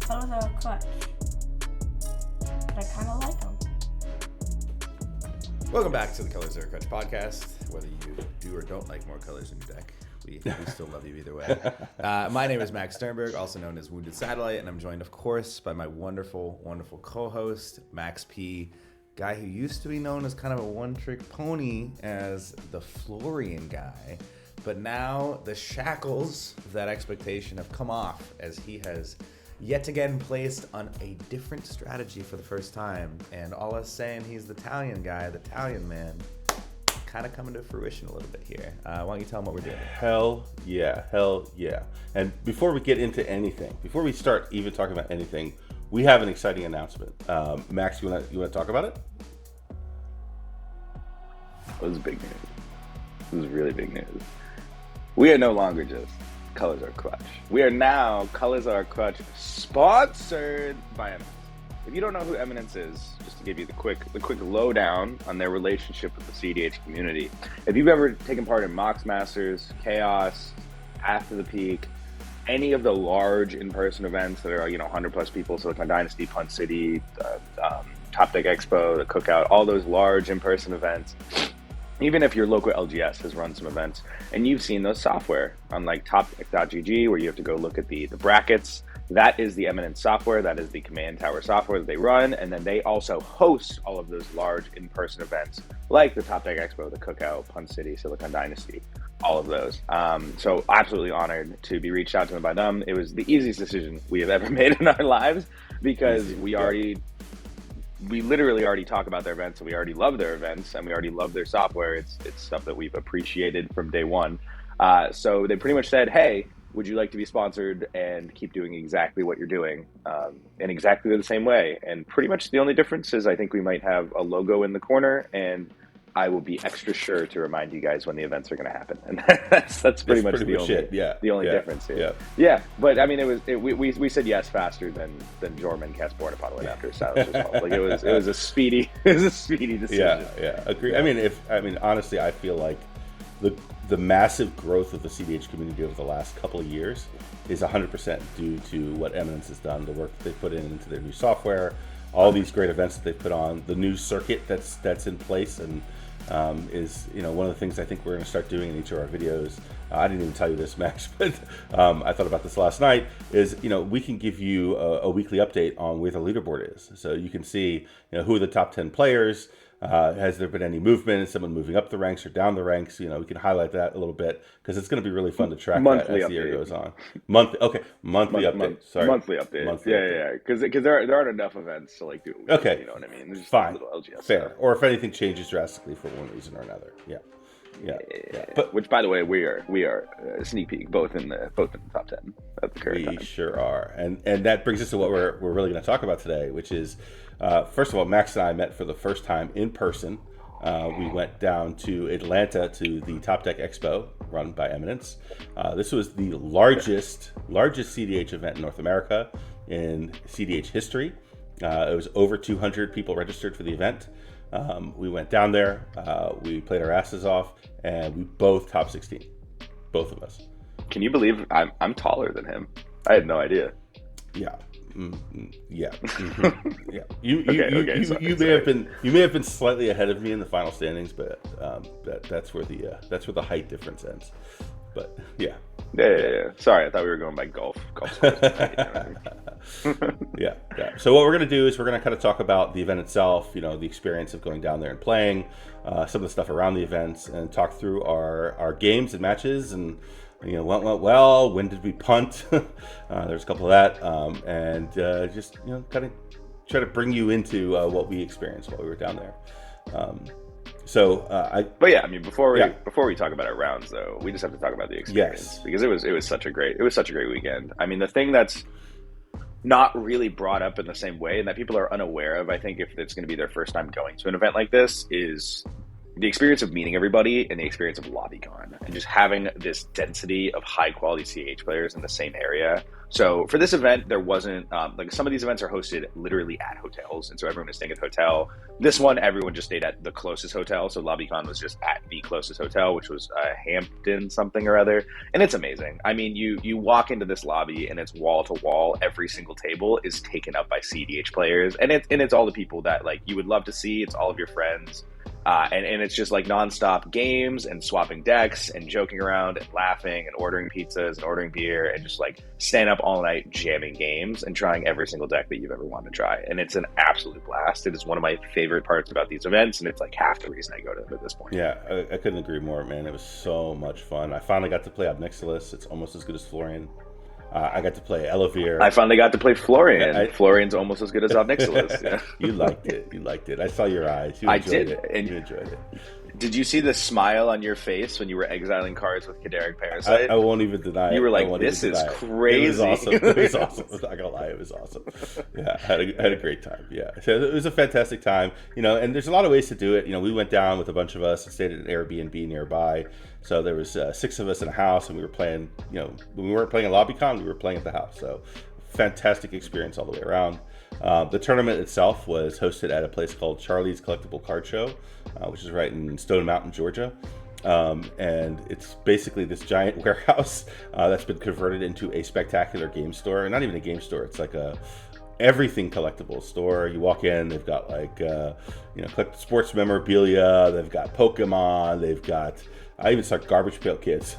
Colors are clutch. But I kind of like them. Welcome back to the Colors Are Clutch podcast. Whether you do or don't like more colors in your deck, we still love you either way. My name is Max Sternberg, also known as Wounded Satellite, and I'm joined, of course, by my wonderful, wonderful co-host, Max P., guy who used to be known as kind of a one-trick pony as the Florian guy, but now the shackles of that expectation have come off as he has yet again placed on a different strategy for the first time, and all us saying he's the Talion guy, the Talion man, kind of coming to fruition a little bit here. Why don't you tell them what we're doing? Hell yeah. And before we get into anything, before we start even talking about anything, we have an exciting announcement. Max, you want to talk about it? This is big news. This is really big news. We are no longer just Colors Are Clutch. We are now Colors Are Clutch, sponsored by Eminence. If you don't know who Eminence is, just to give you the quick lowdown on their relationship with the CEDH community. If you've ever taken part in Mox Masters, Chaos, After the Peak, any of the large in-person events that are 100 plus people, Silicon Dynasty, Punt City, TopDeck Expo, the Cookout, all those large in-person events. Even if your local LGS has run some events and you've seen those software on like TopDeck.gg where you have to go look at the brackets, that is the Eminence software. That is the command tower software that they run. And then they also host all of those large in-person events like the TopDeck Expo, the Cookout, Punt City, Silicon Dynasty, all of those. So absolutely honored to be reached out to them by them. It was the easiest decision we have ever made in our lives because we literally already talk about their events, and we already love their events, and we already love their software. It's stuff that we've appreciated from day one. So they pretty much said, hey, would you like to be sponsored and keep doing exactly what you're doing in exactly the same way? And pretty much the only difference is I think we might have a logo in the corner, and I will be extra sure to remind you guys when the events are going to happen. And that's pretty much the only difference here. Yeah. But I mean, we said yes faster than Jorman cast Born upon it after Silence was Like it was a speedy decision. Yeah. Agree. Yeah. Honestly, I feel like the massive growth of the CDH community over the last couple of years is 100% due to what Eminence has done, the work that they put into their new software, all these great events that they've put on, the new circuit that's in place, and is one of the things I think we're going to start doing in each of our videos. I didn't even tell you this, Max, but I thought about this last night. Is we can give you a weekly update on where the leaderboard is, so you can see who are the top 10 players. Has there been any movement? Is someone moving up the ranks or down the ranks? We can highlight that a little bit because it's going to be really fun to track that as the year goes on. Monthly update. Sorry, monthly update. Yeah. Because there aren't enough events to do. Okay, you know what I mean. There's fine, little LGS fair. Stuff. Or if anything changes drastically for one reason or another. Yeah. But which, by the way, we are sneak peek both in the top 10 at the current time. We sure are, and that brings us to what we're really going to talk about today, which is first of all, Max and I met for the first time in person. We went down to Atlanta to the TopDeck Expo run by Eminence. This was the largest CDH event in North America in CDH history. It was over 200 people registered for the event. We went down there, we played our asses off, and we both top 16, both of us. Can you believe I'm taller than him? I had no idea. Yeah. Yeah. Yeah. You may have been slightly ahead of me in the final standings, but that's where the height difference ends. But yeah. Yeah. Sorry, I thought we were going by golf scores. Yeah. So what we're going to do is we're going to kind of talk about the event itself, the experience of going down there and playing, some of the stuff around the events, and talk through our games and matches, and what went well, when did we punt? There's a couple of that, and just kind of try to bring you into what we experienced while we were down there. Before we talk about our rounds, though, we just have to talk about the experience because it was such a great weekend. I mean, the thing that's not really brought up in the same way and that people are unaware of, I think, if it's going to be their first time going to an event like this, is the experience of meeting everybody and the experience of LobbyCon and just having this density of high quality CH players in the same area. So for this event, there wasn't like some of these events are hosted literally at hotels, and so everyone is staying at the hotel. This one, everyone just stayed at the closest hotel. So LobbyCon was just at the closest hotel, which was Hampton something or other, and it's amazing. I mean, you walk into this lobby and it's wall to wall. Every single table is taken up by CEDH players, and it's all the people that like you would love to see. It's all of your friends. And it's just like nonstop games and swapping decks and joking around and laughing and ordering pizzas and ordering beer and just like staying up all night jamming games and trying every single deck that you've ever wanted to try. And it's an absolute blast. It is one of my favorite parts about these events, and it's like half the reason I go to them at this point. Yeah, I couldn't agree more, man. It was so much fun. I finally got to play Obnixilis. It's almost as good as Florian. I got to play Elevir. I finally got to play Florian. Florian's almost as good as Obnixilis. Yeah. You liked it. You liked it. I saw your eyes. You I enjoyed did. it. And you enjoyed it. Did you see the smile on your face when you were exiling cards with Kadaric Parasite? I won't even deny it. You were like, this is crazy. It was awesome. It was awesome. I'm not going to lie. It was awesome. Yeah, I had a great time. Yeah. So it was a fantastic time. You know, and there's a lot of ways to do it. You know, we went down with a bunch of us and stayed at an Airbnb nearby. So there was 6 of us in a house, and we were playing, you know, when we weren't playing at LobbyCon, we were playing at the house. So fantastic experience all the way around. The tournament itself was hosted at a place called Charlie's Collectible Card Show, which is right in Stone Mountain, Georgia. And it's basically this giant warehouse that's been converted into a spectacular game store. Not even a game store, it's like a everything collectible store. You walk in, they've got like collect sports memorabilia, they've got Pokemon, they've got I even saw Garbage Pail Kids.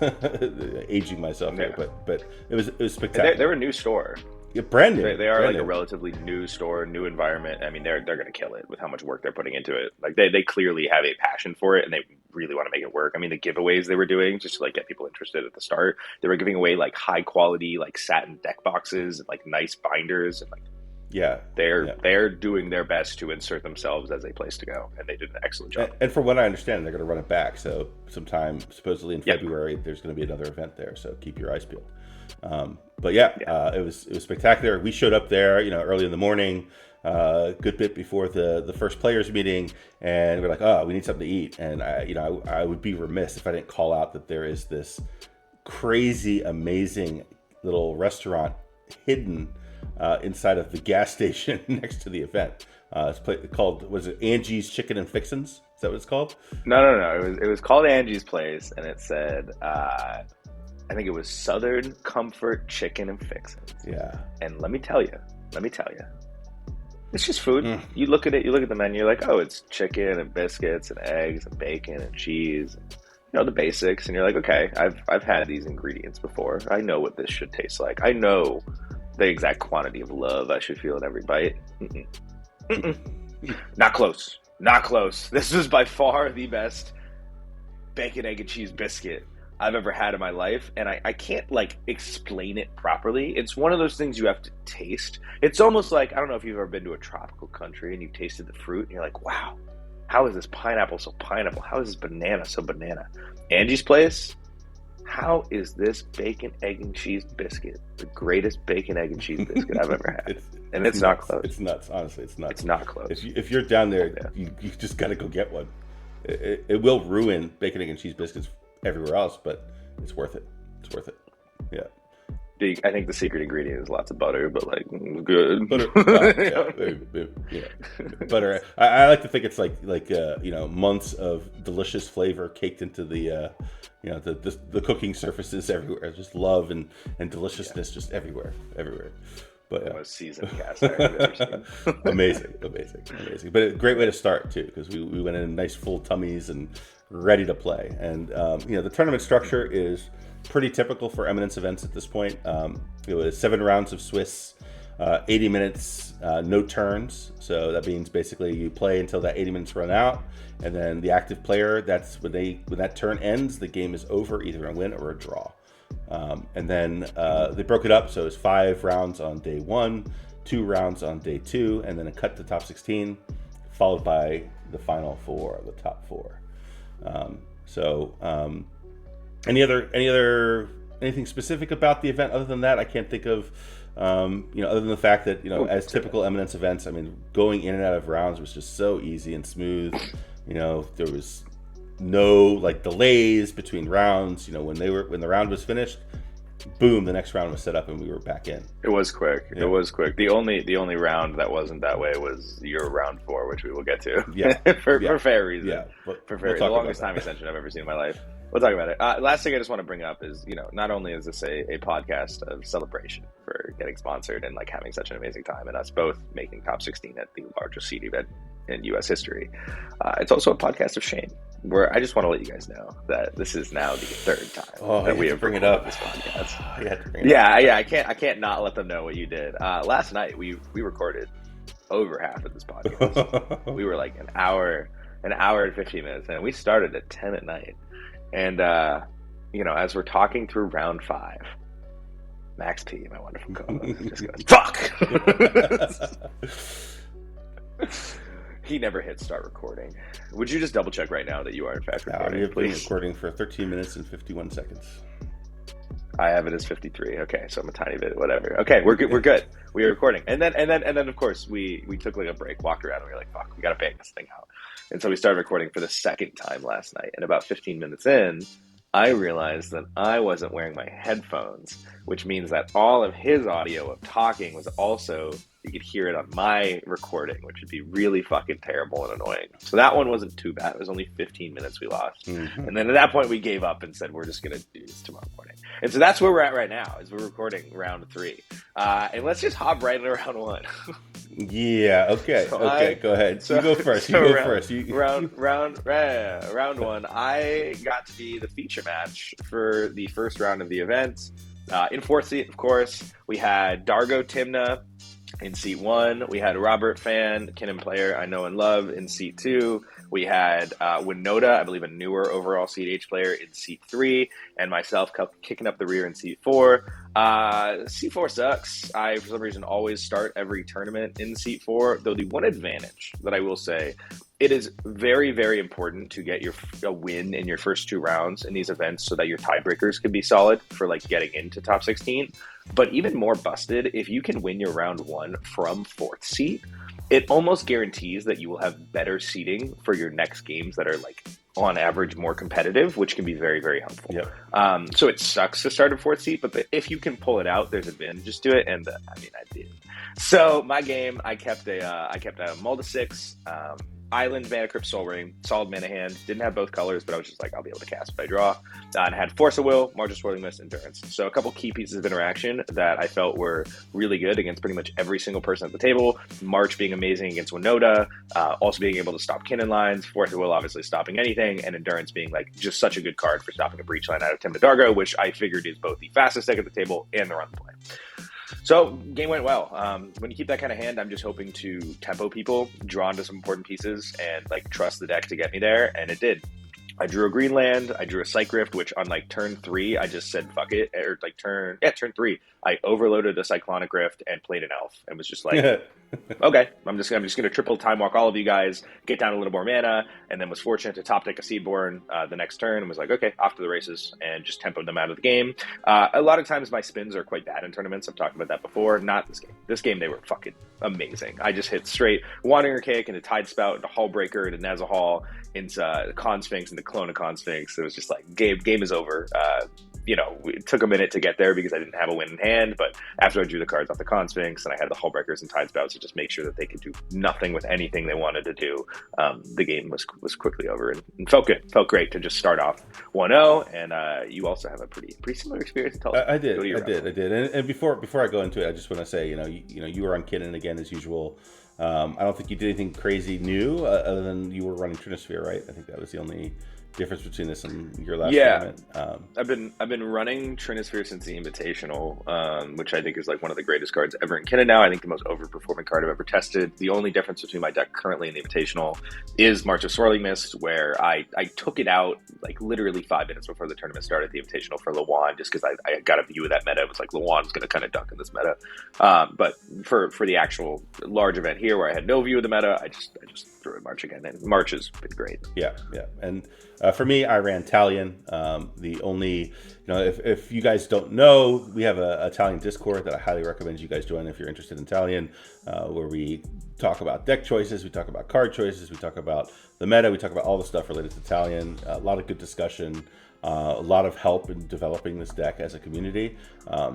Aging myself here, but it was spectacular. They're a new store. Yeah, brand new. They are brand like new. a relatively new store, new environment. I mean, they're going to kill it with how much work they're putting into it. Like they clearly have a passion for it, and they really want to make it work. I mean, the giveaways they were doing just to like get people interested at the start. They were giving away like high quality like satin deck boxes and like nice binders and like. Yeah, they're doing their best to insert themselves as a place to go, and they did an excellent job. And from what I understand, they're going to run it back. So sometime, supposedly in February, there's going to be another event there. So keep your eyes peeled. But it was spectacular. We showed up there, early in the morning, a good bit before the first players meeting, and we're like, oh, we need something to eat. And I would be remiss if I didn't call out that there is this crazy, amazing little restaurant hidden inside of the gas station next to the event. It's called, was it Angie's Chicken and Fixins? Is that what it's called? No. It was called Angie's Place, and it said, I think it was Southern Comfort Chicken and Fixins. Yeah. And let me tell you, it's just food. You look at it, you look at the menu, you're like, oh, it's chicken and biscuits and eggs and bacon and cheese, and, the basics. And you're like, okay, I've had these ingredients before. I know what this should taste like. I know the exact quantity of love I should feel in every bite. Not close. This is by far the best bacon, egg, and cheese biscuit I've ever had in my life, and I can't explain it properly. It's one of those things you have to taste. It's almost like, I don't know if you've ever been to a tropical country and you've tasted the fruit and you're like, wow, how is this pineapple so pineapple? How is this banana so banana? Angie's Place, how is this bacon, egg, and cheese biscuit the greatest bacon, egg, and cheese biscuit I've ever had? It's not close. It's nuts. Honestly, it's nuts. It's not close. If you're down there, you just got to go get one. It will ruin bacon, egg, and cheese biscuits everywhere else, but it's worth it. It's worth it. Yeah. I think the secret ingredient is lots of butter, but good. Butter. Butter. I like to think it's like months of delicious flavor caked into the the cooking surfaces everywhere. Just love and deliciousness just everywhere. But the most seasoned cast iron I've ever seen. Amazing. But a great way to start too, because we went in nice full tummies and ready to play. And the tournament structure is pretty typical for Eminence events at this point. It was 7 rounds of Swiss, 80 minutes, no turns. So that means basically you play until that 80 minutes run out, and then the active player, that's when that turn ends, the game is over, either a win or a draw. And then they broke it up, so it's 5 rounds on day 1, 2 rounds on day 2, and then a cut to top 16, followed by the final 4, the top 4. Anything specific about the event other than that? I can't think of, other than the fact that, as typical Eminence events, I mean, going in and out of rounds was just so easy and smooth. There was no like delays between rounds. You know, when the round was finished, boom, the next round was set up and we were back in. It was quick. Yeah. It was quick. The only round that wasn't that way was your round 4, which we will get to. Yeah. for fair reason. Yeah. For fair reason. The longest time extension I've ever seen in my life. We'll talk about it. Last thing I just want to bring up is, you know, not only is this a podcast of celebration for getting sponsored and like having such an amazing time and us both making top 16 at the largest seed event in U.S. history, it's also a podcast of shame, where I just want to let you guys know that this is now the 3rd time that we have bring it up this podcast. You had to bring it up. Yeah, I can't not let them know what you did. Last night we recorded over half of this podcast. We were like an hour and 15 minutes, and we started at 10 at night. And you know, as we're talking through round 5, Max P, my wonderful co-host, just goes, "Fuck." He never hit start recording. Would you just double check right now that you are in fact recording? We have been please? recording for 13 minutes and 51 seconds. I have it as 53. Okay, so I'm a tiny bit whatever. Okay, we're good. We're good. We are recording, and then of course we took like a break, walked around, and we were like, "Fuck, we gotta bang this thing out." And so we started recording for the 2nd time last night. And about 15 minutes in, I realized that I wasn't wearing my headphones, which means that all of his audio of talking was also, you could hear it on my recording, which would be really fucking terrible and annoying. So that one wasn't too bad. It was only 15 minutes we lost. Mm-hmm. And then at that point we gave up and said, we're just going to do this tomorrow morning. And so that's where we're at right now, is we're recording round 3. And let's just hop right into round 1. Yeah. Okay. So go ahead. You go first. Round 1. I got to be the feature match for the first round of the event. In 4th seat, of course, we had Dargo Timna in seat 1. We had Robert Fan, Kinnan player I know and love, in seat 2. We had Winoda, I believe a newer overall CEDH player, in seat 3, and myself kicking up the rear in seat 4. Seat 4 sucks. I, for some reason, always start every tournament in seat 4, though the one advantage that I will say, it is very, very important to get a win in your first 2 rounds in these events so that your tiebreakers can be solid for like getting into top 16. But even more busted, if you can win your round 1 from 4th seat, it almost guarantees that you will have better seeding for your next games that are like on average more competitive, which can be very, very helpful. Yep. So it sucks to start at 4th seat, but if you can pull it out, there's advantages to it. And I did. So my game, I kept a Mulda 6, Island, Mana Crypt, Soul Ring, solid mana hand. Didn't have both colors, but I was just like, I'll be able to cast if I draw. And had Force of Will, March of Swirling Mist, Endurance. So a couple key pieces of interaction that I felt were really good against pretty much every single person at the table. March being amazing against Winoda, also being able to stop Kinnan lines, Force of Will obviously stopping anything, and Endurance being like just such a good card for stopping a breach line out of Tim to Dargo, which I figured is both the fastest deck at the table and the run play. So, game went well. When you keep that kind of hand, I'm just hoping to tempo people, draw into some important pieces, and like trust the deck to get me there, and it did. I drew a green land, I drew a Psych Rift, which on like turn 3, I just said fuck it, or like turn 3, I overloaded a Cyclonic Rift and played an Elf, and was just like, okay, I'm just gonna triple time walk all of you guys, get down a little more mana, and then was fortunate to top deck a Seedborn the next turn, and was like, okay, off to the races, and just tempoed them out of the game. A lot of times my spins are quite bad in tournaments. I've talked about that before. Not this game. This game they were fucking amazing. I just hit straight Wandering Archaic into Tide Spout, into Hullbreaker, into Nezahal, into Con Sphinx, into Clone of Con Sphinx. It was just like game is over. It took a minute to get there because I didn't have a win in hand, but after I drew the cards off the Con Sphinx and I had the Hullbreakers and Tide Spouts to just make sure that they could do nothing with anything they wanted to do, the game was quickly over and felt good. Felt great to just start off 1-0, and you also have a pretty similar experience. I did. And before I go into it, I just want to say, you were on Kinnan again as usual. I don't think you did anything crazy new other than you were running Trinisphere, right? I think that was the only difference between this and your last tournament. I've been running Trinisphere since the Invitational, which I think is like one of the greatest cards ever in Kinnan now. I think the most overperforming card I've ever tested. The only difference between my deck currently and the Invitational is March of Swirling Mist, where I took it out like literally 5 minutes before the tournament started, the Invitational, for Lawan, just because I got a view of that meta. It was like, Lawan's going to kind of dunk in this meta. But for the actual large event here, where I had no view of the meta, I just Druid March again, and March has been great. Yeah. And for me, I ran Talion. The only, if you guys don't know, we have a Talion Discord that I highly recommend you guys join if you're interested in Talion, where we talk about deck choices, we talk about card choices, we talk about the meta, we talk about all the stuff related to Talion. A lot of good discussion, a lot of help in developing this deck as a community,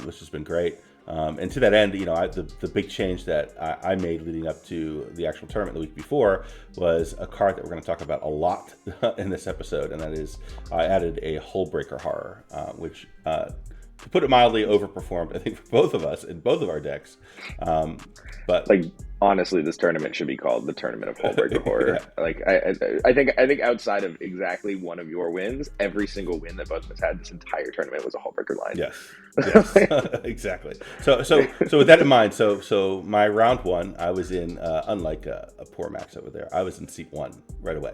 which has been great. And to that end, the big change that I made leading up to the actual tournament the week before was a card that we're going to talk about a lot in this episode, and that is I added a Hullbreaker Horror, which, to put it mildly, overperformed, I think, for both of us in both of our decks. But like, honestly, this tournament should be called the Tournament of Hullbreaker Horror. Yeah. Like, I think outside of exactly one of your wins, every single win that both of us had this entire tournament was a Hullbreaker line. Yes, exactly. So with that in mind, so my round one, I was in, unlike a poor Max over there, I was in seat 1 right away.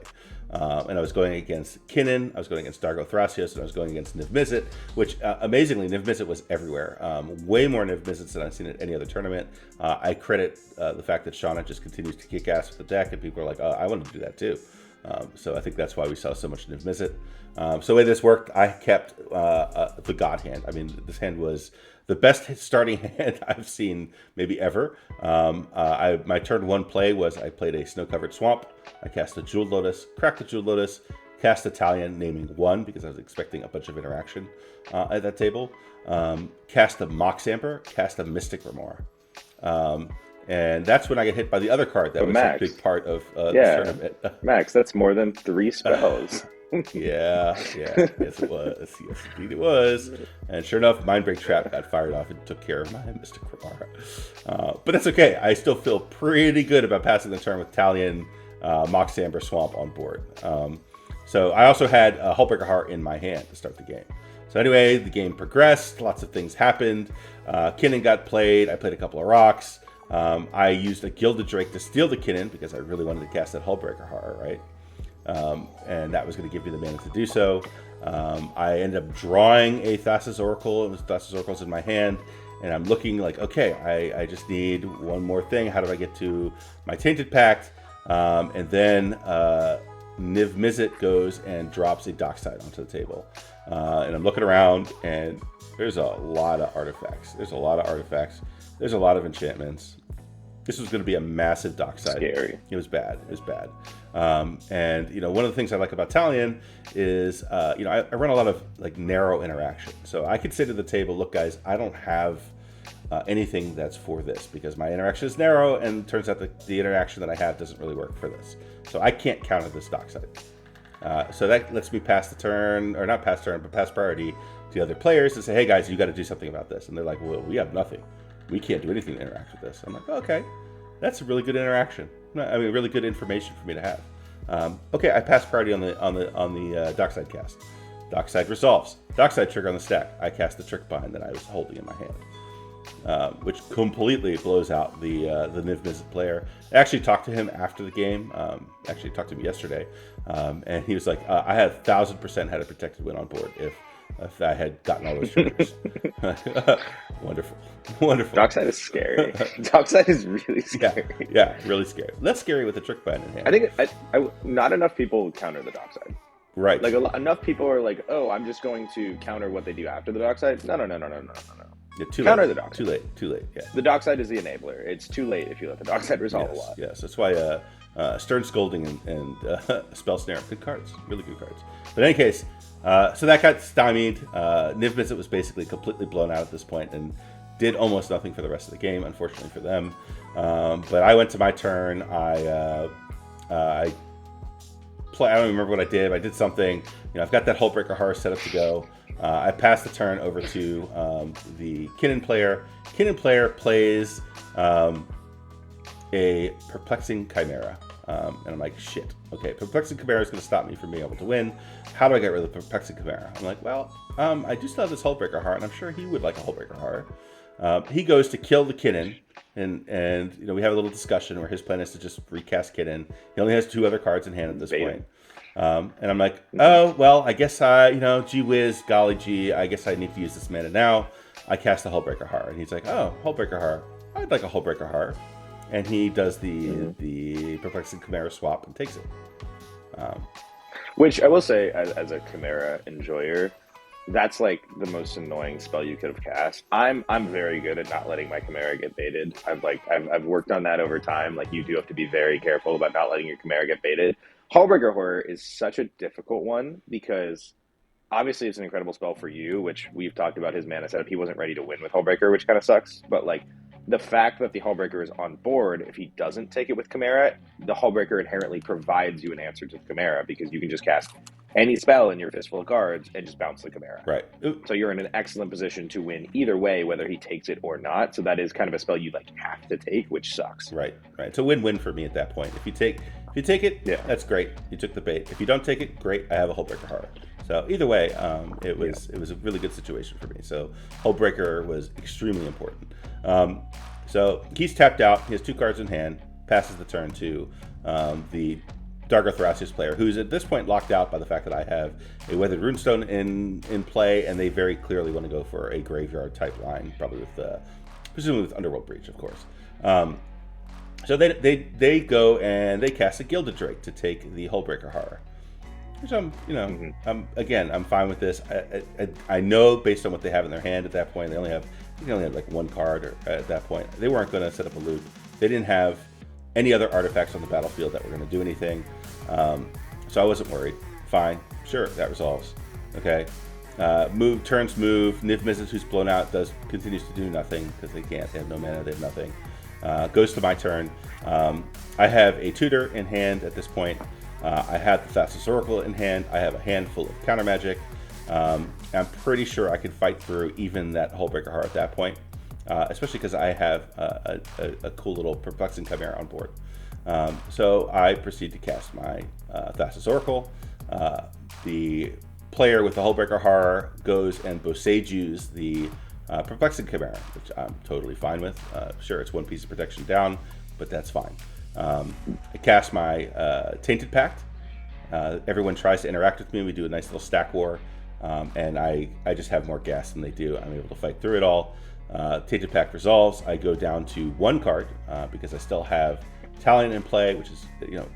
And I was going against Kinnan, I was going against Dargo Thrasios, and I was going against Niv Mizzet, which, amazingly, Niv Mizzet was everywhere. Way more Niv Mizzets than I've seen at any other tournament. I credit the fact that Shauna just continues to kick ass with the deck, and people are like, oh, I want to do that too. So I think that's why we saw so much Niv Mizzet. So the way this worked, I kept the God hand. I mean, this hand was the best starting hand I've seen maybe ever. My turn 1 play was I played a Snow-Covered Swamp. I cast a Jeweled Lotus, cracked the Jeweled Lotus, cast a Talion, naming 1 because I was expecting a bunch of interaction at that table. Cast a Mox Amber, cast a Mystic Remore. And that's when I get hit by the other card that was Max, a big part of the tournament. Max, that's more than 3 spells. Yeah, yes it was. Yes, indeed it was. And sure enough, Mindbreak Trap got fired off and took care of my Mystic Remora. But that's okay. I still feel pretty good about passing the turn with Talion, Mox Amber, Swamp on board. So I also had a Hullbreaker Heart in my hand to start the game. So anyway, the game progressed. Lots of things happened. Kinnan got played. I played a couple of rocks. I used a Gilded Drake to steal the Kinnan because I really wanted to cast that Hullbreaker Horror, right? And that was going to give me the mana to do so. I ended up drawing a Thassa's Oracle. It was Thassa's Oracle's in my hand. And I'm looking like, okay, I just need one more thing. How do I get to my Tainted Pact? And then Niv Mizzet goes and drops a Dockside onto the table. And I'm looking around, and there's a lot of artifacts. There's a lot of enchantments. This was going to be a massive Dockside. Scary. It was bad. And one of the things I like about Talion is, I run a lot of like narrow interaction. So I could say to the table, look, guys, I don't have anything that's for this because my interaction is narrow, and it turns out that the interaction that I have doesn't really work for this. So I can't counter this Dockside. So that lets me pass the turn, or not pass turn, but pass priority to the other players and say, hey guys, you got to do something about this. And they're like, well, we have nothing. We can't do anything to interact with this. I'm like, okay, that's a really good interaction. I mean, really good information for me to have. Okay, I pass priority on the Dockside cast. Dockside resolves. Dockside trigger on the stack. I cast the Trick Bind that I was holding in my hand, which completely blows out the Niv Mizzet player. I actually talked to him after the game. Actually talked to him yesterday, and he was like, I had 1,000% had a protected win on board if I had gotten all those triggers. Wonderful. Dockside is scary. Dockside is really scary. Yeah, really scary. Less scary with the Trick Bind in hand. I think not enough people counter the Dockside. Right. Like enough people are like, oh, I'm just going to counter what they do after the Dockside. No. Yeah, counter the Dockside. Too late. Yeah. The Dockside is the enabler. It's too late if you let the Dockside resolve a lot. Yes, that's why Stern Scolding and Spell Snare, good cards, really good cards. But in any case, so that got stymied. Niv Mizzet was basically completely blown out at this point and did almost nothing for the rest of the game, unfortunately for them. But I went to my turn. I don't remember what I did. I did something. I've got that Hullbreaker Horror set up to go. I passed the turn over to the Kinnan player. Kinnan player plays a Perplexing Chimera. And I'm like, shit. Okay, Perplexing Chimera is going to stop me from being able to win. How do I get rid of the Perplexing Chimera? I'm like, well, I do still have this Hullbreaker Heart, and I'm sure he would like a Hullbreaker Heart. He goes to kill the Kinnan, and we have a little discussion where his plan is to just recast Kinnan. He only has 2 other cards in hand at this point. And I'm like, oh, well, I guess gee whiz, golly gee, I guess I need to use this mana now. I cast the Hullbreaker Heart. And he's like, oh, Hullbreaker Heart. I'd like a Hullbreaker Heart. and he does the Perplexing Chimera swap and takes it. Which I will say, as a Chimera enjoyer, that's like the most annoying spell you could have cast. I'm very good at not letting my Chimera get baited. I've worked on that over time. Like, you do have to be very careful about not letting your Chimera get baited. Hullbreaker Horror is such a difficult one because obviously it's an incredible spell for you, which we've talked about his mana setup. He wasn't ready to win with Hullbreaker, which kind of sucks. But like, the fact that the Hullbreaker is on board, if he doesn't take it with Chimera, the Hullbreaker inherently provides you an answer to the Chimera because you can just cast any spell in your fistful of cards and just bounce the Chimera. Right. So you're in an excellent position to win either way, whether he takes it or not. So that is kind of a spell you like have to take, which sucks. Right. It's a win-win for me at that point. If you take it, yeah, that's great. You took the bait. If you don't take it, great. I have a Hullbreaker Horror. So either way, it was a really good situation for me. So Hullbreaker was extremely important. So he's tapped out. He has 2 cards in hand. Passes the turn to the Dargo Thrasios player, who's at this point locked out by the fact that I have a Weathered Runestone in play, and they very clearly want to go for a graveyard type line, probably with presumably with Underworld Breach, of course. So they go and they cast a Gilded Drake to take the Hullbreaker Horror, which I'm fine with this. I know based on what they have in their hand at that point, they only had like 1 card at that point. They weren't going to set up a loop. They didn't have any other artifacts on the battlefield that were going to do anything. So I wasn't worried. Fine. Sure, that resolves. Okay. Turns move. Niv Mizzet, who's blown out, continues to do nothing because they can't. They have no mana. They have nothing. Goes to my turn. I have a tutor in hand at this point. I have the Thassa's Oracle in hand. I have a handful of counter magic. I'm pretty sure I can fight through even that Hullbreaker Heart at that point, especially because I have a cool little Perplexing Chimera on board. So I proceed to cast my Thassa's Oracle. The player with the Hullbreaker Horror goes and Boseju's the Perplexing Chimera, which I'm totally fine with. Sure, it's 1 piece of protection down, but that's fine. I cast my Tainted Pact. Everyone tries to interact with me. We do a nice little stack war, and I just have more gas than they do. I'm able to fight through it all. Tainted Pact resolves. I go down to 1 card because I still have Talion in play, which is,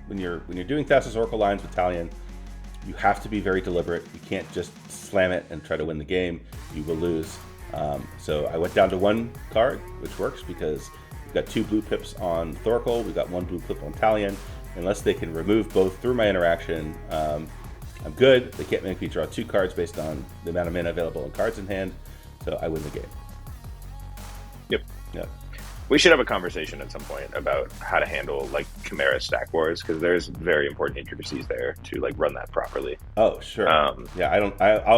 when you're doing Thassa's Oracle lines with Talion, you have to be very deliberate. You can't just slam it and try to win the game. You will lose. So I went down to 1 card, which works because we've got 2 blue pips on Thoracle. We've got 1 blue pip on Talion. Unless they can remove both through my interaction, I'm good. They can't make me draw 2 cards based on the amount of mana available and cards in hand. So I win the game. Yep. We should have a conversation at some point about how to handle like Chimera stack wars, because there's very important intricacies there to like run that properly. Oh, sure. I'll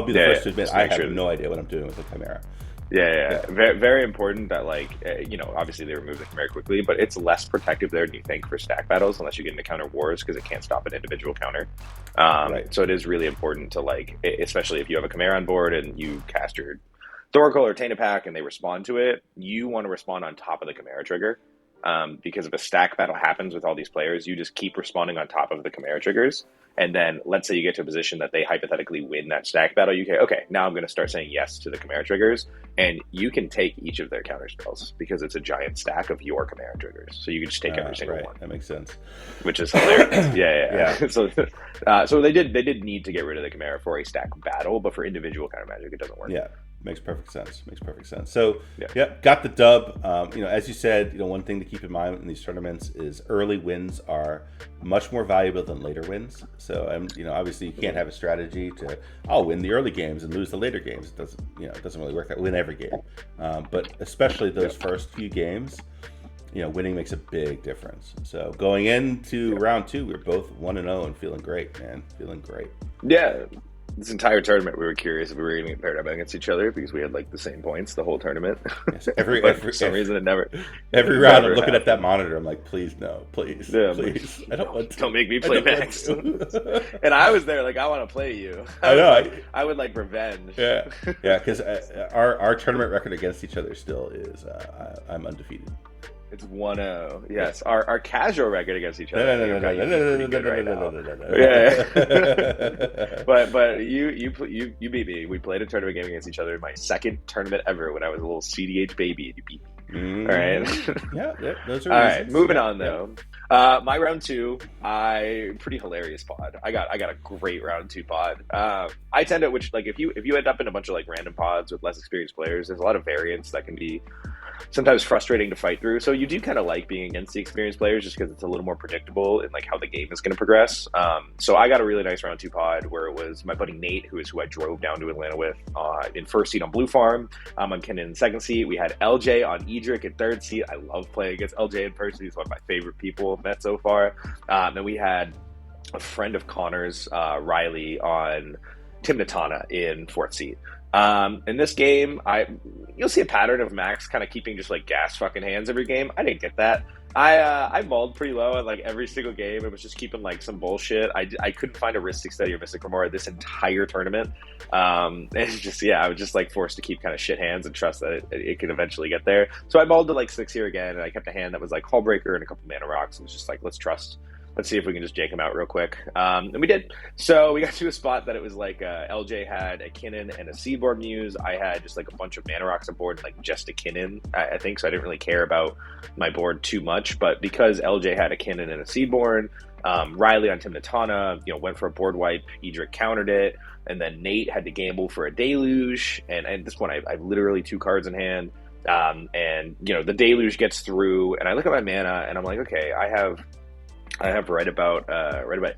be the first to admit I have no idea what I'm doing with the Chimera. Yeah. Very, very important that obviously they remove the Chimera quickly, but it's less protective there than you think for stack battles unless you get into counter wars, because it can't stop an individual counter. Right. So it is really important to especially if you have a Chimera on board and you cast your Thoracle or Tainted Pact and they respond to it, you want to respond on top of the Chimera trigger. Because if a stack battle happens with all these players, you just keep responding on top of the Chimera triggers. And then let's say you get to a position that they hypothetically win that stack battle. You can, okay, now I'm going to start saying yes to the Chimera triggers. And you can take each of their counter spells because it's a giant stack of your Chimera triggers. So you can just take every single one. That makes sense. Which is hilarious. Yeah. So they did need to get rid of the Chimera for a stack battle, but for individual counter magic, it doesn't work. Yeah. Makes perfect sense. So, got the dub. As you said, one thing to keep in mind in these tournaments is early wins are much more valuable than later wins. So, obviously you can't have a strategy to, I'll win the early games and lose the later games. It doesn't really work out. Win every game. But especially those first few games, winning makes a big difference. So going into round 2, we were both 1-0 and feeling great, man. Feeling great. Yeah. This entire tournament, we were curious if we were going to get paired up against each other because we had the same points the whole tournament. Yes, for some reason, it never. Every round, I'm looking at that monitor. I'm like, please no, please. I don't want to. Don't make me play Max. And I was there, I want to play you. I know. I would like revenge. Yeah, because our tournament record against each other still is I'm undefeated. It's 1-0. Yes, our casual record against each other. Yeah. But you beat me. We played a tournament game against each other. My second tournament ever when I was a little CDH baby, and you beat me. All right. Yeah, those are All right, reasons. moving Yeah, on yeah. though. My round two, pretty hilarious pod. I got a great round two pod. I tend to, which like if you end up in a bunch of like random pods with less experienced players, there's a lot of variance that can be sometimes frustrating to fight through. So you do kind of like being against the experienced players just because it's a little more predictable in like how the game is going to progress. So I got a really nice round two pod where it was my buddy Nate, who I drove down to Atlanta with, in first seat on Blue Farm. I'm on Kinnan in second seat. We had LJ on Edric in third seat. I love playing against LJ in person. He's one of my favorite people I've met so far. And we had a friend of Connor's, Riley, on Tim Natana in fourth seat. In this game, you'll see a pattern of Max kind of keeping just like gas fucking hands every game. I didn't get that. I balled pretty low at like every single game. It was just keeping like some bullshit. I couldn't find a Ristic Study or Mystic Remora this entire tournament. It's just, I was just like forced to keep kind of shit hands and trust that it could eventually get there. So I balled to like 6 here again, and I kept a hand that was like Hullbreaker and a couple mana rocks. It was just like, let's trust. Let's see if we can just jank him out real quick. And we did. So we got to a spot that it was like LJ had a Kinnan and a Seaboard Muse. I had just like a bunch of mana rocks on board, like just a Kinnan, I think. So I didn't really care about my board too much. But because LJ had a Kinnan and a Seaborn, Riley on Tim Natana, went for a board wipe. Edric countered it. And then Nate had to gamble for a Deluge. And at this point, I have literally 2 cards in hand. And the Deluge gets through. And I look at my mana and I'm like, okay, I have right about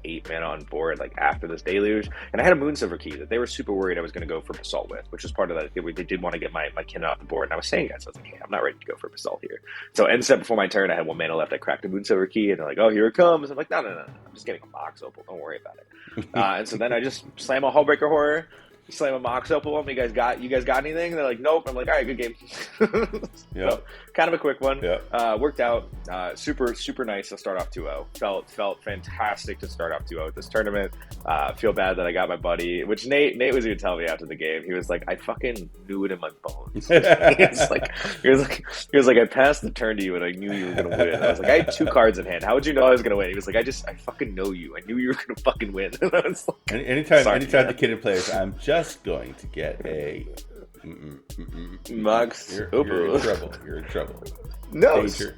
8 mana on board, like after this Deluge, and I had a Moonsilver Key that they were super worried I was going to go for Basalt with, which was part of that. They did want to get my Kinnan off the board, and I was saying that, so I was like, hey, I'm not ready to go for Basalt here. So end step before my turn, I had 1 mana left. I cracked a Moonsilver Key, and they're like, oh, here it comes. I'm like, no, I'm just getting a Mox Opal. Don't worry about it. And so then I just slam a Hullbreaker Horror. Slam a Mox Opal. You guys got anything? They're like, nope. I'm like, all right, good game. So, kind of a quick one. Worked out. Super nice to start off 2-0. Felt fantastic to start off 2-0 at this tournament. Feel bad that I got my buddy, which Nate was even telling me after the game. He was like, I fucking knew it in my bones. he was like, I passed the turn to you and I knew you were gonna win. I was like, I had 2 cards in hand. How would you know I was gonna win? He was like, I fucking know you. I knew you were gonna fucking win. And I was like, anytime the Kinnan plays, I'm just going to get a Mox. You're in trouble. You're in trouble. No, Danger.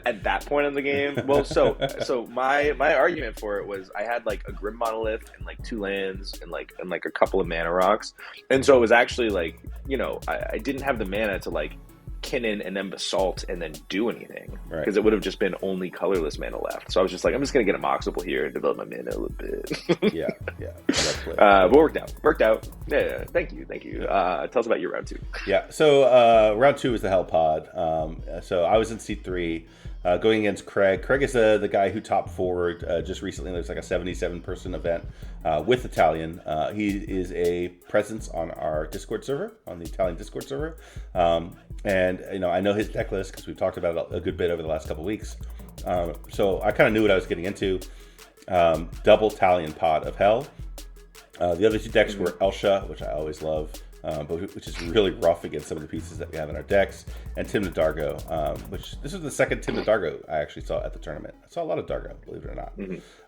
At that point in the game. Well, so my argument for it was I had like a Grim Monolith and like 2 lands and like a couple of mana rocks, and so it was actually like I didn't have the mana to like Kinnan and then Basalt and then do anything, because it would have just been only colorless mana left. So I was just like, I'm just gonna get a Mox Opal here and develop my mana a little bit. yeah. But worked out. Yeah. Thank you. Tell us about your round 2. Yeah. So round 2 is the Hell Pod. So I was in C3. Going against Craig. Craig is the guy who top forward just recently. There's like a 77-person event with the Talion. He is a presence on our Discord server, on the Talion Discord server. And I know his deck list because we've talked about it a good bit over the last couple of weeks. So I kind of knew what I was getting into. Double Talion Pod of Hell. The other 2 decks were Elsha, which I always love, but which is really rough against some of the pieces that we have in our decks, and Timna Dargo, which this was the second Timna Dargo I actually saw at the tournament. I saw a lot of Dargo, believe it or not.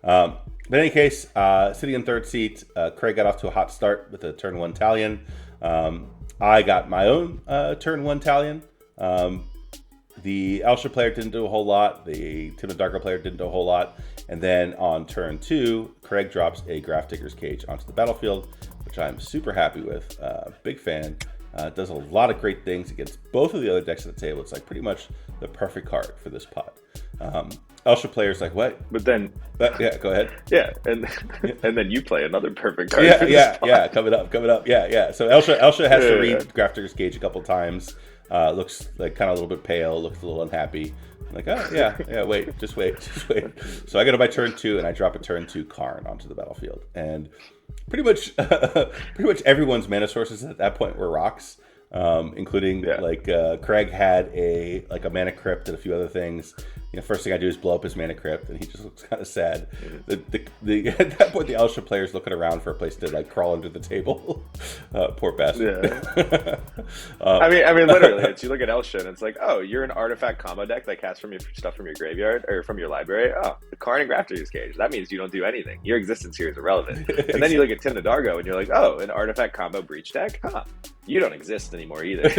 But in any case, sitting in third seat, Craig got off to a hot start with a turn 1 Talion. I got my own turn 1 Talion. The Elsha player didn't do a whole lot. The Timna Dargo player didn't do a whole lot. And then on turn 2, Craig drops a Graph Digger's Cage onto the battlefield, which I'm super happy with. Big fan. Does a lot of great things against both of the other decks at the table. It's like pretty much the perfect card for this pot. Elsha player's like, what? But then... yeah, go ahead. Yeah, and then you play another perfect card. Yeah, coming up. Yeah. So Elsha has to read Graph Digger's Cage a couple times. Looks like kind of a little bit pale, looks a little unhappy. I'm like, oh, yeah, wait. So I go to my turn 2, and I drop a turn 2 Karn onto the battlefield. And pretty much everyone's mana sources at that point were rocks, including Craig had a mana crypt and a few other things. First thing I do is blow up his mana crypt, and he just looks kind of sad. At that point, the Elsha player's looking around for a place to like crawl under the table. Poor bastard. Yeah. I mean, literally, you look at Elsha, and it's like, oh, you're an artifact combo deck that casts from your stuff from your graveyard or from your library. Oh, the Karn and Graph Digger's Cage. That means you don't do anything. Your existence here is irrelevant. And then you look at Timna Dargo, and you're like, oh, an artifact combo breach deck. Huh. you don't exist anymore either.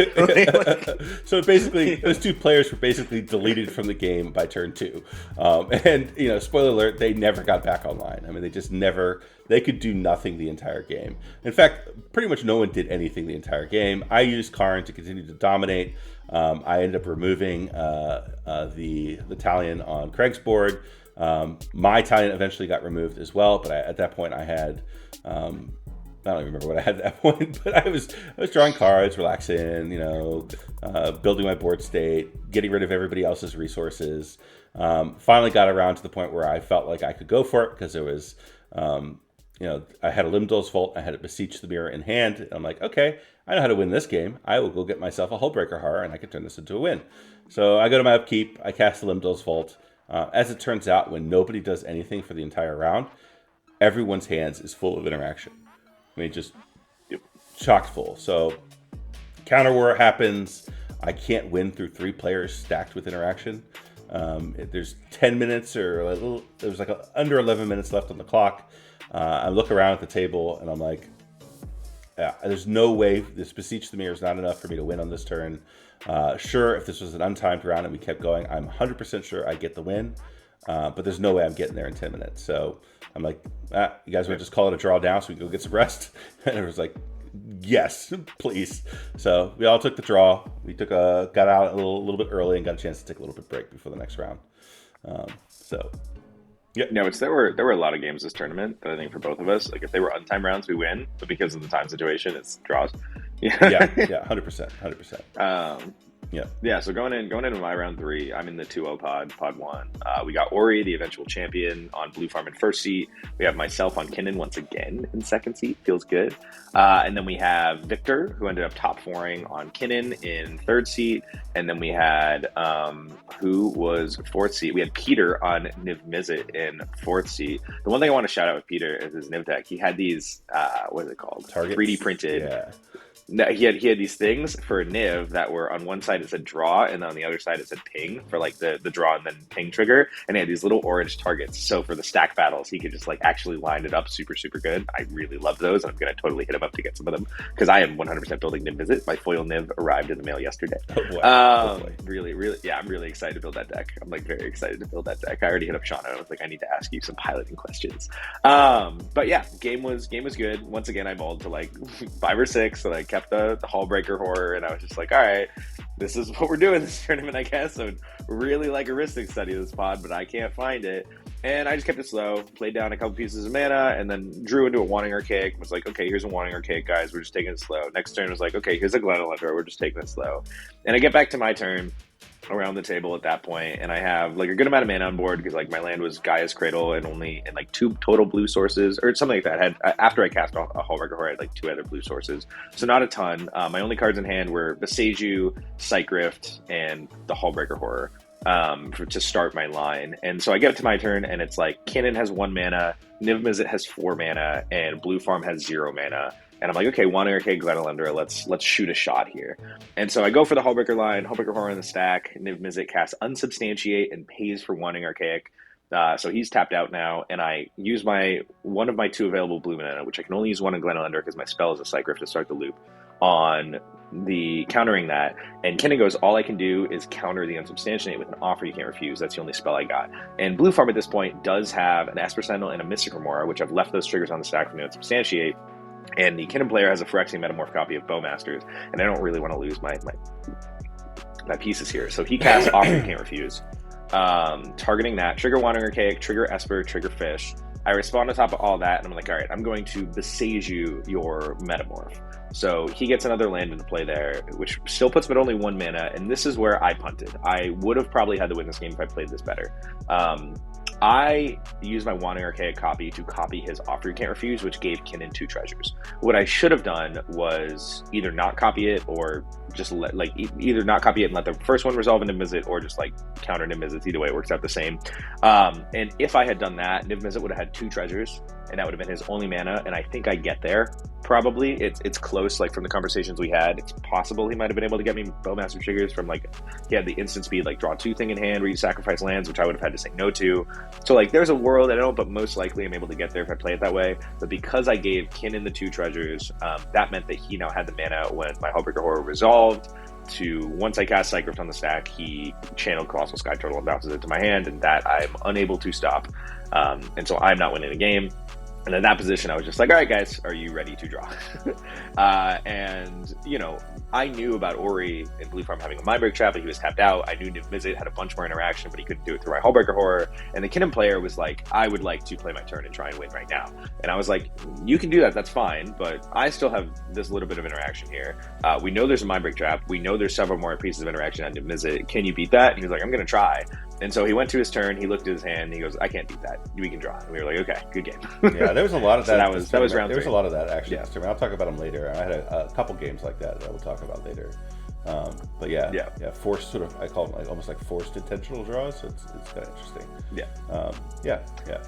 So basically, those two players were basically deleted from the game by turn 2. And, you know, spoiler alert, they never got back online. I mean, they just never, they could do nothing the entire game. In fact, pretty much no one did anything the entire game. I used Karn to continue to dominate. I ended up removing the Talion on Craig's board. My Talion eventually got removed as well, but at that point I had... I don't even remember what I had at that point, but I was drawing cards, relaxing, you know, building my board state, getting rid of everybody else's resources. Finally got around to the point where I felt like I could go for it because there was, you know, I had a Limdol's Vault, I had a Beseech the Mirror in hand. And I'm like, okay, I know how to win this game. I will go get myself a Hullbreaker Horror and I can turn this into a win. So I go to my upkeep, I cast the Limdol's Vault. As it turns out, when nobody does anything for the entire round, everyone's hands is full of interaction. I mean, just chock full. So counter war happens. I can't win through 3 players stacked with interaction. There's 10 minutes or a little, there's like under 11 minutes left on the clock. I look around at the table and I'm like, there's no way this Beseech the Mirror is not enough for me to win on this turn. Sure, if this was an untimed round and we kept going, I'm 100% sure I get the win. But there's no way I'm getting there in 10 minutes. So I'm like, you guys want to just call it a draw down so we can go get some rest? And it was like, yes, please. So we all took the draw. We got out a little bit early and got a chance to take a little bit break before the next round. So, yeah. No, there were a lot of games this tournament that I think for both of us, like if they were untimed rounds, we win. But because of the time situation, it's draws. Yeah, 100%. Yeah, so going into my round 3, I'm in the 2-0 pod 1. We got Ori, the eventual champion, on Blue Farm in first seat. We have myself on Kinnan once again in second seat. Feels good. And then we have Victor, who ended up top 4ing on Kinnan in third seat. And then we had, who was fourth seat? We had Peter on Niv Mizzet in fourth seat. The one thing I want to shout out with Peter is his Niv deck. He had these, what is it called? Targets? 3D printed. Yeah. No, he had these things for Niv that were on one side it said draw and on the other side it said ping for like the draw and then ping trigger, and he had these little orange targets. So for the stack battles, he could just like actually line it up super good. I really love those, and I'm gonna totally hit him up to get some of them because I am 100% building Niv Mizzet. My foil Niv arrived in the mail yesterday. Oh boy. Really, yeah, I'm really excited to build that deck. I'm like very excited to build that deck. I already hit up Shauna. I was like, I need to ask you some piloting questions. But yeah, game was good. Once again, I balled to like 5 or 6, and I kept the Hullbreaker Horror, and I was just like, all right, this is what we're doing this tournament, I guess. I would really like a Ristic Study this pod, but I can't find it. And I just kept it slow, played down a couple pieces of mana, and then drew into a Wanting Archaic. Was like, okay, here's a Wanting Archaic, guys. We're just taking it slow. Next turn was like, okay, here's a Glenelender. We're just taking it slow. And I get back to my turn around the table at that point, and I have like a good amount of mana on board because like my land was Gaia's Cradle and only in like 2 total blue sources or something like that. I had after I cast a Hullbreaker Horror, I had like 2 other blue sources, so not a ton. My only cards in hand were Beseiju, Psychrift, and the Hullbreaker Horror to start my line. And so I get to my turn, and it's like Kinnan has 1 mana, Niv Mizzet has 4 mana, and Blue Farm has 0 mana. And I'm like, okay, Wanting Archaic, Glenelender, let's shoot a shot here. And so I go for the Hullbreaker line, Hullbreaker Horror in the stack, Niv Mizzet casts Unsubstantiate and pays for Wanting Archaic. So he's tapped out now, and I use one of my 2 available blue mana, which I can only use 1 in Glenelender because my spell is a Psychrift to start the loop, on the countering that. And Kinnan goes, all I can do is counter the Unsubstantiate with an Offer You Can't Refuse. That's the only spell I got. And Blue Farm at this point does have an Esper Sentinel and a Mystic Remora, which I've left those triggers on the stack from the Unsubstantiate. And the Kinnan player has a Phyrexian Metamorph copy of Bowmasters, and I don't really want to lose my pieces here. So he casts Offer You Can't Refuse, targeting that, trigger Wanting Archaic, trigger Esper, trigger Fish. I respond on top of all that, and I'm like, all right, I'm going to Beseiju your Metamorph. So he gets another land into play there, which still puts him at only 1 mana, and this is where I punted. I would have probably had to win this game if I played this better. I used my Wanting Archaic copy to copy his Offer You Can't Refuse, which gave Kinnan 2 treasures. What I should have done was either not copy it or just either not copy it and let the first one resolve into Niv Mizzet, or just like counter Niv Mizzet. Either way, it works out the same. And if I had done that, Niv Mizzet would have had 2 treasures, and that would have been his only mana. And I think I get there. Probably it's close. Like from the conversations we had, it's possible he might have been able to get me Bowmaster triggers from like he had the instant speed like draw 2 thing in hand where you sacrifice lands, which I would have had to say no to. So like there's a world I don't know, but most likely I'm able to get there if I play it that way. But because I gave Kinnan the 2 treasures, that meant that he now had the mana when my Hullbreaker Horror resolved. To once I cast Cycrift on the stack, he channeled Colossal Sky Turtle and bounces it to my hand, and that I'm unable to stop. And so I'm not winning the game. And in that position, I was just like, all right, guys, are you ready to draw? And, you know, I knew about Ori in Blue Farm having a Mindbreak Trap, but he was tapped out. I knew Niv Mizzet had a bunch more interaction, but he couldn't do it through my Hullbreaker Horror. And the Kinnan player was like, I would like to play my turn and try and win right now. And I was like, you can do that, that's fine, but I still have this little bit of interaction here. We know there's a Mindbreak Trap. We know there's several more pieces of interaction on Niv Mizzet. Can you beat that? And he was like, I'm going to try. And so he went to his turn, he looked at his hand, and he goes, I can't beat that. We can draw. And we were like, okay, good game. Yeah, there was a lot of that. So that was round 3. There was a lot of that, actually. Yeah. I'll talk about them later. I had a couple games like that I will talk about later. But yeah, forced sort of, I call them like almost like forced intentional draws. So it's kind of interesting. Yeah.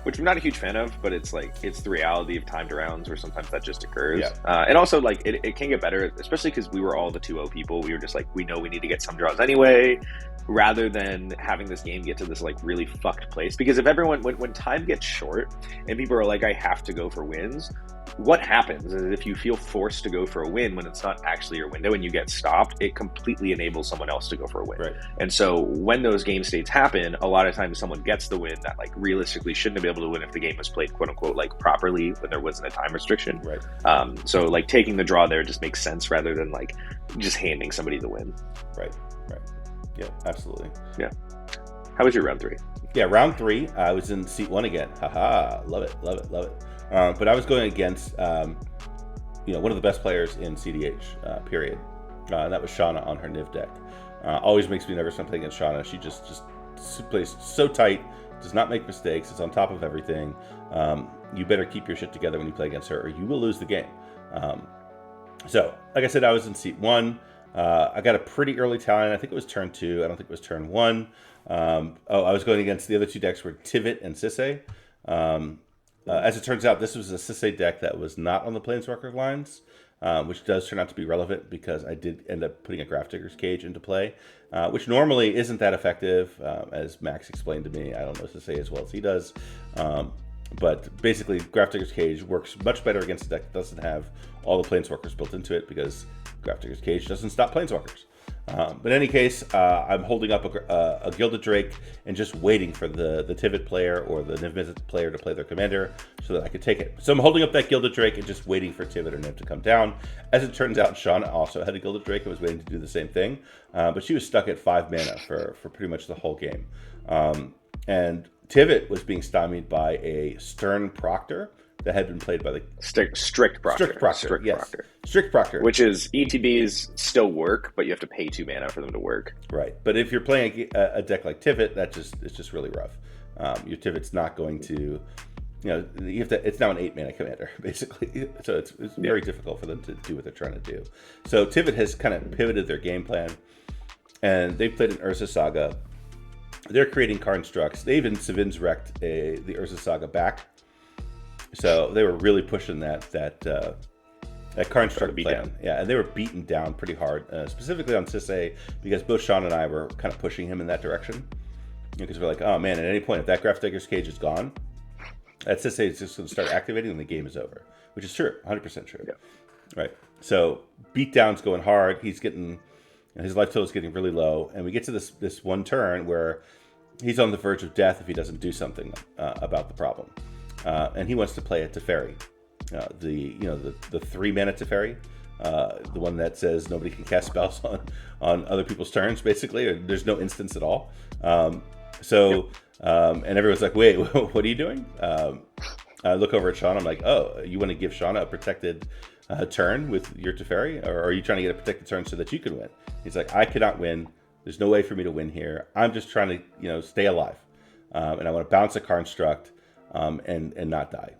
Which I'm not a huge fan of, but it's like it's the reality of timed rounds where sometimes that just occurs. And also like it can get better, especially because we were all the 2-0 people. We were just like, we know we need to get some draws anyway, rather than having this game get to this like really fucked place. Because if everyone, when time gets short and people are like, I have to go for wins, what happens is if you feel forced to go for a win when it's not actually your window and you get stopped, it completely enables someone else to go for a win. Right. And so when those game states happen, a lot of times someone gets the win that like realistically shouldn't have been able to win if the game was played quote unquote like properly when there wasn't a time restriction. Right. So like taking the draw there just makes sense rather than like just handing somebody the win. Right. Yeah, absolutely. Yeah. How was your round 3? Yeah, round 3, I was in seat 1 again. Haha, love it. But I was going against, one of the best players in CDH, period. And that was Shauna on her Niv deck. Always makes me nervous when I'm playing against Shauna. She just plays so tight, does not make mistakes, is on top of everything. You better keep your shit together when you play against her, or you will lose the game. So, like I said, I was in seat 1. I got a pretty early Talion. I think it was turn 2. I don't think it was turn 1. I was going against the other 2 decks were Tivit and Sisay. As it turns out, this was a Sisay deck that was not on the Planeswalker lines, which does turn out to be relevant because I did end up putting a Grafdigger's Cage into play, which normally isn't that effective, as Max explained to me. I don't know Sisay as well as he does. But basically, Grafdigger's Cage works much better against a deck that doesn't have all the Planeswalkers built into it because Grafdigger's Cage doesn't stop Planeswalkers. But in any case, I'm holding up a Gilded Drake and just waiting for the Tivit player or the Niv Mizzet player to play their commander so that I could take it. So I'm holding up that Gilded Drake and just waiting for Tivit or Niv to come down. As it turns out, Shauna also had a Gilded Drake and was waiting to do the same thing. But she was stuck at 5 mana for pretty much the whole game. And Tivit was being stymied by a Stern Proctor that had been played by the Strict Proctor. Strict Proctor. Which is ETBs still work, but you have to pay 2 mana for them to work. Right. But if you're playing a deck like Tivit, it's just really rough. Your Tivit's not going to, you have to. It's now an 8 mana commander basically, so it's very difficult for them to do what they're trying to do. So Tivit has kind of pivoted their game plan, and they played an Urza Saga. They're creating Karnstructs. They even Savin's wrecked the Urza Saga back. So they were really pushing that Karnstruct plan. Yeah, and they were beaten down pretty hard, specifically on Sisay, because both Sean and I were kind of pushing him in that direction. Because we're like, oh man, at any point, if that Grafdigger's Cage is gone, that Sisay is just going to start activating and the game is over. Which is true, 100% true. Yeah. Right. So beatdown's going hard. He's getting, his life total is getting really low. And we get to this one turn where he's on the verge of death if he doesn't do something about the problem. And he wants to play a Teferi, the 3 mana Teferi, the one that says nobody can cast spells on other people's turns, basically, or there's no instance at all. And everyone's like, wait, what are you doing? I look over at Sean. I'm like, oh, you want to give Shauna a protected turn with your Teferi, or are you trying to get a protected turn so that you can win? He's like, I cannot win. There's no way for me to win here. I'm just trying to, stay alive, and I want to bounce a Karnstruct. And not die.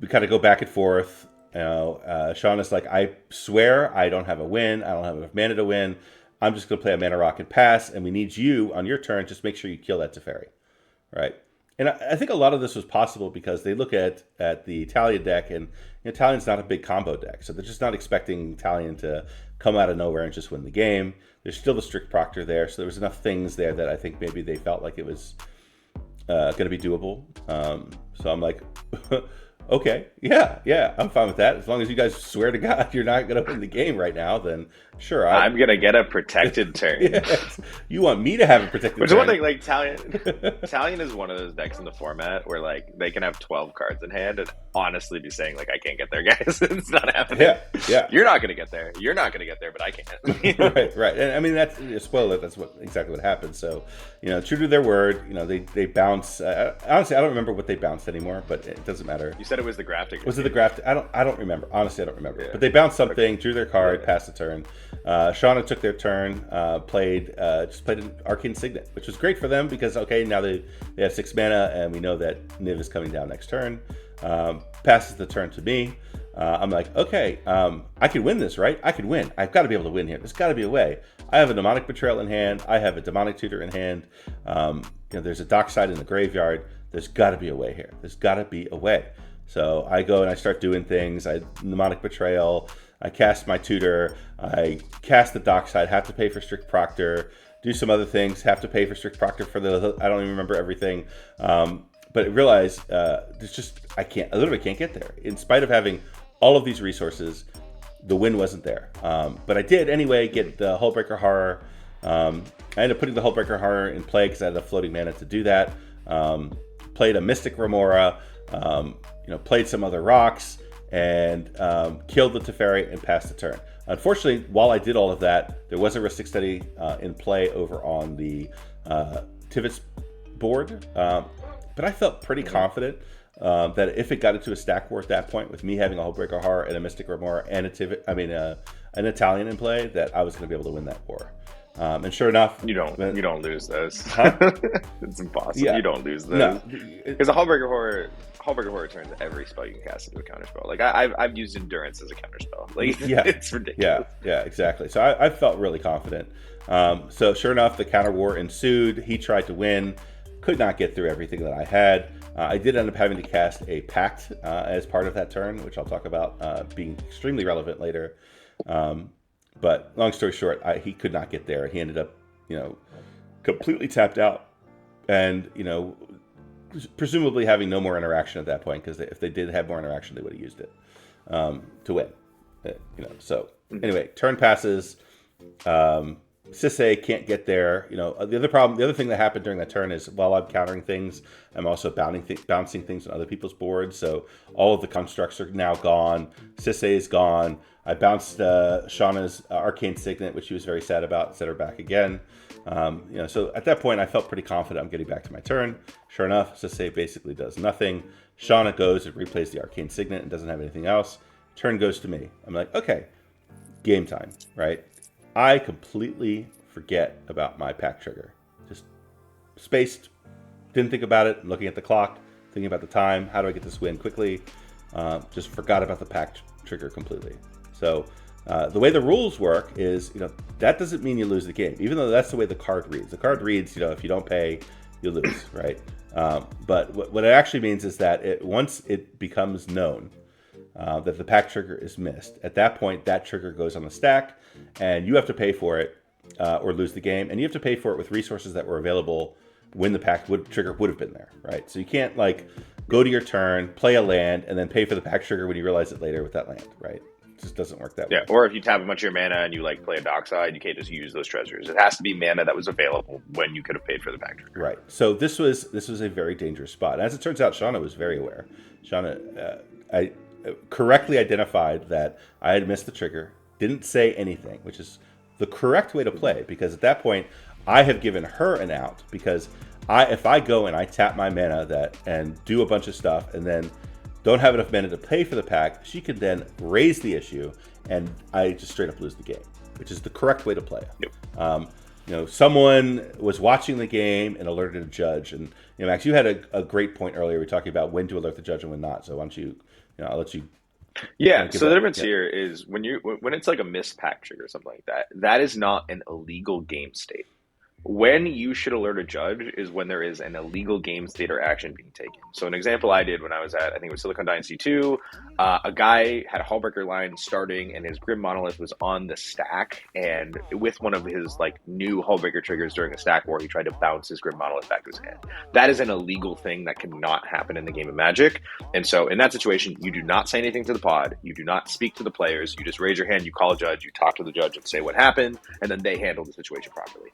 We kind of go back and forth. Sean is like, I swear I don't have a win. I don't have enough mana to win. I'm just going to play a mana rock and pass, and we need you on your turn. Just make sure you kill that Teferi. Right? And I think a lot of this was possible because they look at the Talion deck, and Talion's not a big combo deck, so they're just not expecting Talion to come out of nowhere and just win the game. There's still the strict proctor there, so there was enough things there that I think maybe they felt like it was going to be doable. So I'm like, okay, yeah, I'm fine with that. As long as you guys swear to God you're not going to win the game right now, then sure. I'm going to get a protected turn. Yes. You want me to have a protected Which turn. is one thing, like, Talion is one of those decks in the format where, like, they can have 12 cards in hand and honestly be saying, like, I can't get there, guys. It's not happening. Yeah. You're not going to get there. You're not going to get there, but I can. Right. And I mean, that's spoiler. That's exactly what happened. So, true to their word, they bounce. Honestly, I don't remember what they bounced anymore, but it doesn't matter. You said it was the grafting. Was it the graft? I don't remember. Honestly, I don't remember. Yeah. But they bounced something, drew their card, passed the turn. Shauna took their turn, played an Arcane Signet, which was great for them because now they have 6 mana, and we know that Niv is coming down next turn. Passes the turn to me. I'm like, okay, I can win this, right? I can win. I've got to be able to win here. There's got to be a way. I have a Mnemonic Betrayal in hand. I have a Demonic Tutor in hand. There's a Dockside in the graveyard. There's got to be a way here. There's got to be a way. So I go and I start doing things. I Mnemonic Betrayal. I cast my Tutor. I cast the Dockside. Have to pay for Strict Proctor. Do some other things. Have to pay for Strict Proctor for I don't even remember everything. But I realized I literally can't get there. In spite of having all of these resources, the win wasn't there. But I did anyway get the Hullbreaker Horror. I ended up putting the Hullbreaker Horror in play because I had a floating mana to do that. Played a Mystic Remora, played some other rocks, and killed the Teferi and passed the turn. Unfortunately, while I did all of that, there was a Ristic Study in play over on the Tivit's board. But I felt pretty confident that if it got into a stack war at that point, with me having a Hullbreaker Horror and a Mystic Remora and an Italian in play, that I was going to be able to win that war. And sure enough, you don't lose those. Huh? It's impossible. Yeah. You don't lose those No, because a Hullbreaker Horror turns every spell you can cast into a counterspell. Like I've used Endurance as a counterspell. Like it's ridiculous. Yeah, exactly. So I felt really confident. So sure enough, the counter war ensued. He tried to win, could not get through everything that I had. I did end up having to cast a Pact as part of that turn, which I'll talk about being extremely relevant later. But long story short, he could not get there. He ended up, completely tapped out, and presumably having no more interaction at that point, because if they did have more interaction, they would have used it to win. So anyway, turn passes. Sisay can't get there. The other thing that happened during that turn is while I'm countering things, I'm also bouncing things on other people's boards. So all of the constructs are now gone. Sisay is gone. I bounced Shauna's Arcane Signet, which she was very sad about, set her back again. So at that point, I felt pretty confident I'm getting back to my turn. Sure enough, Sisay basically does nothing. Shauna goes and replays the Arcane Signet and doesn't have anything else. Turn goes to me. I'm like, okay, game time, right? I completely forget about my pack trigger. Just spaced, didn't think about it. I'm looking at the clock, thinking about the time. How do I get this win quickly? Just forgot about the pack trigger completely. So the way the rules work is, that doesn't mean you lose the game, even though that's the way the card reads. The card reads, if you don't pay, you lose, right? But what it actually means is that once it becomes known that the pack trigger is missed, at that point, that trigger goes on the stack, and you have to pay for it or lose the game. And you have to pay for it with resources that were available when the pack trigger would have been there, right? So you can't go to your turn, play a land, and then pay for the pack trigger when you realize it later with that land, right? It just doesn't work that way. Yeah, or if you tap a bunch of your mana and you play a Dockside, you can't just use those treasures. It has to be mana that was available when you could have paid for the pack trigger. Right. So this was a very dangerous spot. As it turns out, Shauna was very aware. Shauna, I correctly identified that I had missed the trigger, didn't say anything, which is the correct way to play, because at that point, I have given her an out, because if I go and I tap my mana and do a bunch of stuff and then don't have enough mana to pay for the pack, she could then raise the issue and I just straight up lose the game, which is the correct way to play. Yep. Someone was watching the game and alerted a judge, and Max, you had a great point earlier. We were talking about when to alert the judge and when not. So why don't you, I'll let you. Yeah. So the difference here is when it's like a missed pack trigger or something like that, that is not an illegal game state. When you should alert a judge is when there is an illegal game state or action being taken. So an example I did when I was at, I think it was Silicon Dynasty 2, a guy had a Hullbreaker line starting and his Grim Monolith was on the stack, and with one of his like new Hullbreaker triggers during a stack war, he tried to bounce his Grim Monolith back to his hand. That is an illegal thing that cannot happen in the game of Magic. And so in that situation, you do not say anything to the pod, you do not speak to the players, you just raise your hand, you call a judge, you talk to the judge and say what happened, and then they handle the situation properly.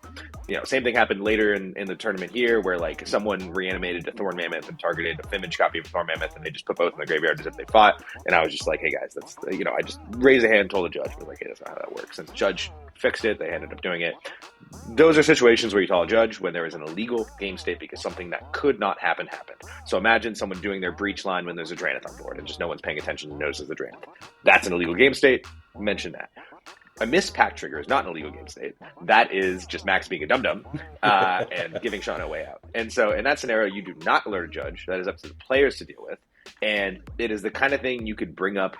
You know, same thing happened later in the tournament here where like someone reanimated a Thorn Mammoth and targeted a Fimage copy of a Thorn Mammoth and they just put both in the graveyard as if they fought. And I was just like, hey guys, that's, you know, I just raised a hand, told the judge, but like, hey, that's not how that works. And the judge fixed it. They ended up doing it. Those are situations where you tell a judge when there is an illegal game state because something that could not happen happened. So imagine someone doing their breach line when there's a Drannith on board and just no one's paying attention and notices the Drannith. That's an illegal game state. Mention that. A missed pack trigger is not an illegal game state. That is just Max being a dum-dum and giving Sean a way out. And so in that scenario, you do not alert a judge. That is up to the players to deal with. And it is the kind of thing you could bring up,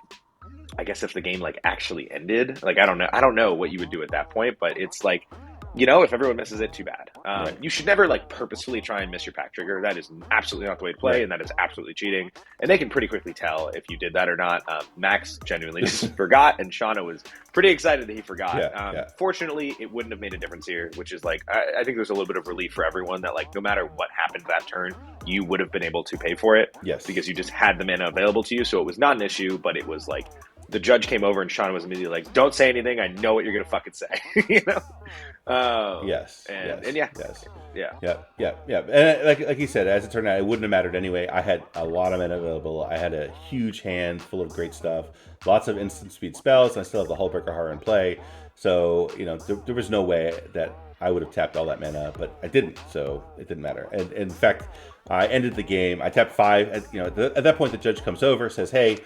I guess, if the game like actually ended. Like, I don't know what you would do at that point, but it's like, you know, if everyone misses it, too bad. Right. You should never like purposefully try and miss your pack trigger. That is absolutely not the way to play, Right. and that is absolutely cheating. And they can pretty quickly tell if you did that or not. Max genuinely just forgot, and Shauna was pretty excited that he forgot. Yeah. Fortunately, it wouldn't have made a difference here, which is like, I think there's a little bit of relief for everyone that like no matter what happened that turn, you would have been able to pay for it. Yes. Because you just had the mana available to you, so it was not an issue, but it was like, the judge came over and Shauna was immediately like, don't say anything, I know what you're going to fucking say. You know? Yes. And yeah. Yes. Yeah. Yeah. And like you said, as it turned out, it wouldn't have mattered anyway. I had a lot of mana available. I had a huge hand full of great stuff, lots of instant speed spells, and I still have the Hullbreaker Horror in play. So, you know, there was no way that I would have tapped all that mana, but I didn't, so it didn't matter. And in fact, I ended the game. I tapped 5. At that point, the judge comes over, says, "Hey,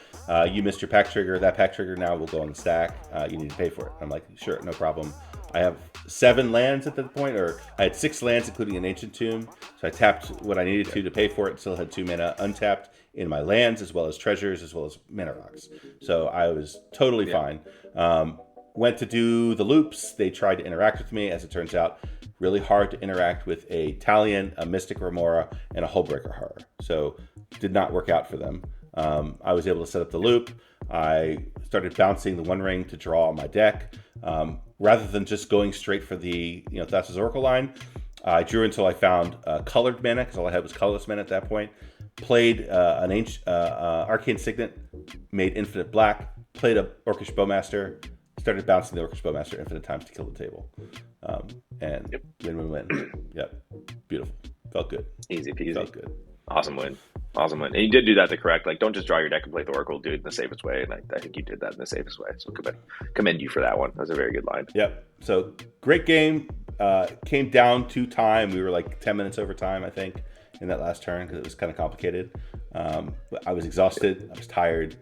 you missed your pack trigger. That pack trigger now will go on the stack. You need to pay for it." I'm like, "Sure, no problem." I have 7 lands at that point, or I had 6 lands, including an Ancient Tomb. So I tapped what I needed to pay for it. Still had 2 mana untapped in my lands, as well as treasures, as well as mana rocks. So I was totally fine. Went to do the loops. They tried to interact with me. As it turns out, really hard to interact with a Talion, a Mystic Remora, and a Hullbreaker Horror. So did not work out for them. I was able to set up the loop. I started bouncing the One Ring to draw on my deck. Rather than just going straight for the Thassa's Oracle line, I drew until I found colored mana, because all I had was colorless mana at that point. Played an ancient Arcane Signet, made infinite black, played a Orcish Bowmaster, started bouncing the Orcish Bowmaster infinite times to kill the table. And win. Yep. Beautiful. Felt good. Easy peasy. Felt good. Awesome win. And you did do that the correct. Like, don't just draw your deck and play the Oracle. Do it in the safest way. And I think you did that in the safest way. So commend you for that one. That was a very good line. Yep. So great game. Came down to time. We were like 10 minutes over time, I think, in that last turn because it was kind of complicated. But I was exhausted. I was tired.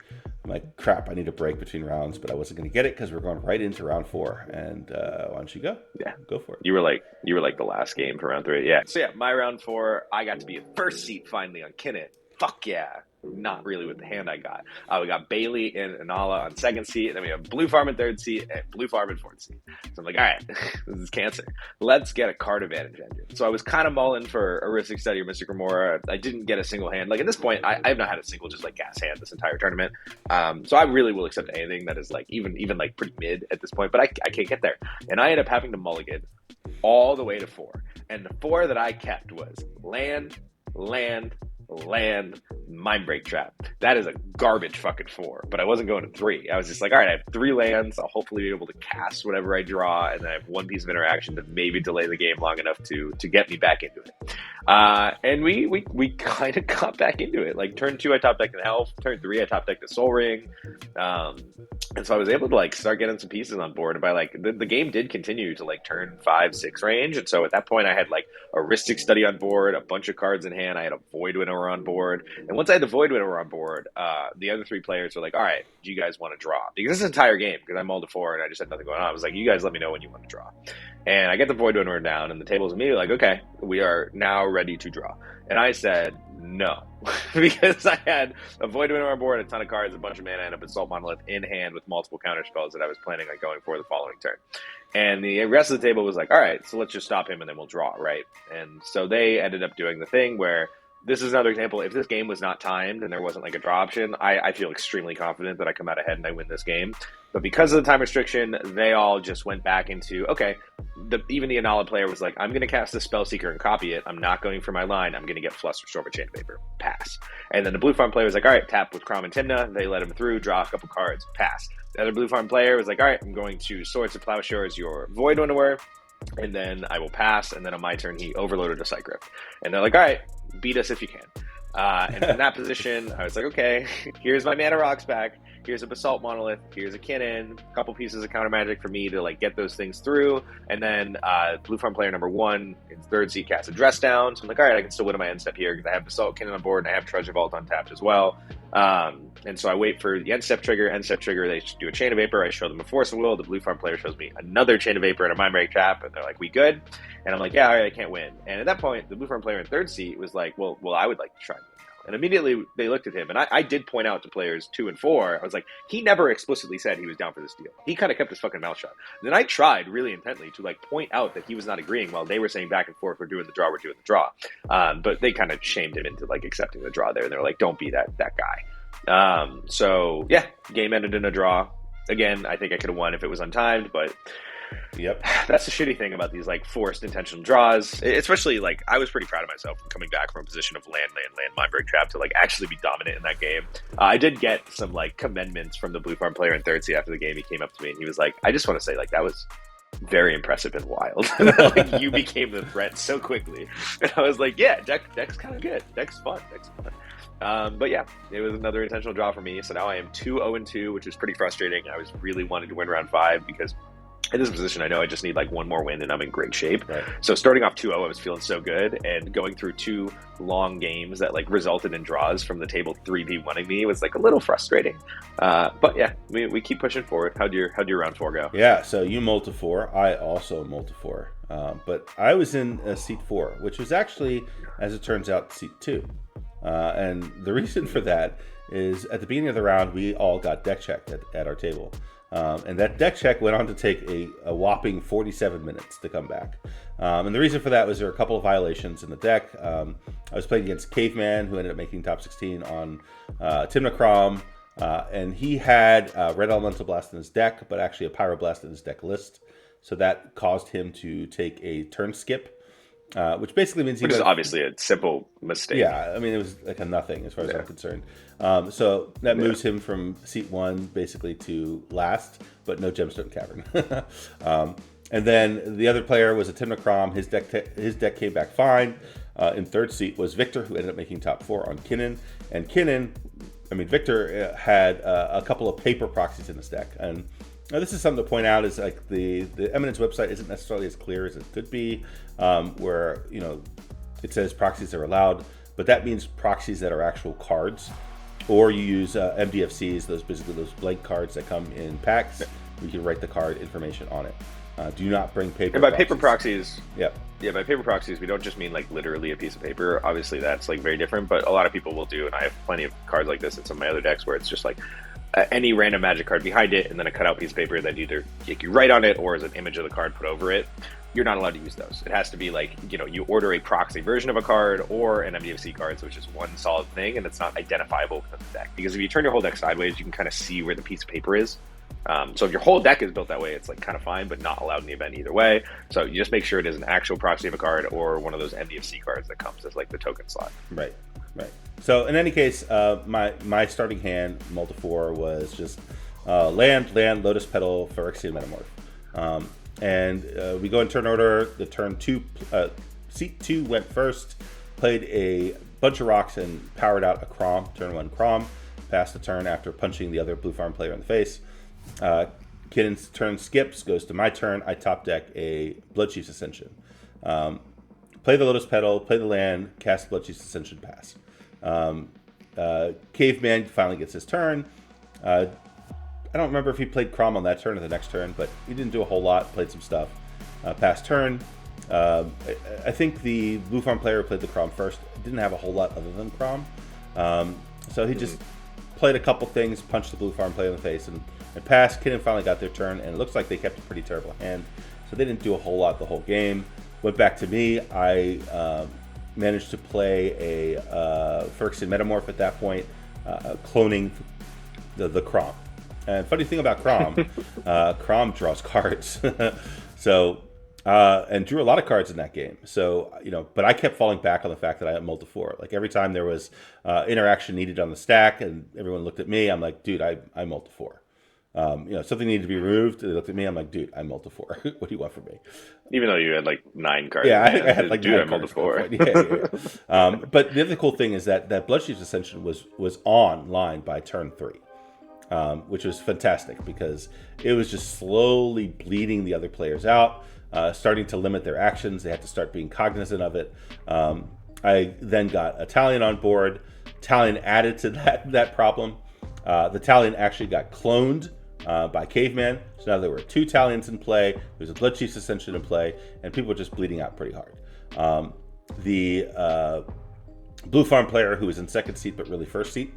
I'm like, crap, I need a break between rounds, but I wasn't going to get it because we're going right into round 4. And why don't you go? Yeah, go for it. You were like the last game for round 3. Yeah. So yeah, my round 4, I got to be a first seat finally on Kinnan. Fuck yeah. Not really with the hand I got. We got Bailey and Anala on second seat, and then we have Blue Farm in third seat and Blue Farm in fourth seat. So I'm like, all right, this is cancer. Let's get a card advantage engine. So I was kind of mulling for a Rhystic Study or Mystic Remora. I didn't get a single hand. Like at this point, I have not had a single just like gas hand this entire tournament. So I really will accept anything that is like even like pretty mid at this point, but I can't get there. And I ended up having to mulligan all the way to 4. And the 4 that I kept was land, Mindbreak Trap. That is a garbage fucking 4, but I wasn't going to 3. I was just like, all right, I have 3 lands. I'll hopefully be able to cast whatever I draw, and then I have 1 piece of interaction to maybe delay the game long enough to get me back into it. And we kind of got back into it. Like turn 2, I top decked an Elf. Turn 3, I top decked a Soul Ring. And so I was able to like start getting some pieces on board. And by like the game did continue to like turn 5, 6 range. And so at that point, I had like a Rhystic Study on board, a bunch of cards in hand. I had a Void Winnower on board. And once I had the Void Winnower on board, the other 3 players were like, all right, do you guys want to draw? Because this is an entire game, because I mulled to 4 and I just had nothing going on. I was like, you guys let me know when you want to draw. And I get the Void Winnower down, and the table's immediately like, okay, we are now ready to draw. And I said, no, because I had a Void Winter on board, a ton of cards, a bunch of mana, and a Basalt Monolith in hand with multiple counter spells that I was planning on going for the following turn. And the rest of the table was like, all right, so let's just stop him and then we'll draw, right? And so they ended up doing the thing where this is another example. If this game was not timed and there wasn't like a draw option, I feel extremely confident that I come out ahead and I win this game. But because of the time restriction, they all just went back into, okay, even the Anala player was like, I'm going to cast the Spellseeker and copy it. I'm not going for my line. I'm going to get Fluster Storm or Chain of Vapor. Pass. And then the Blue Farm player was like, all right, tap with Crom and Timna. They let him through, draw a couple cards. Pass. The other Blue Farm player was like, all right, I'm going to Swords of Plowshare as your Void Winnower. And then I will pass, and then on my turn, he overloaded a Cycrypt. And they're like, all right, beat us if you can. And in that position, I was like, okay, here's my Mana Rocks back. Here's a Basalt Monolith. Here's a Kinnan. A couple pieces of counter magic for me to like get those things through. And then Blue Farm player number 1 in third seat casts a Dress Down. So I'm like, all right, I can still win on my end step here because I have Basalt Kinnan on board and I have Treasure Vault untapped as well. And so I wait for the end step trigger. They do a Chain of Vapor. I show them a Force of Will. The Blue Farm player shows me another Chain of Vapor and a Mind Break Trap. And they're like, we good? And I'm like, yeah, all right, I can't win. And at that point, the Blue Farm player in third seat was like, well, I would like to try. And immediately they looked at him, and I did point out to players 2 and 4, I was like, he never explicitly said he was down for this deal. He kind of kept his fucking mouth shut. And then I tried really intently to like point out that he was not agreeing while they were saying back and forth, we're doing the draw. But they kind of shamed him into like accepting the draw there, and they're like, don't be that guy. So yeah, game ended in a draw. Again, I think I could have won if it was untimed, but Yep. that's the shitty thing about these like forced intentional draws. Especially like I was pretty proud of myself from coming back from a position of land, Mind Break Trap to like actually be dominant in that game. I did get some like commendments from the Blue Farm player in third seat after the game. He came up to me and he was like, I just want to say like that was very impressive and wild. Like you became the threat so quickly. And I was like, yeah, deck's kind of good. Deck's fun. But yeah, it was another intentional draw for me. So now I am 2-0-2, which is pretty frustrating. I was really wanted to win round 5 because in this position, I know I just need like one more win and I'm in great shape. Right. So starting off 2-0, I was feeling so good, and going through 2 long games that like resulted in draws from the table 3v1ing me was like a little frustrating. But yeah, we keep pushing forward. How'd your round 4 go? Yeah, so you mulled to 4. I also mulled to 4. But I was in seat 4, which was actually, as it turns out, seat 2. And the reason for that is at the beginning of the round, we all got deck checked at our table. And that deck check went on to take a whopping 47 minutes to come back. And the reason for that was there were a couple of violations in the deck. I was playing against Caveman, who ended up making top 16 on Timna Crom. And he had Red Elemental Blast in his deck, but actually a Pyroblast in his deck list. So that caused him to take a turn skip. Which basically means which is obviously a simple mistake. Yeah, I mean, it was like a nothing as far as I'm concerned. So that moves him from seat 1 basically to last, but no Gemstone Cavern. And then the other player was a Timna Crom. His deck came back fine. In third seat was Victor, who ended up making top 4 on Kinnan. And Victor had a couple of paper proxies in his deck. And now, this is something to point out, is like the Eminence website isn't necessarily as clear as it could be, where, you know, it says proxies are allowed, but that means proxies that are actual cards, or you use MDFCs, those blank cards that come in packs. You can write the card information on it. Do not bring paper. And by proxies. paper proxies, yeah, by paper proxies, we don't just mean like literally a piece of paper. Obviously, that's like very different, but a lot of people will do, and I have plenty of cards like this in some of my other decks where it's just like any random Magic card behind it, and then a cutout piece of paper that either you write on it or is an image of the card put over it. You're not allowed to use those. It has to be like, you know, you order a proxy version of a card or an MDFC card, so it's just one solid thing, and it's not identifiable within the deck. Because if you turn your whole deck sideways, you can kind of see where the piece of paper is. So if your whole deck is built that way, it's like kind of fine, but not allowed in the event either way. So you just make sure it is an actual proxy of a card or one of those MDFC cards that comes as like the token slot. Right. So in any case, my starting hand, multi-4, was just land, Lotus Petal, Phyrexian Metamorph. And we go in turn order. The turn 2, seat 2 went first, played a bunch of rocks and powered out a Crom, turn 1 Crom, passed the turn after punching the other Blue Farm player in the face. Kinnan's turn skips, goes to my turn. I top deck a Bloodchief's Ascension. Play the Lotus Petal, play the land, cast Bloodchief's Ascension, pass. Caveman finally gets his turn. I don't remember if he played Crom on that turn or the next turn, but he didn't do a whole lot, played some stuff. Pass turn. I think the Blue Farm player who played the Crom first didn't have a whole lot other than Crom. So he just played a couple things, punched the Blue Farm player in the face, and passed. Kinnan finally got their turn, and it looks like they kept a pretty terrible hand. So they didn't do a whole lot the whole game. Went back to me. I managed to play a Phyrexian Metamorph at that point, cloning the Crom. And funny thing about Crom, Crom draws cards. So, and drew a lot of cards in that game. So, but I kept falling back on the fact that I had multi-4. Like every time there was interaction needed on the stack and everyone looked at me, I'm like, dude, I'm multi-4. Something needed to be removed. They looked at me, I'm like, dude, I'm multi-4. What do you want from me? Even though you had like 9 cards. Yeah, I think I had like 9 cards. multi-4. Yeah. But the other cool thing is that Bloodchief's Ascension was online by turn 3. Which was fantastic because it was just slowly bleeding the other players out, starting to limit their actions. They had to start being cognizant of it. I then got a Talion on board. Talion added to that problem. The Talion actually got cloned by Caveman. So now there were 2 Talions in play. There's a Bloodchief's Ascension in play, and people were just bleeding out pretty hard. The Blue Farm player, who was in second seat but really first seat,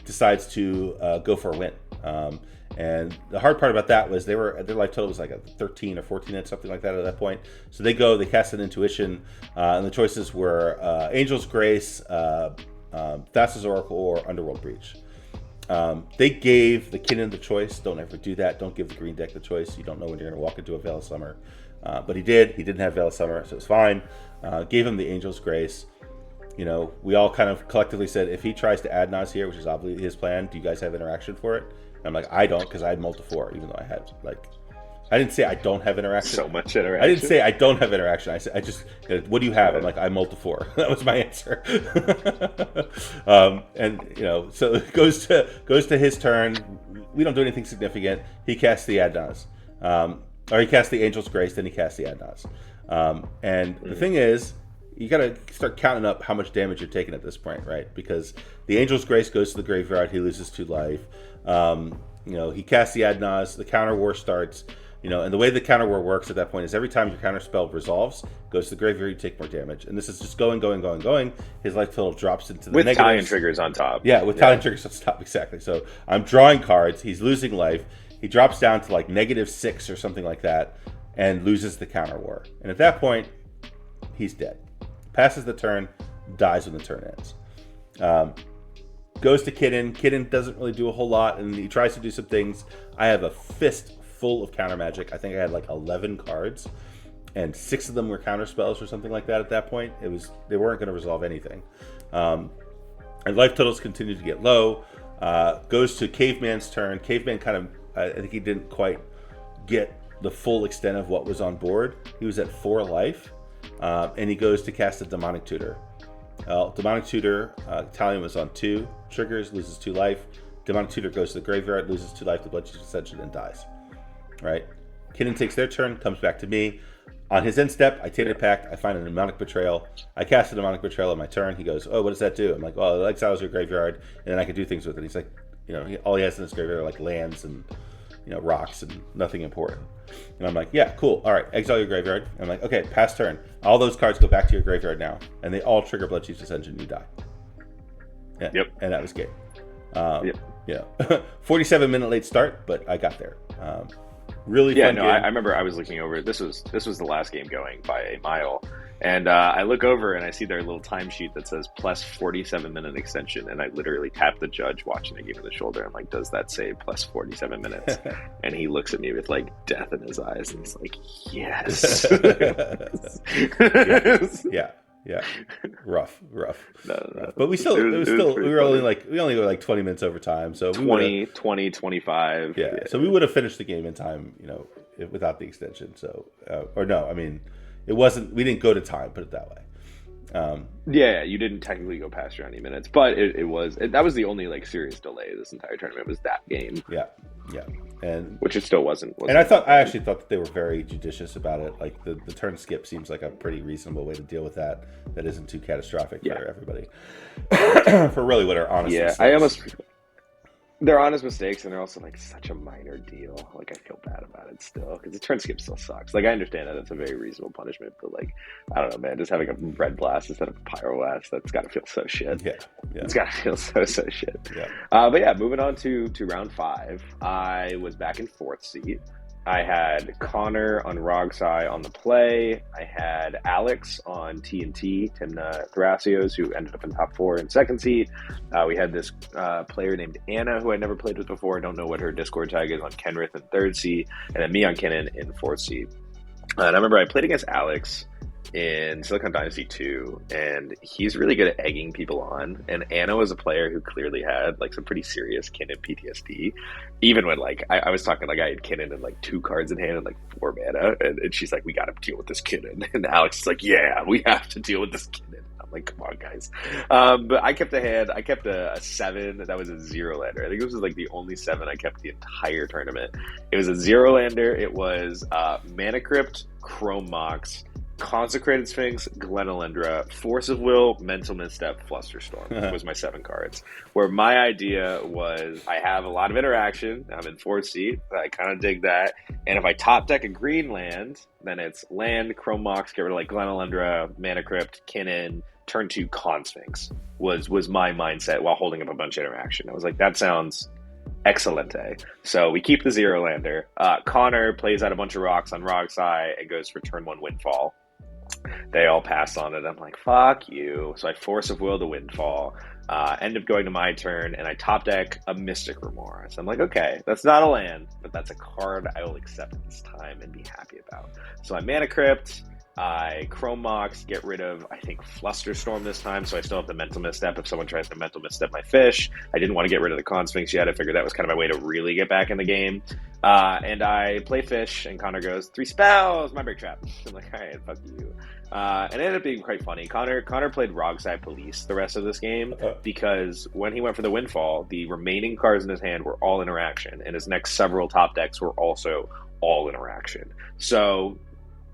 decides to go for a win. And the hard part about that was their life total was like a 13 or 14 and something like that at that point. So they cast an intuition, and the choices were Angel's Grace, Thassa's Oracle, or Underworld Breach. They gave the Kinnan the choice. Don't ever do that. Don't give the green deck the choice. You don't know when you're going to walk into a Veil of Summer. But he did. He didn't have Veil of Summer, so it's fine. Gave him the Angel's Grace. We all kind of collectively said, if he tries to add Nas here, which is obviously his plan, do you guys have interaction for it? And I'm like, I don't, because I had multi-4, even though I had, I didn't say I don't have interaction. So much interaction. I didn't say I don't have interaction. I said, what do you have? I'm like, I'm multi-4. That was my answer. So it goes to his turn. We don't do anything significant. He casts the Adnaz. Or he casts the Angel's Grace, then he casts the Adnaz. And the thing is, you got to start counting up how much damage you're taking at this point, right? Because the Angel's Grace goes to the graveyard. He loses 2 life. He casts the Adnaz. The counter war starts. And the way the counter war works at that point is every time your counter spell resolves, goes to the graveyard, you take more damage. And this is just going. His life total drops into the negatives. With Talion triggers on top. Yeah, with Talion triggers on top, exactly. So I'm drawing cards. He's losing life. He drops down to like -6 or something like that and loses the counter war. And at that point, he's dead. Passes the turn, dies when the turn ends. Goes to Kinnan. Kinnan doesn't really do a whole lot, and he tries to do some things. I have a fist full of counter magic. I think I had like 11 cards, and 6 of them were counter spells or something like that at that point. They weren't going to resolve anything. And life totals continue to get low. Goes to Caveman's turn. Caveman kind of, I think he didn't quite get the full extent of what was on board. He was at 4 life. And he goes to cast a Demonic Tutor. Demonic Tutor, Talion was on 2 triggers, loses 2 life. Demonic Tutor goes to the graveyard, loses 2 life to Bloodchief's Ascension, and dies. Right? Kinnan takes their turn, comes back to me. On his end step, I take a pact, I find a Demonic Betrayal. I cast a Demonic Betrayal on my turn. He goes, oh, what does that do? I'm like, well, it exiles your graveyard, and then I can do things with it. He's like, all he has in his graveyard are like lands and rocks and nothing important. And I'm like, yeah, cool. All right, exile your graveyard. And I'm like, okay, pass turn. All those cards go back to your graveyard now, and they all trigger Bloodchief's Ascension. You die. Yeah, yep. And that was game. Yep. 47-minute late start, but I got there. Really fun game. I remember I was looking over. This was the last game going by a mile, and I look over and I see their little timesheet that says plus 47-minute extension, and I literally tap the judge watching the game on the shoulder. I'm like, does that say plus 47 minutes? And he looks at me with like death in his eyes, and he's like, yes. Yeah. Rough. No. But we were only like 20 minutes over time. So 20, 25. Yeah. So we would have finished the game in time, without the extension. So, it wasn't, we didn't go to time, put it that way. You didn't technically go past your 90 minutes, but that was the only like serious delay this entire tournament was that game. Yeah. And which it still wasn't. And I actually thought that they were very judicious about it. Like the turn skip seems like a pretty reasonable way to deal with that. That isn't too catastrophic for everybody. For really what are honestly. Yeah, they're honest mistakes, and they're also like such a minor deal. Like I feel bad about it still because the turn skip still sucks. Like I understand that it's a very reasonable punishment, but like I don't know, man. Just having a red blast instead of a pyro blast, that's got to feel so shit. Yeah. It's got to feel so shit. Yeah. But yeah, moving on to round 5. I was back in 4th seat. I had Connor on Rogsai on the play. I had Alex on TNT, Timna Thrasios, who ended up in top 4 in 2nd seat. We had this player named Anna, who I never played with before. I don't know what her Discord tag is, on Kenrith in 3rd seat. And then me on Kinnan in 4th seat. And I remember I played against Alex in Silicon Dynasty 2, and he's really good at egging people on. And Anna was a player who clearly had like some pretty serious Kinnan PTSD. Even when like I was talking, like I had Kinnan and like 2 cards in hand and like 4 mana, and she's like, "We got to deal with this Kinnan," and Alex is like, "Yeah, we have to deal with this Kinnan." I'm like, "Come on, guys!" But I kept a hand. I kept a 7 that was a 0-lander. I think this was like the only 7 I kept the entire tournament. It was a 0-lander. It was Mana Crypt, Chrome Mox, Consecrated Sphinx, Glenalendra, Force of Will, Mental Misstep, Flusterstorm was my 7 cards. Where my idea was, I have a lot of interaction. I'm in 4th seat. I kind of dig that. And if I top deck a green land, then it's land, Chrome Mox, get rid of like Glenalendra, Mana Crypt, Kinnan, turn 2 Con Sphinx was my mindset while holding up a bunch of interaction. I was like, that sounds excelente. So we keep the 0-lander. Connor plays out a bunch of rocks on Rogsai and goes for turn 1 Windfall. They all pass on it. I'm like, fuck you. So I Force of Will the Windfall. End up going to my turn, and I top deck a Mystic Remorse. I'm like, okay, that's not a land, but that's a card I will accept at this time and be happy about. So I Mana Crypt, I Chrome Mox, get rid of, I think, Flusterstorm this time, so I still have the Mental Misstep if someone tries to Mental Misstep my fish. I didn't want to get rid of the Con Sphinx yet. I figured that was kind of my way to really get back in the game. And I play fish, and Connor goes, 3 spells, my Break Trap. I'm like, all right, fuck you. And it ended up being quite funny. Connor played Rogsai Police the rest of this game because when he went for the Windfall, the remaining cards in his hand were all interaction, and his next several top decks were also all interaction. So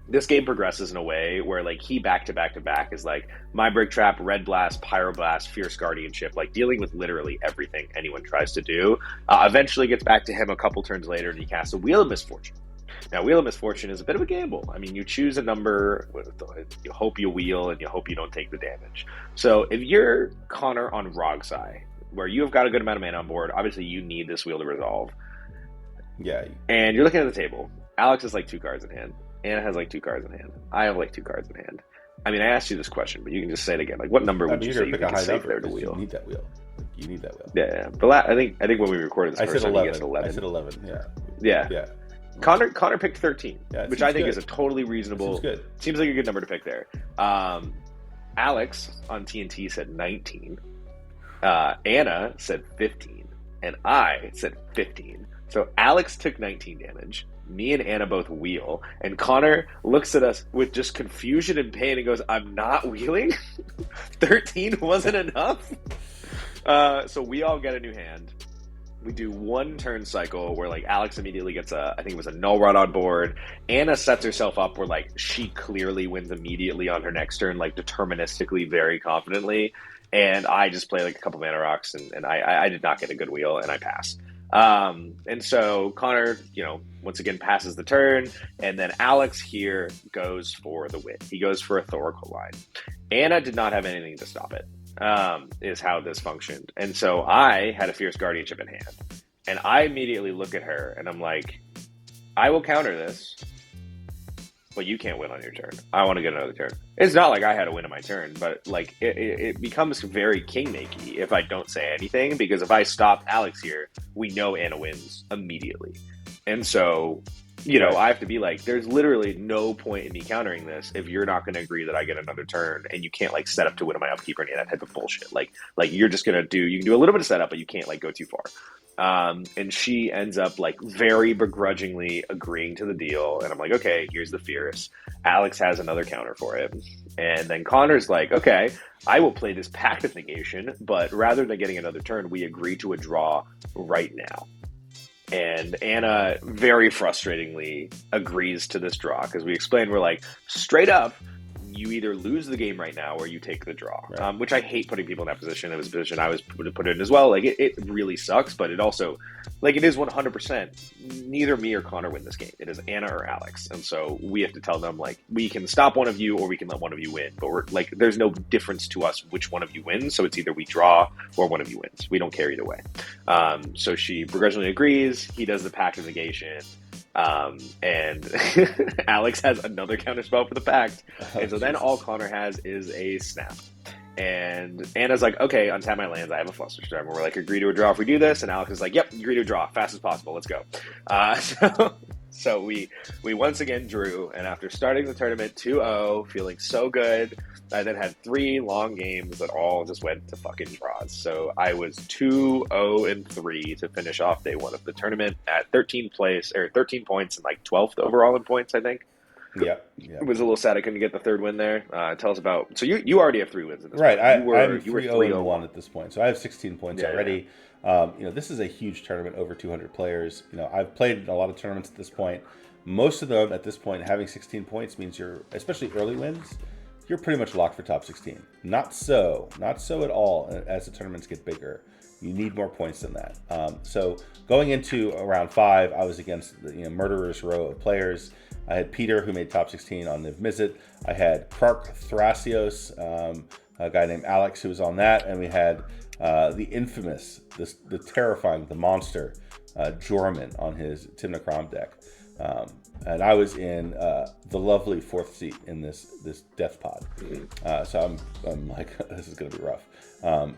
this game progresses in a way where like he back to back is like my Break Trap, Red Blast, Pyroblast, Fierce Guardianship, like dealing with literally everything anyone tries to do. Eventually gets back to him a couple turns later, and he casts a Wheel of Misfortune. Now, Wheel of Misfortune is a bit of a gamble. I mean, you choose a number, you hope you wheel, and you hope you don't take the damage. So if you're Connor on Rogsai, where you have got a good amount of mana on board, obviously you need this wheel to resolve. Yeah. And you're looking at the table. Alex has like 2 cards in hand. Anna has like 2 cards in hand. I have like 2 cards in hand. I mean, I asked you this question, but you can just say it again. Like, what number would you say you think is safe there to wheel? You need that wheel. You need that wheel. Yeah. But I think when we recorded this first time, you guessed 11. I said 11, Yeah. Yeah. Connor picked 13, which I think is a totally Seems reasonable. good. Seems like a good number to pick there. Alex on TNT said 19. Anna said 15, and I said 15. So Alex took 19 damage. Me and Anna both wheel, and Connor looks at us with just confusion and pain and goes, "I'm not wheeling. 13 wasn't enough." So we all get a new hand. We do 1 turn cycle where like Alex immediately gets I think it was a Null Rod on board. Anna sets herself up where like she clearly wins immediately on her next turn, like deterministically, very confidently. And I just play like a couple mana rocks, and I did not get a good wheel, and I pass. And so Connor, once again passes the turn, and then Alex here goes for the win. He goes for a Thoracle line. Anna did not have anything to stop it. Is how this functioned. And so I had a Fierce Guardianship in hand. And I immediately look at her and I'm like, I will counter this, but you can't win on your turn. I want to get another turn. It's not like I had to win on my turn, but like it becomes very king-makey if I don't say anything, because if I stop Alex here, we know Anna wins immediately. And so I have to be like, there's literally no point in me countering this if you're not going to agree that I get another turn, and you can't like set up to win on my upkeep or any of that type of bullshit. Like you're just going to you can do a little bit of setup, but you can't like go too far. And she ends up like very begrudgingly agreeing to the deal. And I'm like, okay, here's the Fierce. Alex has another counter for it. And then Connor's like, okay, I will play this Pact of Negation, but rather than getting another turn, we agree to a draw right now. And Anna very frustratingly agrees to this draw because we explained, we're like, straight up, you either lose the game right now or you take the draw. Right. Which I hate putting people in that position. It was a position I was put in as well. Like it really sucks, but it also, like, it is 100%. Neither me or Connor win this game. It is Anna or Alex, and so we have to tell them, like, we can stop one of you or we can let one of you win. But we're like, there's no difference to us which one of you wins. So it's either we draw or one of you wins. We don't care either way. So she begrudgingly agrees. He does the pact of negation. And Alex has another counterspell for the pact. And so then all Connor has is a snap. And Anna's like, okay, untap my lands. I have a Flusterstorm. And we're like, agree to a draw if we do this. And Alex is like, yep, agree to a draw. Fast as possible. Let's go. So we once again drew. And after starting the tournament 2-0, feeling so good, I then had 3 long games that all just went to fucking draws. So I was 2-0-3 to finish off day 1 of the tournament at 13 points and like 12th overall in points, I think. Yeah. It was a little sad I couldn't get the 3rd win there. Tell us about. So you already have 3 wins at this right. point. I'm you were 3-0-1 at this point, so I have 16 points already. Yeah. This is a huge tournament, over 200 players. I've played a lot of tournaments at this point. Most of them at this point having 16 points means you're, especially early wins, you're pretty much locked for top 16. Not so at all as the tournaments get bigger. You need more points than that. So going into round 5, I was against the murderer's row of players. I had Peter, who made top 16 on Niv Mizzet. I had Krark Thrasios, a guy named Alex who was on that, and we had the infamous, the terrifying, the monster, Jorman on his Timna Krom deck. And I was in the lovely 4th seat in this death pod. So I'm like, this is going to be rough.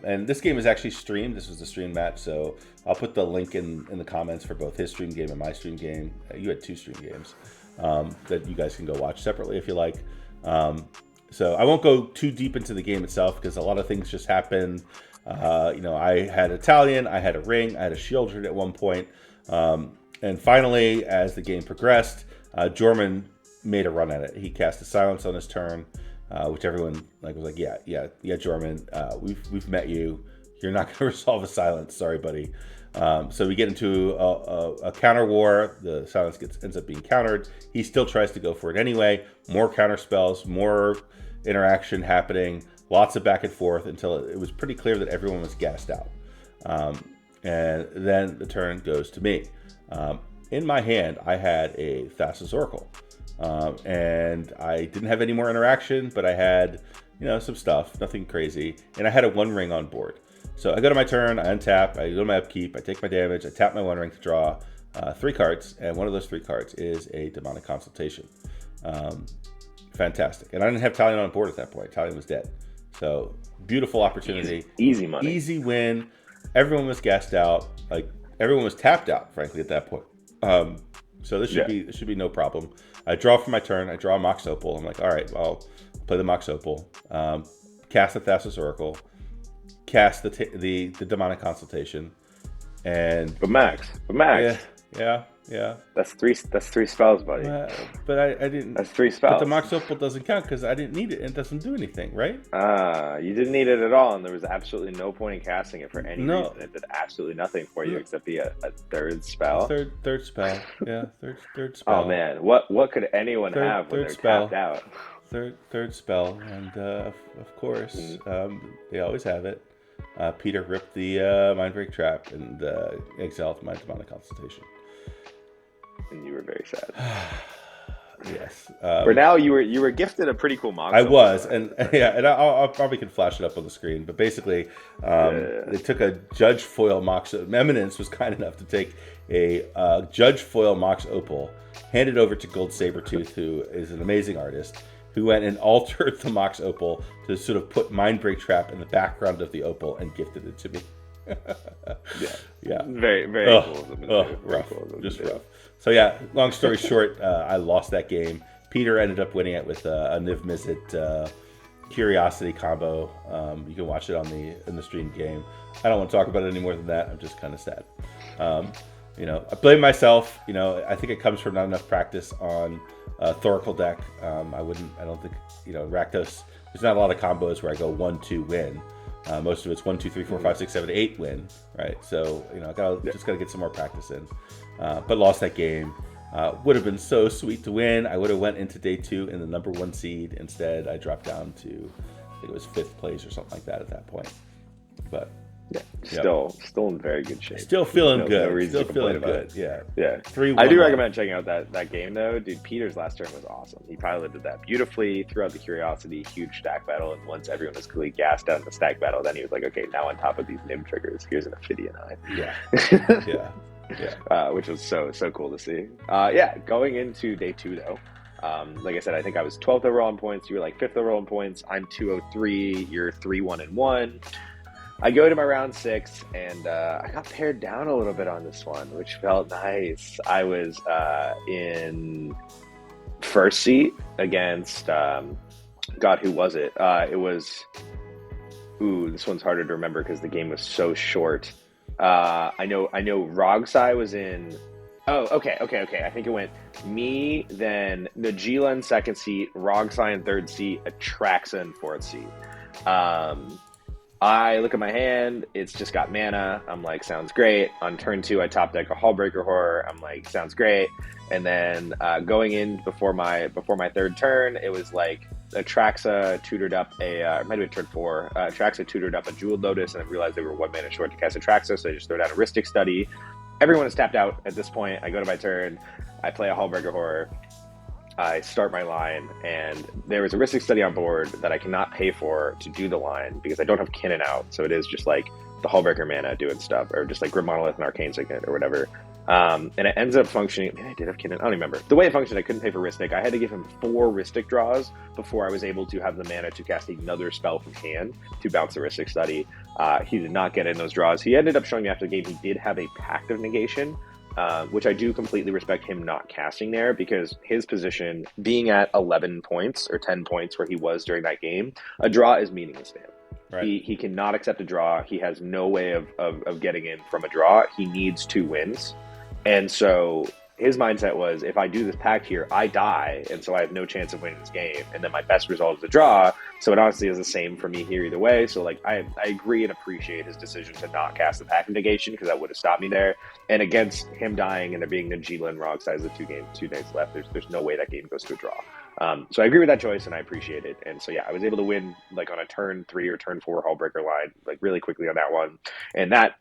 And this game is actually streamed. This was a stream match, so I'll put the link in the comments for both his stream game and my stream game. You had 2 stream games that you guys can go watch separately if you like. So I won't go too deep into the game itself because a lot of things just happened. I had a Talion, I had a ring, I had a Shieldred at one point. And finally, as the game progressed, Jorman made a run at it. He cast a silence on his turn, which everyone was like, yeah, Jorman, we've met you. You're not going to resolve a silence. Sorry, buddy. So we get into a counter war. The silence ends up being countered. He still tries to go for it anyway. More counter spells, more interaction happening, lots of back and forth until it was pretty clear that everyone was gassed out. And then the turn goes to me. In my hand, I had a Thassa's Oracle. And I didn't have any more interaction, but I had, some stuff, nothing crazy. And I had a 1 ring on board. So I go to my turn, I untap, I go to my upkeep, I take my damage, I tap my 1 ring to draw 3 cards, and one of those 3 cards is a Demonic Consultation. Fantastic. And I didn't have Talion on board at that point. Talion was dead. So beautiful opportunity. Easy money. Easy win. Everyone was gassed out. Like everyone was tapped out, frankly, at that point. So this should be no problem. I draw for my turn. I draw a Mox Opal. I'm like, all right, well, I'll play the Mox Opal. Cast the Thassa's Oracle. Cast the Demonic Consultation. And But Max. Yeah. That's three spells, buddy. But I didn't. That's 3 spells. But the Mox Opal doesn't count because I didn't need it. It doesn't do anything, right? You didn't need it at all, and there was absolutely no point in casting it for any reason. It did absolutely nothing for you except be a 3rd spell. Third spell. Yeah, third spell. Oh man, what could anyone have when they're tapped out? Third spell, and of course, they always have it. Peter ripped the Mindbreak Trap and exiled my Demonic Consultation. And you were very sad. Yes. For now, you were gifted a pretty cool Mox. I was, and I'll probably can flash it up on the screen. But basically, they took a Judge Foil Mox. Eminence was kind enough to take a Judge Foil Mox Opal, hand it over to Gold Sabertooth, who is an amazing artist, who went and altered the Mox Opal to sort of put Mindbreak Trap in the background of the Opal and gifted it to me. Yeah. Very, very cool. Rough. Just rough. So yeah, long story short, I lost that game. Peter ended up winning it with a Niv Mizzet Curiosity combo. You can watch it in the stream game. I don't want to talk about it any more than that. I'm just kind of sad. I blame myself. I think it comes from not enough practice on Thoracle deck. I don't think Rakdos. There's not a lot of combos where I go 1-2 win. Most of it's 1, 2, 3, 4, 5, 6, 7, 8 win, right? So I just gotta get some more practice in. But lost that game. Would have been so sweet to win. I would have went into day 2 in the number 1 seed. Instead, I dropped down to, I think it was 5th place or something like that at that point. But yeah, still in very good shape. still feeling No good. reason Still to complain feeling about good. Yeah. Yeah. 3-1. I do recommend checking out that game though. Dude, Peter's last turn was awesome. He piloted that beautifully, threw out the curiosity, huge stack battle, and once everyone was clearly gassed out in the stack battle, then he was like, okay, now on top of these nim triggers, here's an Ophidian Eye. Yeah. Yeah. Which was so cool to see. Yeah, going into day 2 though. Like I said, I think I was 12th overall in points. You were like 5th overall in points. I'm 203. You're 3-1-1. I go to my round 6, and I got pared down a little bit on this one, which felt nice. I was in first seat against God, who was it? It was. Ooh, this one's harder to remember because the game was so short. I know Rogsai was in. Oh, okay. I think it went me, then Najila in 2nd seat, Rogsai in 3rd seat, Atraxa in 4th seat. I look at my hand, it's just got mana. I'm like, sounds great. On turn 2, I top deck a Hullbreaker Horror. I'm like, sounds great. And then going in before my 3rd turn, it was like Atraxa tutored up it might have been turn 4. Atraxa tutored up a Jeweled Lotus, and I realized they were 1 mana short to cast Atraxa, so I just throw down a Rhystic Study. Everyone is tapped out at this point. I go to my turn. I play a Hullbreaker Horror. I start my line, and there is a Rhystic Study on board that I cannot pay for to do the line because I don't have Kinnan out. So it is just like the Hullbreaker mana doing stuff, or just like Grim Monolith and Arcane Signet or whatever. And it ends up functioning. Maybe I did have Kinnan. I don't remember. The way it functioned, I couldn't pay for Rhystic. I had to give him 4 Rhystic draws before I was able to have the mana to cast another spell from hand to bounce the Rhystic Study. He did not get in those draws. He ended up showing me after the game he did have a Pact of Negation, which I do completely respect him not casting there, because his position being at 11 points or 10 points where he was during that game, a draw is meaningless to him. Right. He cannot accept a draw. He has no way of getting in from a draw. He needs 2 wins. And so his mindset was, if I do this pact here, I die, and so I have no chance of winning this game, and then my best result is a draw. So it honestly is the same for me here either way. So like I agree and appreciate his decision to not cast the Pact of Negation, because that would have stopped me there. And against him dying and there being Najila and Rogsai, the 2 days left, there's no way that game goes to a draw. So I agree with that choice, and I appreciate it. And so yeah, I was able to win like on a turn 3 or turn 4 Hullbreaker line, like really quickly on that one, and that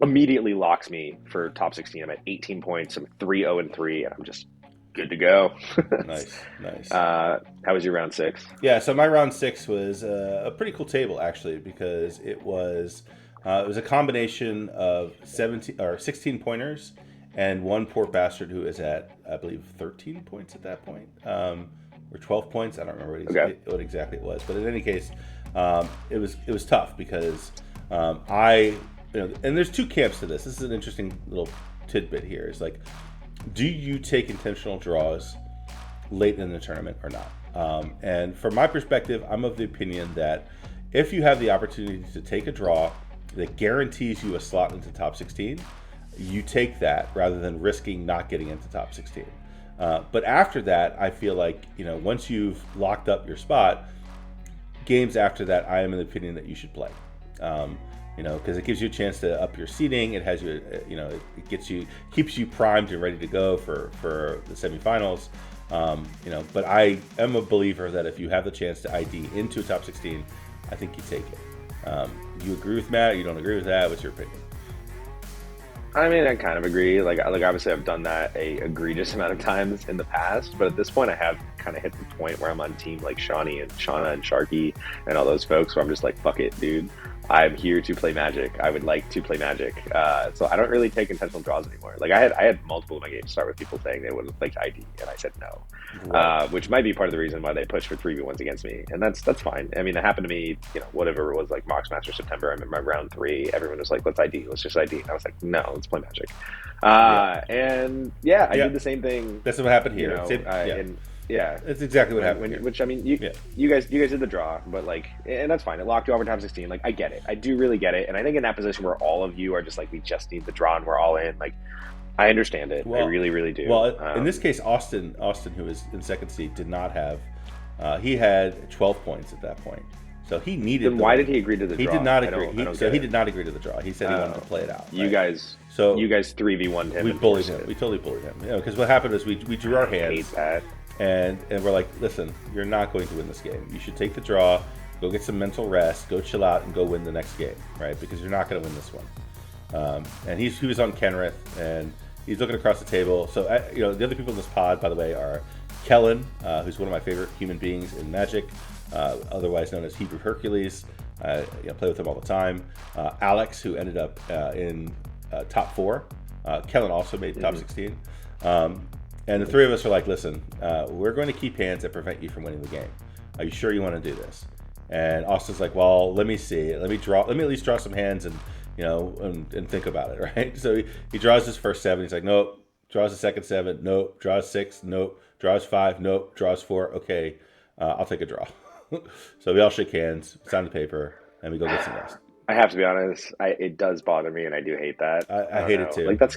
immediately locks me for top 16. I'm at 18 points. I'm 3-0-3, and I'm just good to go. Nice. How was your round 6? Yeah, so my round 6 was a pretty cool table actually, because it was a combination of 16 pointers and one poor bastard who is at, I believe, 13 points at that point, or 12 points. I don't remember what exactly it was, but in any case, it was tough because and there's 2 camps to this. This is an interesting little tidbit here. It's like, do you take intentional draws late in the tournament or not? And from my perspective, I'm of the opinion that if you have the opportunity to take a draw that guarantees you a slot into top 16, you take that rather than risking not getting into top 16. But after that, I feel like, once you've locked up your spot, games after that, I am of the opinion that you should play. Because it gives you a chance to up your seeding. It has you, it keeps you primed and ready to go for the semifinals. But I am a believer that if you have the chance to ID into a top 16, I think you take it. You agree with Matt? You don't agree with that? What's your opinion? I mean, I kind of agree. Like obviously I've done that a egregious amount of times in the past, but at this point I have kind of hit the point where I'm on team like Shawnee and Shauna and Sharky and all those folks where I'm just like, fuck it, dude. I'm here to play Magic. I would like to play Magic. So I don't really take intentional draws anymore. Like I had multiple of my games start with people saying they would like ID, and I said no, right. Which might be part of the reason why they pushed for 3v1s against me, and that's fine. I mean, it happened to me, whatever it was, like Moxmaster September. I'm in my round 3. Everyone was like, let's ID, let's just ID. And I was like, no, let's play Magic. And I did the same thing. That's what happened here. Yeah, that's exactly what happened. Which I mean, you guys did the draw, but like, and that's fine. It locked you over top 16. Like, I get it. I do really get it. And I think in that position where all of you are just like, we just need the draw and we're all in. Like, I understand it. I really, really do. Well, in this case, Austin, who was in 2nd seed, did not have. He had 12 points at that point. So he needed. Then why did he agree to the draw? He did not agree. He did not agree to the draw. He said he wanted to play it out. You right? guys 3v1'd him. We bullied him. We totally bullied him. Because what happened is we drew our hands. Hate that. And we're like, listen, you're not going to win this game. You should take the draw, go get some mental rest, go chill out, and go win the next game, right? Because you're not going to win this one. And he was on Kenrith, and he's looking across the table. So the other people in this pod, by the way, are Kellen, who's one of my favorite human beings in Magic, otherwise known as Hebrew Hercules. Play with him all the time. Alex, who ended up in top 4. Kellen also made top 16. And the three of us are like, listen, we're going to keep hands that prevent you from winning the game. Are you sure you want to do this? And Austin's like, well, let me see. Let me at least draw some hands and think about it, right? So he draws his first 7. He's like, nope. Draws the second 7. Nope. Draws 6. Nope. Draws 5. Nope. Draws 4. Okay, I'll take a draw. So we all shake hands, sign the paper, and we go get some rest. I have to be honest, it does bother me, and I do hate that. I hate it too. Like it's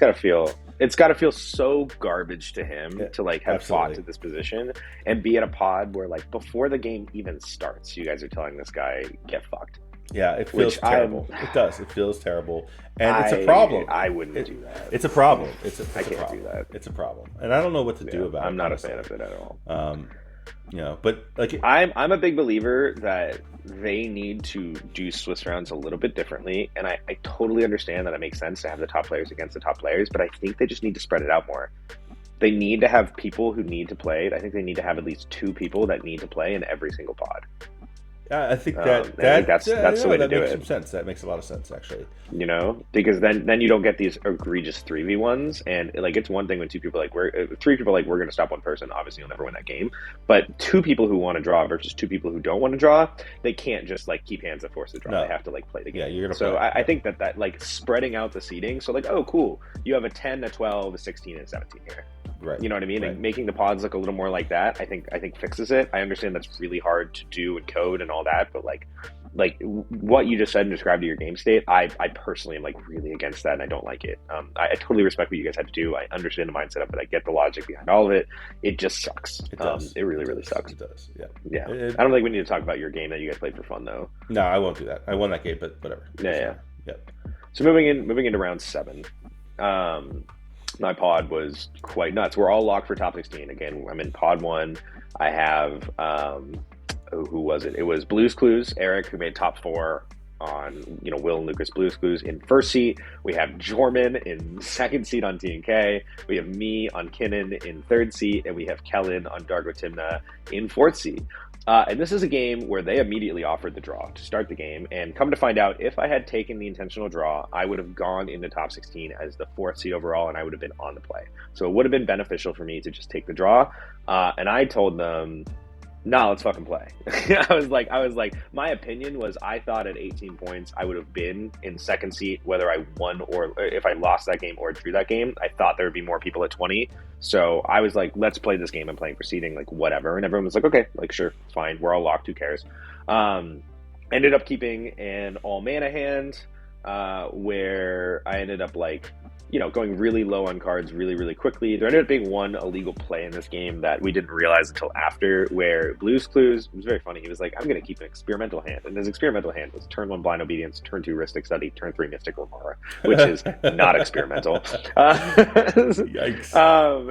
gotta feel so garbage to him to like have fought to this position and be in a pod where like before the game even starts, you guys are telling this guy get fucked. Yeah, it feels terrible. It does. It feels terrible, and it's a problem. I wouldn't do that. It's a problem. I can't problem. do that. It's a problem, and I don't know what to do about it. I'm not a fan of it at all. But like I'm a big believer that they need to do Swiss rounds a little bit differently, and I totally understand that it makes sense to have the top players against the top players, but I think they just need to spread it out more. They need to have people who need to play it. I think they need to have at least 2 people that need to play in every single pod. I think that's the way to do it. That makes some sense. That makes a lot of sense, actually. Because then you don't get these egregious 3v1s, and like it's one thing when 2 people we're 3 people we're going to stop one person. Obviously, you'll never win that game. But 2 people who want to draw versus 2 people who don't want to draw, they can't just like keep hands that force the draw. No. They have to like play the game. Yeah, you're gonna. So I think that like spreading out the seeding. So like, oh, cool, you have a 10, a 12, a 16, and 17 here. Right. You know what I mean? Right. And making the pods look a little more like that, I think fixes it. I understand that's really hard to do in code and all that, but like what you just said and described to your game state, I personally am like really against that, and I don't like it. I totally respect what you guys had to do. I understand the mindset of it. I get the logic behind all of it. It just sucks. It does. It really sucks. It does. Yeah. Yeah. I don't think we need to talk about your game that you guys played for fun though. No, I won't do that. I won that game, but whatever. Yeah. Yep. So moving into round 7. My pod was quite nuts. We're all locked for top 16. Again, I'm in pod 1. I have, who was it? It was Blues Clues, Eric, who made top 4 on, Will and Lucas Blues Clues in first seat. We have Jorman in second seat on T&K. We have me on Kinnan in third seat, and we have Kellen on Dargo Timna in fourth seat. And this is a game where they immediately offered the draw to start the game. And come to find out, if I had taken the intentional draw, I would have gone into top 16 as the 4th seed overall, and I would have been on the play. So it would have been beneficial for me to just take the draw. And I told them, nah, let's fucking play. I was like, my opinion was I thought at 18 points, I would have been in second seat, whether I won or if I lost that game or drew that game. I thought there would be more people at 20. So I was like, let's play this game. I'm playing for seeding, like whatever. And everyone was like, okay, like sure, fine. We're all locked. Who cares? Ended up keeping an all mana hand, where I ended up like, going really low on cards really, really quickly. There ended up being one illegal play in this game that we didn't realize until after, where Blues Clues, it was very funny. He was like, I'm going to keep an experimental hand. And his experimental hand was turn 1 Blind Obedience, turn 2 Rhystic Study, turn 3 Mystic Remora, which is not experimental. Yikes.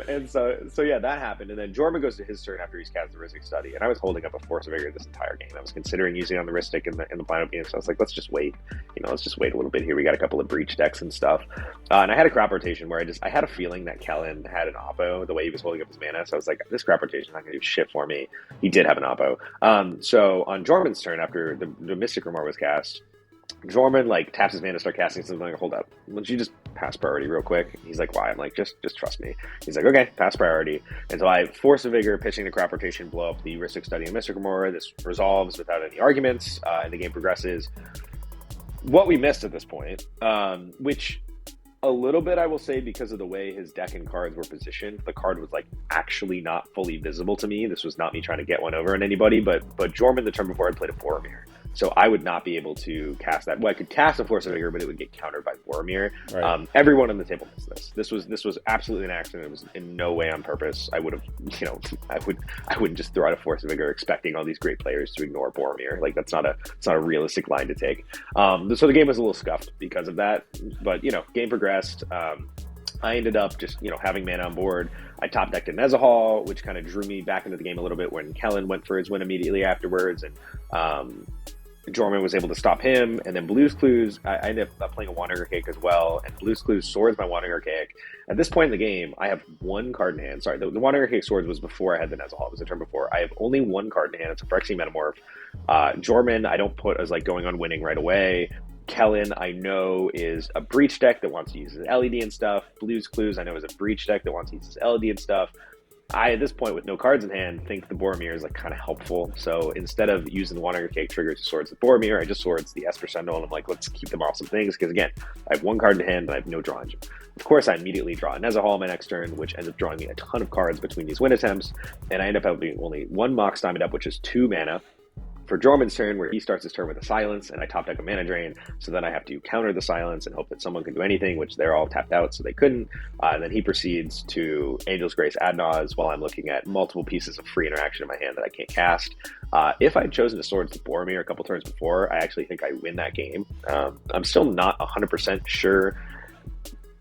And so yeah, that happened. And then Jorman goes to his turn after he's cast the Rhystic Study. And I was holding up a Force of Vigor this entire game. I was considering using it on the Rhystic and the Blind Obedience. So I was like, let's just wait. Let's just wait a little bit here. We got a couple of breach decks and stuff. And I had a crop rotation where I had a feeling that Kellen had an oppo the way he was holding up his mana. So I was like, this crop rotation is not going to do shit for me. He did have an oppo. So on Jorman's turn, after the Mystic Remor was cast, Jorman like taps his mana to start casting something. Like, hold up, would you just pass priority real quick? He's like, why? I'm like, just trust me. He's like, okay, pass priority. And so I Force of Vigor, pitching the crop rotation, blow up the Rhystic Study and Mystic Remora. This resolves without any arguments, and the game progresses. What we missed at this point, which a little bit, I will say, because of the way his deck and cards were positioned, the card was like actually not fully visible to me. This was not me trying to get one over on anybody, but Jorman the turn before had played a Boromir. So I would not be able to cast that. Well, I could cast a Force of Vigor, but it would get countered by Boromir. Right. Everyone on the table missed this. This was absolutely an accident. It was in no way on purpose. I would have, I wouldn't just throw out a Force of Vigor expecting all these great players to ignore Boromir. Like it's not a realistic line to take. So the game was a little scuffed because of that. But game progressed. I ended up just, having mana on board. I top decked a Nezahal, which kind of drew me back into the game a little bit when Kellen went for his win immediately afterwards. And Jorman was able to stop him. And then Blue's Clues, I ended up playing a Wandering Archaic as well. And Blue's Clues swords my Wandering Archaic. At this point in the game, I have one card in hand. Sorry, the Wandering Archaic swords was before I had the Nezahal. It was a turn before. I have only one card in hand. It's a Phyrexian Metamorph. Jorman, I don't put as like going on winning right away. Kellen, I know, is a Breach deck that wants to use his LED and stuff. Blue's Clues, I know, is a Breach deck that wants to use his LED and stuff. I, at this point, with no cards in hand, think the Boromir is like kind of helpful. So instead of using the Wandering Archaic trigger to swords the Boromir, I just swords the Esper Sentinel, and I'm like, let's keep them off some things. Because again, I have one card in hand, and I have no draw engine. Of course, I immediately draw a Nezahal my next turn, which ends up drawing me a ton of cards between these win attempts. And I end up having only one Mox Diamond up, which is 2 mana. For Jorman's turn, where he starts his turn with a Silence, and I top deck a Mana Drain, so then I have to counter the Silence and hope that someone can do anything, which they're all tapped out, so they couldn't. And then he proceeds to Angel's Grace Ad Nauseam while I'm looking at multiple pieces of free interaction in my hand that I can't cast. If I'd chosen to Swords to Boromir a couple turns before, I actually think I win that game. I'm still not 100% sure,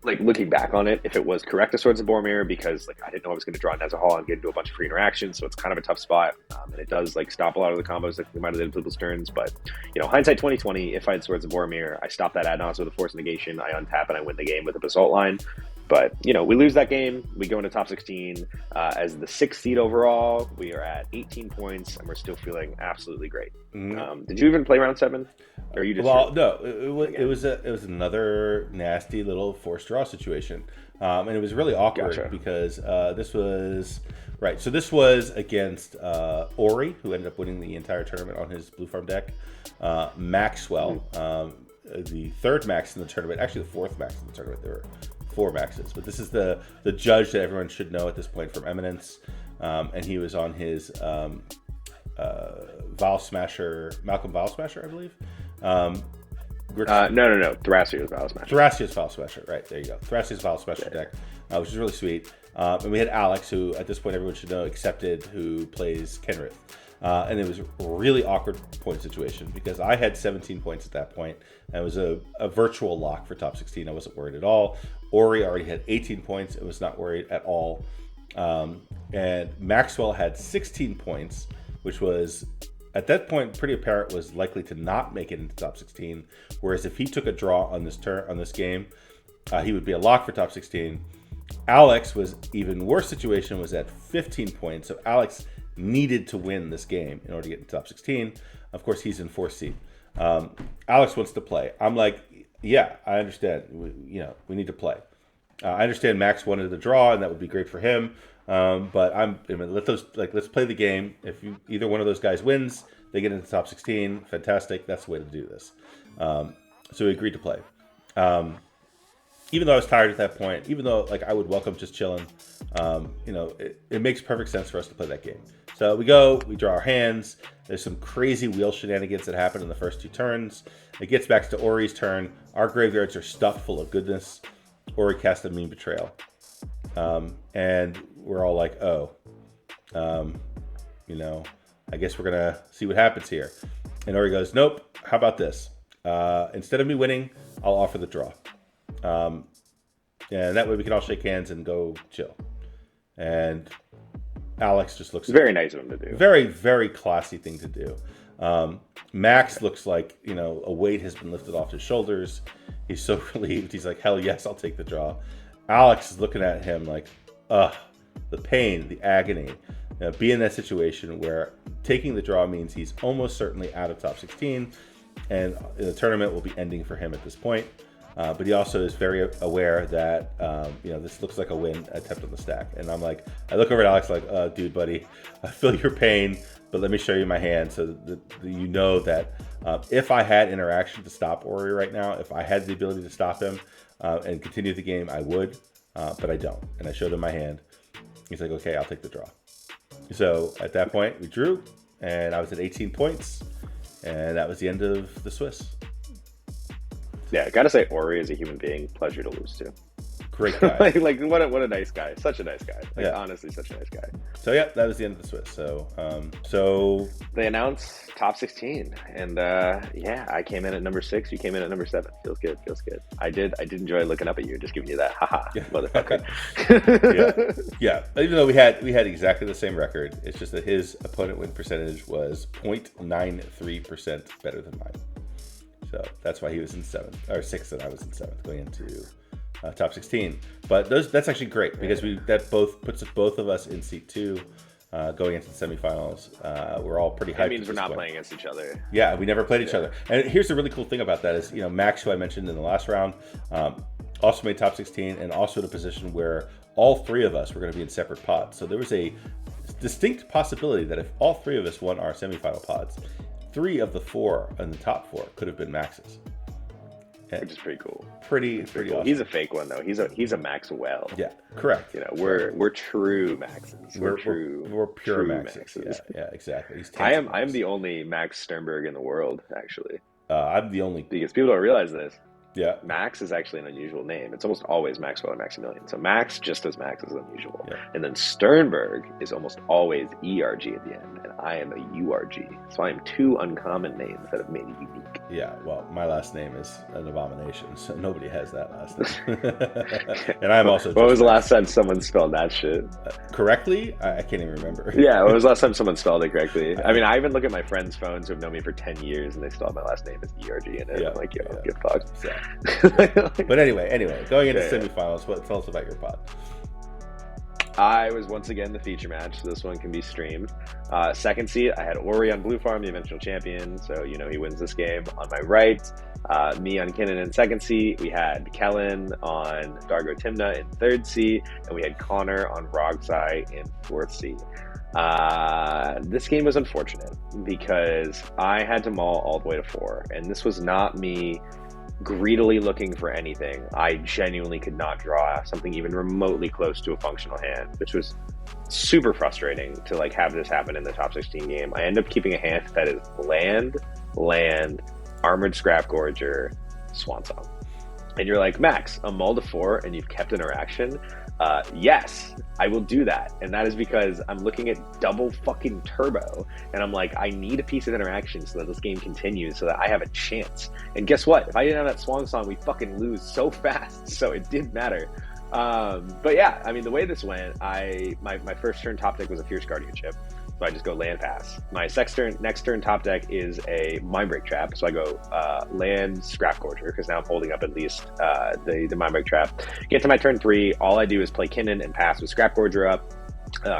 like looking back on it, if it was correct to Swords of Boromir, because like I didn't know I was going to draw Nezahal and get into a bunch of free interactions, so it's kind of a tough spot, and it does like stop a lot of the combos that we might have did people's turns. But hindsight 2020, if I had Swords of Boromir, I stop that Ad Nauseam with a Force Negation, I untap and I win the game with a Basalt line. But we lose that game. We go into top 16 as the 6th seed overall. We are at 18 points, and we're still feeling absolutely great. Did you even play round 7? Or you just no, it was another nasty little forced draw situation, and it was really awkward because this was right. So this was against Ori, who ended up winning the entire tournament on his Blue Farm deck. Maxwell, the 3rd max in the tournament, actually the 4th max in the tournament. There were 4 maxes, but this is the judge that everyone should know at this point from Eminence, and he was on his Vile Smasher, Malcolm Vile Smasher, I believe. No. Thrasia's Vile Smasher. Thrasia's Vile Smasher, right, there you go. Thrasia's Vile Smasher deck, which is really sweet. And we had Alex, who at this point everyone should know accepted, who plays Kenrith. And it was a really awkward point situation because I had 17 points at that point, and it was a virtual lock for top 16. I wasn't worried at all. Ori already had 18 points. It was not worried at all. And Maxwell had 16 points, which was, at that point, pretty apparent was likely to not make it into top 16. Whereas if he took a draw on this game, he would be a lock for top 16. Alex was even worse situation, was at 15 points. So Alex needed to win this game in order to get into top 16. Of course, he's in 4th seed. Alex wants to play. I'm like, yeah, I understand. We need to play. I understand Max wanted to draw, and that would be great for him. But let's play the game. If either one of those guys wins, they get into top 16. Fantastic. That's the way to do this. So we agreed to play. Even though I was tired at that point, even though I would welcome just chilling, it makes perfect sense for us to play that game. So we draw our hands. There's some crazy wheel shenanigans that happen in the first 2 turns. It gets back to Ori's turn. Our graveyards are stuffed full of goodness. Ori cast a Mean Betrayal. And we're all like, I guess we're going to see what happens here. And Ori goes, nope, how about this? Instead of me winning, I'll offer the draw. And that way we can all shake hands and go chill. And Alex just looks very nice of him to do. Very, very classy thing to do. Max looks like, a weight has been lifted off his shoulders. He's so relieved. He's like, hell yes, I'll take the draw. Alex is looking at him like, the pain, the agony. Be in that situation where taking the draw means he's almost certainly out of top 16, and the tournament will be ending for him at this point. But he also is very aware that, this looks like a win attempt on the stack. And I'm like, I look over at Alex like, dude, buddy, I feel your pain, but let me show you my hand so that you know that if I had interaction to stop Ori right now, if I had the ability to stop him and continue the game, I would, but I don't. And I showed him my hand. He's like, okay, I'll take the draw. So at that point, we drew, and I was at 18 points. And that was the end of the Swiss. Yeah, gotta say, Ori is a human being. Pleasure to lose to. Great guy. like what a nice guy. Such a nice guy. Like, Yeah. honestly, such a nice guy. So yeah, that was the end of the Swiss. So They announced top 16, and yeah, I came in at number 6. You came in at number 7. Feels good. I did enjoy looking up at you, just giving you that haha, motherfucker. yeah. Even though we had exactly the same record, it's just that his opponent win percentage was 0.93% better than mine. So that's why he was in 6th, and I was in 7th going into top 16. But that's actually great because that puts both of us in seat 2 going into the semifinals. We're all pretty hyped. That means we're not playing against each other. Yeah, we never played each other. And here's the really cool thing about that is, Max, who I mentioned in the last round, also made top 16 and also in a position where all 3 of us were going to be in separate pods. So there was a distinct possibility that if all 3 of us won our semifinal pods, 3 of the 4 in the top 4 could have been Max's. Which is pretty cool. Pretty cool. awesome. He's a fake one though. He's a Maxwell. Yeah, correct. We're true Maxes. We're pure Maxes. Yeah, exactly. I am the only Max Sternberg in the world, actually. I'm the only, because people don't realize this. Yeah. Max is actually an unusual name. It's almost always Maxwell or Maximilian. So Max, just as Max, is unusual. Yeah. And then Sternberg is almost always ERG at the end. And I am a URG. So I am 2 uncommon names that have made it unique. Yeah, well, my last name is an abomination, so nobody has that last name. And I'm also... When was the last time someone spelled that shit? Correctly? I can't even remember. Yeah, when was the last time someone spelled it correctly? I mean, I even look at my friends' phones who have known me for 10 years and they still have my last name as ERG in it. Yeah, I'm like, get fucked. Yeah. But anyway, going into semifinals, tell us about your pod. I was once again the feature match, so this one can be streamed. Second seat, I had Ori on Blue Farm, the eventual champion, so he wins this game. On my right, me on Kinnan in second seat. We had Kellen on Dargo Timna in third seat, and we had Connor on Rogsai in fourth seat. This game was unfortunate because I had to maul all the way to 4, and this was not me greedily looking for anything. I genuinely could not draw something even remotely close to a functional hand, which was super frustrating to have this happen in the top 16 game. I end up keeping a hand that is land, Armored Scrap Gorger, Swan Song. And you're like, Max, a mull to 4 and you've kept interaction? Yes, I will do that. And that is because I'm looking at double fucking turbo. And I'm like, I need a piece of interaction so that this game continues, so that I have a chance. And guess what? If I didn't have that Swan Song, we fucking lose so fast. So it did matter. But yeah, I mean, the way this went, my first turn top deck was a Fierce Guardianship. So I just go land pass. My next turn top deck is a Mindbreak Trap. So I go land Scrap Gorger, because now I'm holding up at least the Mindbreak Trap. Get to my turn 3, all I do is play Kinnan and pass with Scrap Gorger up.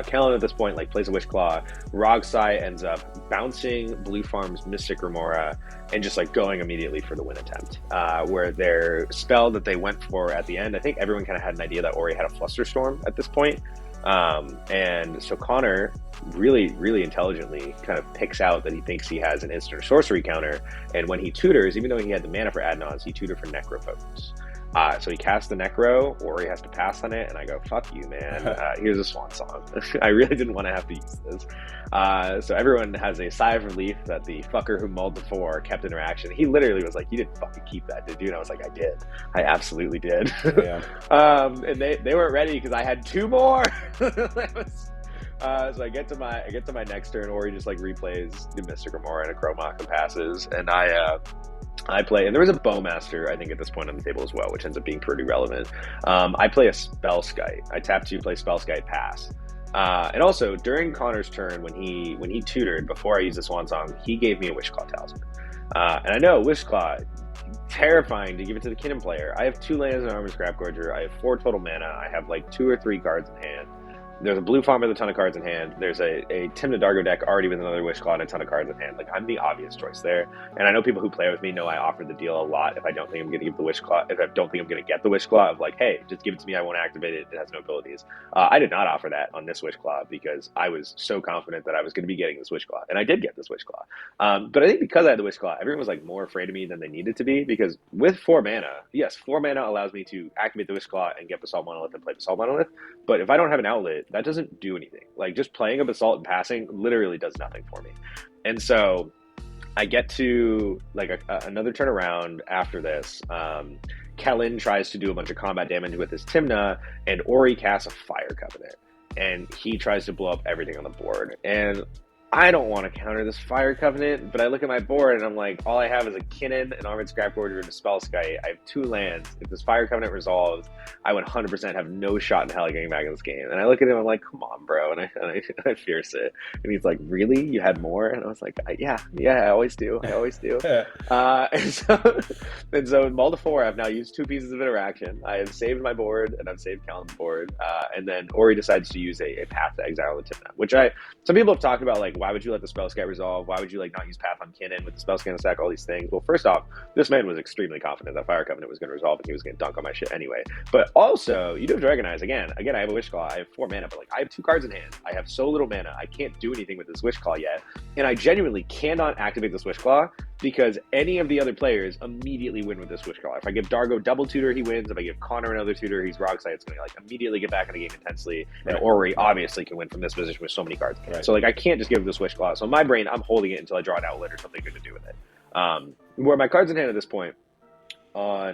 Kellen at this point plays a Wish Claw. Rogsai ends up bouncing Blue Farm's Mystic Remora and just going immediately for the win attempt. Where their spell that they went for at the end, I think everyone kind of had an idea that Ori had a Flusterstorm at this point. And so Connor really, really intelligently kind of picks out that he thinks he has an instant or sorcery counter. And when he tutors, even though he had the mana for Adnons, he tutored for Necro Focus. So he casts the Necro, or he has to pass on it, and I go, fuck you, man. Here's a Swan Song. I really didn't want to have to use this. So everyone has a sigh of relief that the fucker who mulled before kept interaction. He literally was like, you didn't fucking keep that, did you? And I was like, I did. I absolutely did. Yeah. And they weren't ready because I had 2 more. So I get to my next turn, or he just replays the Mystic Remora and a Chromach and passes, and I play, and there was a Bowmaster, I think, at this point on the table as well, which ends up being pretty relevant. I play a Spellskite. I tap 2, play Spellskite, pass. And also, during Connor's turn, when he tutored, before I used the Swan Song, he gave me a Wishclaw Talisman. And I know, Wishclaw, terrifying to give it to the Kinnan player. I have 2 lands and Armored Scrap Gorger. I have 4 total mana. I have 2 or 3 cards in hand. There's a blue farm with a ton of cards in hand. There's a Timna Dargo deck already with another Wish Claw and a ton of cards in hand. I'm the obvious choice there. And I know people who play with me know I offer the deal a lot if I don't think I'm going to give the Wish Claw. If I don't think I'm going to get the Wish Claw of hey, just give it to me. I won't activate it. It has no abilities. I did not offer that on this Wish Claw because I was so confident that I was going to be getting this Wish Claw. And I did get this Wish Claw. But I think because I had the Wish Claw, everyone was more afraid of me than they needed to be, because with 4 mana, yes, 4 mana allows me to activate the Wish Claw and get Basalt Monolith and play Basalt Monolith. But if I don't have an outlet, that doesn't do anything. Just playing a Basalt and passing literally does nothing for me. And so I get to like another turn around after this. Kellen tries to do a bunch of combat damage with his Tymna, and Ori casts a Fire Covenant, and he tries to blow up everything on the board. And I don't want to counter this Fire Covenant, but I look at my board and I'm like, all I have is a Kinnan, an Armored Scrap Order, and a Spellskite. I have 2 lands. If this Fire Covenant resolves, I would 100% have no shot in hell of getting back in this game. And I look at him, I'm like, come on, bro. And I fierce it. And he's like, really? You had more? And I was like, yeah, I always do. And so in Mull to 4, I've now used 2 pieces of interaction. I have saved my board, and I've saved Callan's board. And then Ori decides to use a Path to Exile the Tymna, which some people have talked about, like, why would you let the Spellskite resolve? Why would you like not use Path on Kinnan with the Spellskite in the stack? All these things. Well, first off, this man was extremely confident that Fire Covenant was going to resolve and he was going to dunk on my shit anyway. But also, you do have to recognize, again, I have a Wish Claw. I have 4 mana, but like I have 2 cards in hand. I have so little mana. I can't do anything with this Wish Claw yet, and I genuinely cannot activate this Wish Claw because any of the other players immediately win with this Wish Claw. If I give Dargo double tutor, he wins. If I give Connor another tutor, he's Rockside. It's going to like immediately get back in the game intensely. And Ori obviously can win from this position with so many cards. So like I can't just give this Wish Claw. So in my brain, I'm holding it until I draw an outlet or something good to do with it. Where my cards in hand at this point,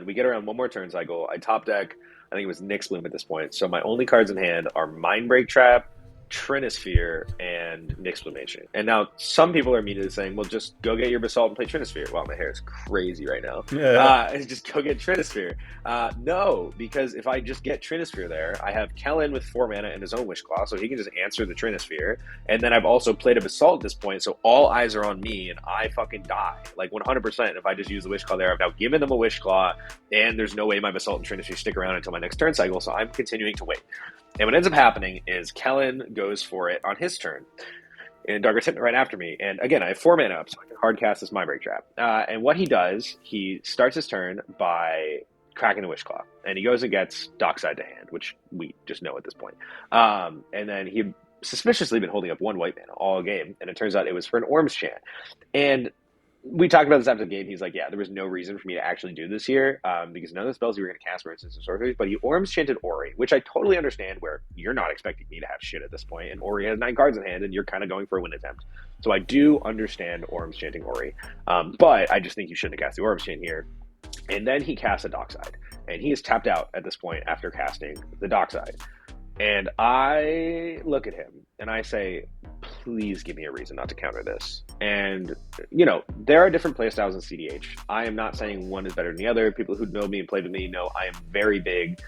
we get around 1 more turn cycle. I top deck, I think it was Nyx Bloom at this point. So my only cards in hand are Mindbreak Trap, Trinisphere, and Nyx Plumation. And now some people are immediately saying, well, just go get your Basalt and play Trinisphere. Wow, my hair is crazy right now. Just go get Trinisphere. No, because if I just get Trinisphere there, I have Kellen with 4 mana and his own Wish Claw, so he can just answer the Trinisphere. And then I've also played a Basalt at this point, so all eyes are on me, and I fucking die. Like 100% if I just use the Wish Claw there. I've now given them a Wish Claw, and there's no way my Basalt and Trinisphere stick around until my next turn cycle, so I'm continuing to wait. And what ends up happening is Kellen goes for it on his turn, and Dargo Tymna right after me. And again, I have 4 mana up, so I can hard cast this Mindbreak Trap. And what he does, he starts his turn by cracking the Wish Claw, and he goes and gets Dockside to hand, which we just know at this point. And then he suspiciously been holding up 1 white mana all game, and it turns out it was for an Orm's Chant. And we talked about this after the game. He's like, yeah, there was no reason for me to actually do this here because none of the spells you were going to cast were instants and sorceries, but he Orm's Chanted Ori, which I totally understand where you're not expecting me to have shit at this point, and Ori has 9 cards in hand, and you're kind of going for a win attempt. So I do understand Orm's Chanting Ori, but I just think you shouldn't have cast the Orm's Chant here. And then he casts a Dockside, and he is tapped out at this point after casting the Dockside. And I look at him and I say, please give me a reason not to counter this. And, you know, there are different playstyles in CDH. I am not saying one is better than the other. People who know me and played with me know I am very big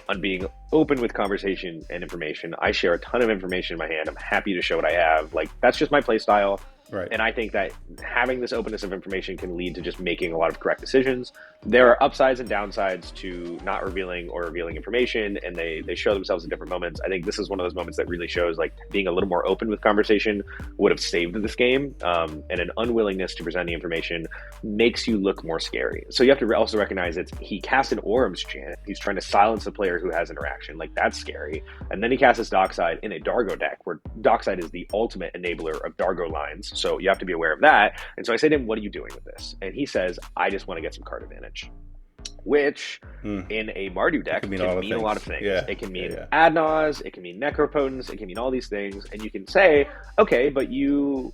on being open with conversation and information. I share a ton of information in my hand. I'm happy to show what I have. Like, that's just my playstyle. Right. And I think that having this openness of information can lead to just making a lot of correct decisions. There are upsides and downsides to not revealing or revealing information, and they show themselves in different moments. I think this is one of those moments that really shows like being a little more open with conversation would have saved this game, and an unwillingness to present the information makes you look more scary. So you have to also recognize he cast an Orm's Chant. He's trying to silence a player who has interaction. Like, that's scary. And then he casts his Dockside in a Dargo deck, where Dockside is the ultimate enabler of Dargo lines. So you have to be aware of that. And so I say to him, what are you doing with this? And he says, I just want to get some card advantage. Which, in a Mardu deck, can mean a lot of things. Yeah. It can mean Adnaz, it can mean Necropotence, it can mean all these things. And you can say, okay, but you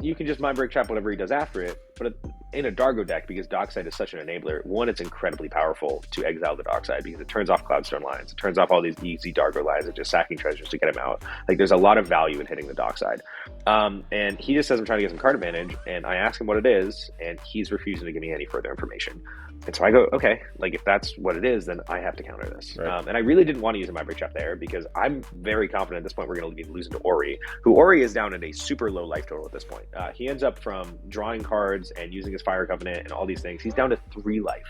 can just Mindbreak Trap whatever he does after it. But in a Dargo deck, because Dockside is such an enabler, one, it's incredibly powerful to exile the Dockside because it turns off Cloudstone lines. It turns off all these easy Dargo lines and just sacking treasures to get him out. Like, there's a lot of value in hitting the Dockside. And he just says, I'm trying to get some card advantage. And I ask him what it is, and he's refusing to give me any further information. And so I go, okay, like, if that's what it is, then I have to counter this. Right. And I really didn't want to use a Mindbreak Trap there because I'm very confident at this point we're going to be losing to Ori, who Ori is down at a super low life total at this point. He ends up from drawing cards and using his Fire Covenant and all these things. He's down to 3 life.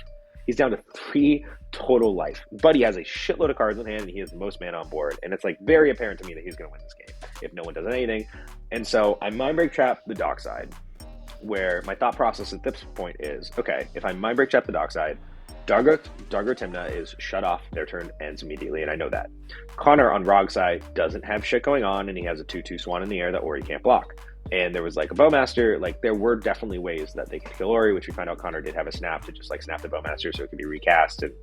He's down to 3 total life. But he has a shitload of cards in hand and he has the most mana on board. And it's like very apparent to me that he's going to win this game if no one does anything. And so I Mindbreak Trap the Dockside, where my thought process at this point is, okay, if I Mindbreak Trap the Dockside, Dargo Tymna is shut off, their turn ends immediately, and I know that. Connor on Rogside doesn't have shit going on, and he has a 2/2 Swan in the air that Ori can't block. and there was like a Bowmaster, like there were definitely ways that they could kill Ori, which we found out Connor did have a snap to just like snap the Bowmaster so it could be recast, and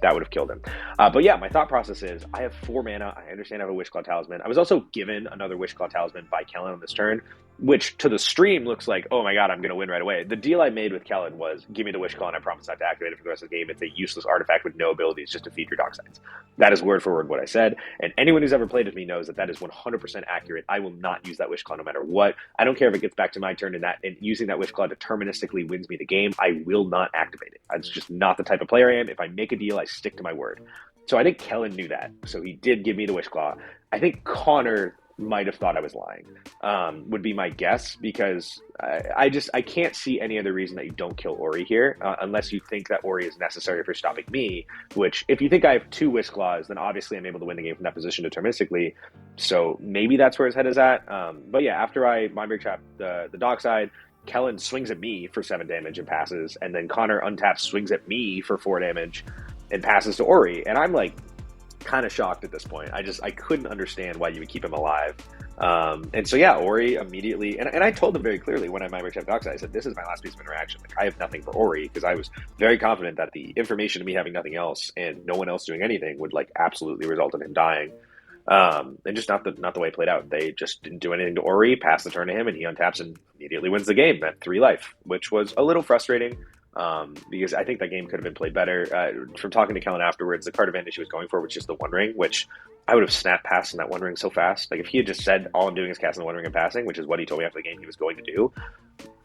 that would have killed him. But yeah, my thought process is I have 4 mana. I understand I have a Wishclaw Talisman. I was also given another Wishclaw Talisman by Kellen on this turn, which to the stream looks like, oh my god, I'm going to win right away. The deal I made with Kellen was, give me the Wishclaw and I promise not to activate it for the rest of the game. It's a useless artifact with no abilities, just to feed your Docksides. That is word for word what I said, and anyone who's ever played with me knows that that is 100% accurate. I will not use that Wishclaw no matter what. I don't care if it gets back to my turn and using that Wishclaw deterministically wins me the game. I will not activate it. That's just not the type of player I am. If I make a deal, I stick to my word. So I think Kellen knew that, so he did give me the Wishclaw. I think Connor might have thought I was lying, would be my guess, because I can't see any other reason that you don't kill Ori here, unless you think that Ori is necessary for stopping me, which if you think I have 2 Wishclaws, then obviously I'm able to win the game from that position deterministically, so maybe that's where his head is at. But yeah, after I Mindbreak Trap the Dockside, Kellen swings at me for 7 damage and passes, and then Connor untaps, swings at me for 4 damage and passes to Ori, and I'm like kind of shocked at this point. I couldn't understand why you would keep him alive. And so yeah, Ori immediately, and I told him very clearly when I Mindbreak Trap Dockside, I said, this is my last piece of interaction. Like, I have nothing for Ori, because I was very confident that the information of me having nothing else and no one else doing anything would like absolutely result in him dying. And just not the way it played out. They just didn't do anything to Ori, pass the turn to him, and he untaps and immediately wins the game at 3 life, which was a little frustrating. Because I think that game could have been played better. From talking to Kellen afterwards, the card advantage he was going for was just the One Ring, which I would have snapped past in that One Ring so fast. Like, if he had just said, all I'm doing is casting the One Ring and passing, which is what he told me after the game he was going to do,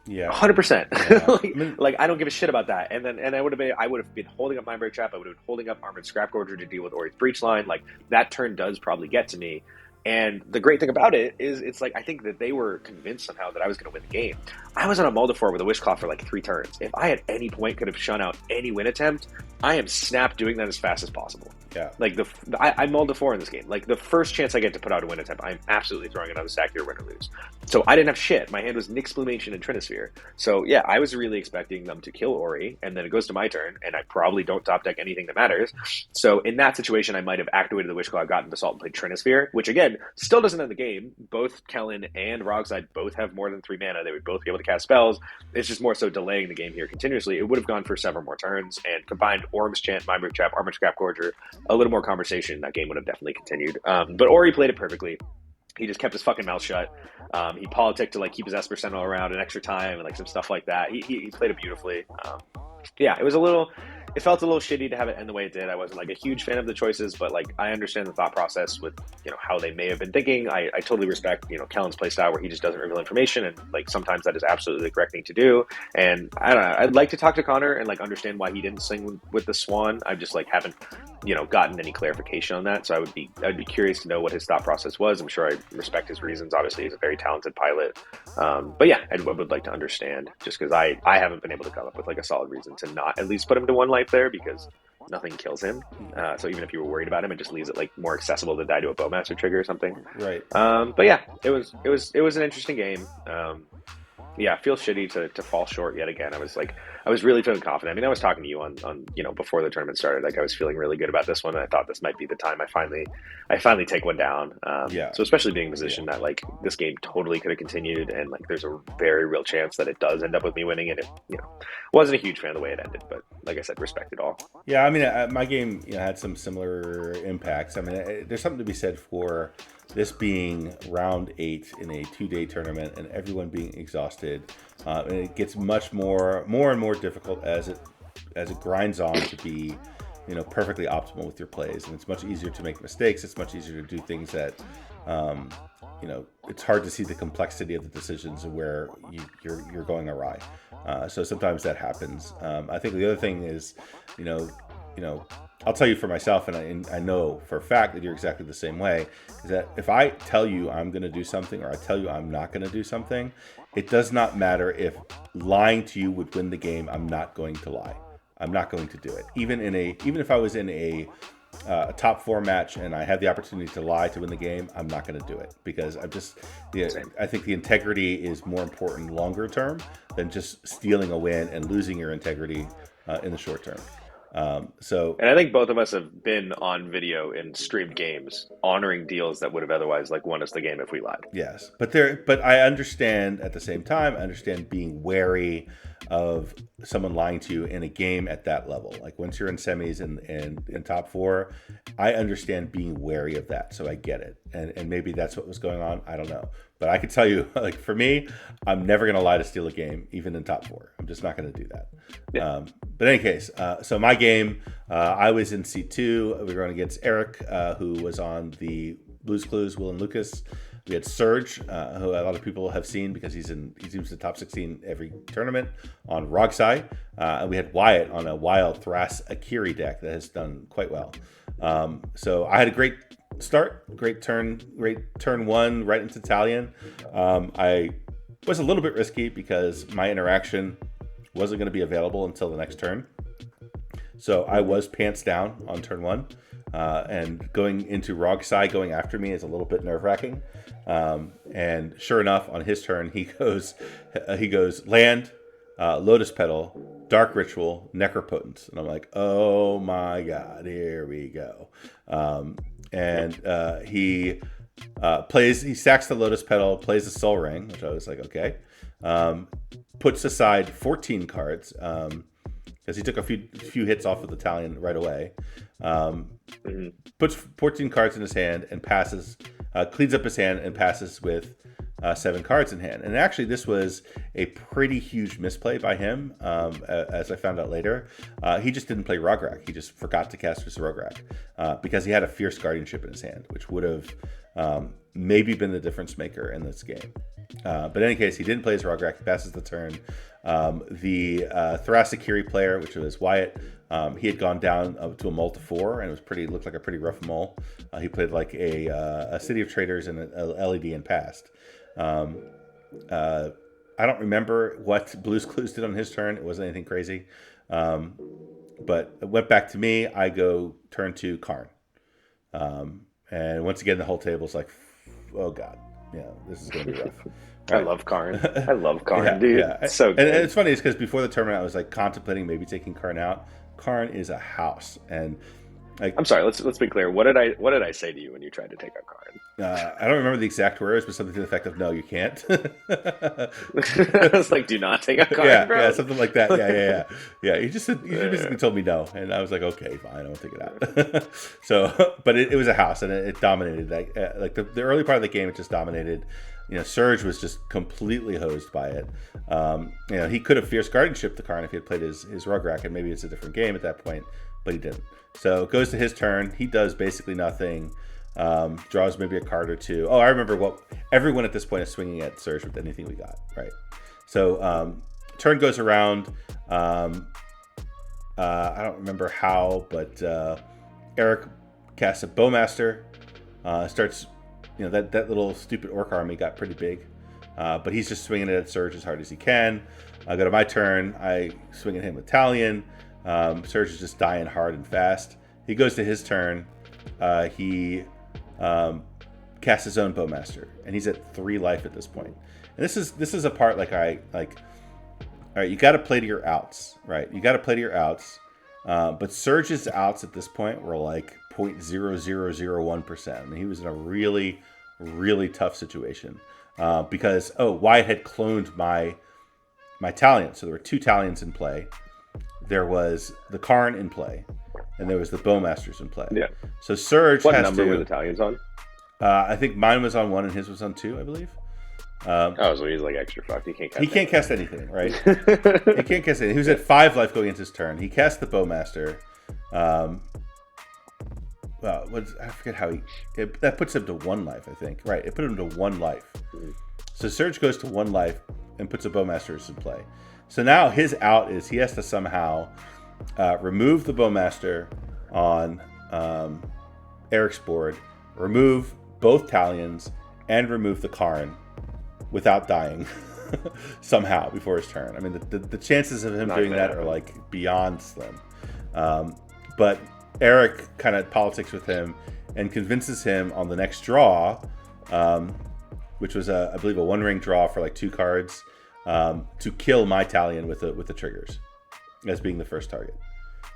100%. Like, I don't give a shit about that. And I would have been holding up Mindbreak Trap. I would have been holding up Armored Scrapgorger to deal with Ori's Breach Line. Like, that turn does probably get to me. And the great thing about it is, it's like, I think that they were convinced somehow that I was going to win the game. I was on a Moldafor with a Wishclaw for like 3 turns. If I at any point could have shun out any win attempt, I am snap doing that as fast as possible. Yeah. Like, I Moldafor in this game. Like, the first chance I get to put out a win attempt, I'm absolutely throwing it on the stack here, win or lose. So I didn't have shit. My hand was Nyx Plumation and Trinisphere. So yeah, I was really expecting them to kill Ori, and then it goes to my turn, and I probably don't top deck anything that matters. So in that situation, I might have activated the Wishclaw, gotten Assault, and played Trinisphere, which again, still doesn't end the game. Both Kellen and Rogside both have more than 3 mana. They would both be able to cast spells. It's just more so delaying the game here continuously. It would have gone for several more turns, and combined Orm's Chant, Mindbreak Trap, Armored Scrapgorger, a little more conversation, that game would have definitely continued. But Ori played it perfectly. He just kept his fucking mouth shut. He politicked to like keep his Esper Sentinel around an extra time and like some stuff like that. He played it beautifully. Yeah, it felt a little shitty to have it end the way it did. I wasn't like a huge fan of the choices, but like I understand the thought process with how they may have been thinking. I totally respect Kellen's play style where he just doesn't reveal information, and like sometimes that is absolutely the correct thing to do. And I don't know, I'd like to talk to Connor and like understand why he didn't sing with the Swan. I just like haven't gotten any clarification on that, so I'd be curious to know what his thought process was. I'm sure I respect his reasons. Obviously, he's a very talented pilot, but yeah, I would like to understand, just because I haven't been able to come up with like a solid reason to not at least put him to 1 life there, because nothing kills him. So even if you were worried about him, it just leaves it like more accessible to die to a Bowmaster trigger or something. Right. But yeah, it was an interesting game. Yeah, it feels shitty to fall short yet again. I was really feeling confident. I mean, I was talking to you on before the tournament started. Like, I was feeling really good about this one, and I thought this might be the time I finally take one down. So especially being in a position that like this game totally could have continued, and like there's a very real chance that it does end up with me winning, and it wasn't a huge fan of the way it ended, but like I said, respect it all. Yeah, I mean, my game had some similar impacts. I mean, there's something to be said for this being round 8 in a 2-day tournament and everyone being exhausted, and it gets much more and more difficult as it grinds on to be perfectly optimal with your plays, and it's much easier to make mistakes. It's much easier to do things that it's hard to see the complexity of the decisions where you're going awry. So sometimes that happens. I think the other thing is I'll tell you for myself, and I know for a fact that you're exactly the same way, is that if I tell you I'm going to do something, or I tell you I'm not going to do something, it does not matter if lying to you would win the game. I'm not going to lie. I'm not going to do it. Even if I was in a top 4 match and I had the opportunity to lie to win the game, I'm not going to do it, because I think the integrity is more important longer term than just stealing a win and losing your integrity in the short term. And I think both of us have been on video in streamed games honoring deals that would have otherwise like won us the game if we lied. Yes, but I understand at the same time. I understand being wary of someone lying to you in a game at that level. Like once you're in semis and in top four, I understand being wary of that. So I get it, and maybe that's what was going on. I don't know, but I could tell you, like for me, I'm never gonna lie to steal a game, even in top four. I'm just not gonna do that. Yeah. But in any case, so my game, I was in C2. We were going against Eric, who was on the Blues Clues, Will and Lucas. We had Surge, who a lot of people have seen because he seems the top 16 every tournament on Rogsai. And we had Wyatt on a Wild Thras Akiri deck that has done quite well. So I had a great start, great turn one right into Talion. I was a little bit risky because my interaction wasn't going to be available until the next turn. So I was pants down on turn one. And going into Rogsai going after me is a little bit nerve-wracking. And sure enough, on his turn, he goes land, Lotus Petal, Dark Ritual, Necropotent. And I'm like, oh my God, here we go. He stacks the Lotus Petal, plays the Soul Ring, which I was like, okay. Puts aside 14 cards, because he took a few hits off of the Talion right away. Puts 14 cards in his hand and passes, cleans up his hand and passes with 7 cards in hand. And actually, this was a pretty huge misplay by him, as I found out later. He just didn't play Rograk. He just forgot to cast his Rograk because he had a Fierce Guardianship in his hand, which would have maybe been the difference maker in this game. But in any case, he didn't play his Rograk. He passes the turn. The Thrasikiri player, which was Wyatt, he had gone down to a mull to 4 and looked like a pretty rough mull. He played like a City of Traders and an LED and passed. I don't remember what Blues Clues did on his turn. It wasn't anything crazy. But it went back to me. I go turn to Karn. And once again, the whole table's like, oh God, this is going to be rough. I love Karn. I love Karn, dude. Yeah. It's so good. And it's funny, it's because before the tournament, I was like contemplating maybe taking Karn out. Karn is a house, and I'm sorry. Let's be clear. What did I say to you when you tried to take out Karn? I don't remember the exact words, but something to the effect of "No, you can't." It's like, "Do not take out Karn, bro." Yeah, something like that. Yeah. You basically told me no, and I was like, "Okay, fine, I won't take it out." So, but it was a house, and it dominated. Like the early part of the game, it just dominated. Surge was just completely hosed by it. He could have Fierce Guardianship the Karn if he had played his Rugrak, and maybe it's a different game at that point, but he didn't. So it goes to his turn. He does basically nothing. Draws maybe a card or two. Oh, I remember what everyone at this point is swinging at Surge with anything we got, right? So turn goes around. I don't remember how, but Eric casts a Bowmaster. Starts, that little stupid Orc army got pretty big. But he's just swinging it at Surge as hard as he can. I go to my turn. I swing at him with Talion. Surge is just dying hard and fast. He goes to his turn. He casts his own Bowmaster, and he's at 3 life at this point. And this is a part all right, you got to play to your outs, right? You got to play to your outs. But Surge's outs at this point were like 0.0001%. I mean, he was in a really, really tough situation because Wyatt had cloned my Talion. So there were 2 Talions in play. There was the Karn in play, and there was the Bowmasters in play. Yeah. So Surge what has number were the Talions on? I think mine was on 1 and his was on 2, I believe. So he's like extra fucked. He can't cast anything, right? He can't cast anything. He was at 5 life going into his turn. He cast the Bowmaster. I forget how that puts him to 1 life, I think. Right, it put him to 1 life. So Surge goes to 1 life and puts a Bowmaster in play. So now his out is he has to somehow remove the Bowmaster on Eric's board, remove both Talions, and remove the Karn without dying somehow before his turn. I mean, the chances of him doing that are like beyond slim. But Eric kind of politics with him and convinces him on the next draw, which was I believe a 1-ring draw for like 2 cards, to kill my Talion with the triggers as being the first target.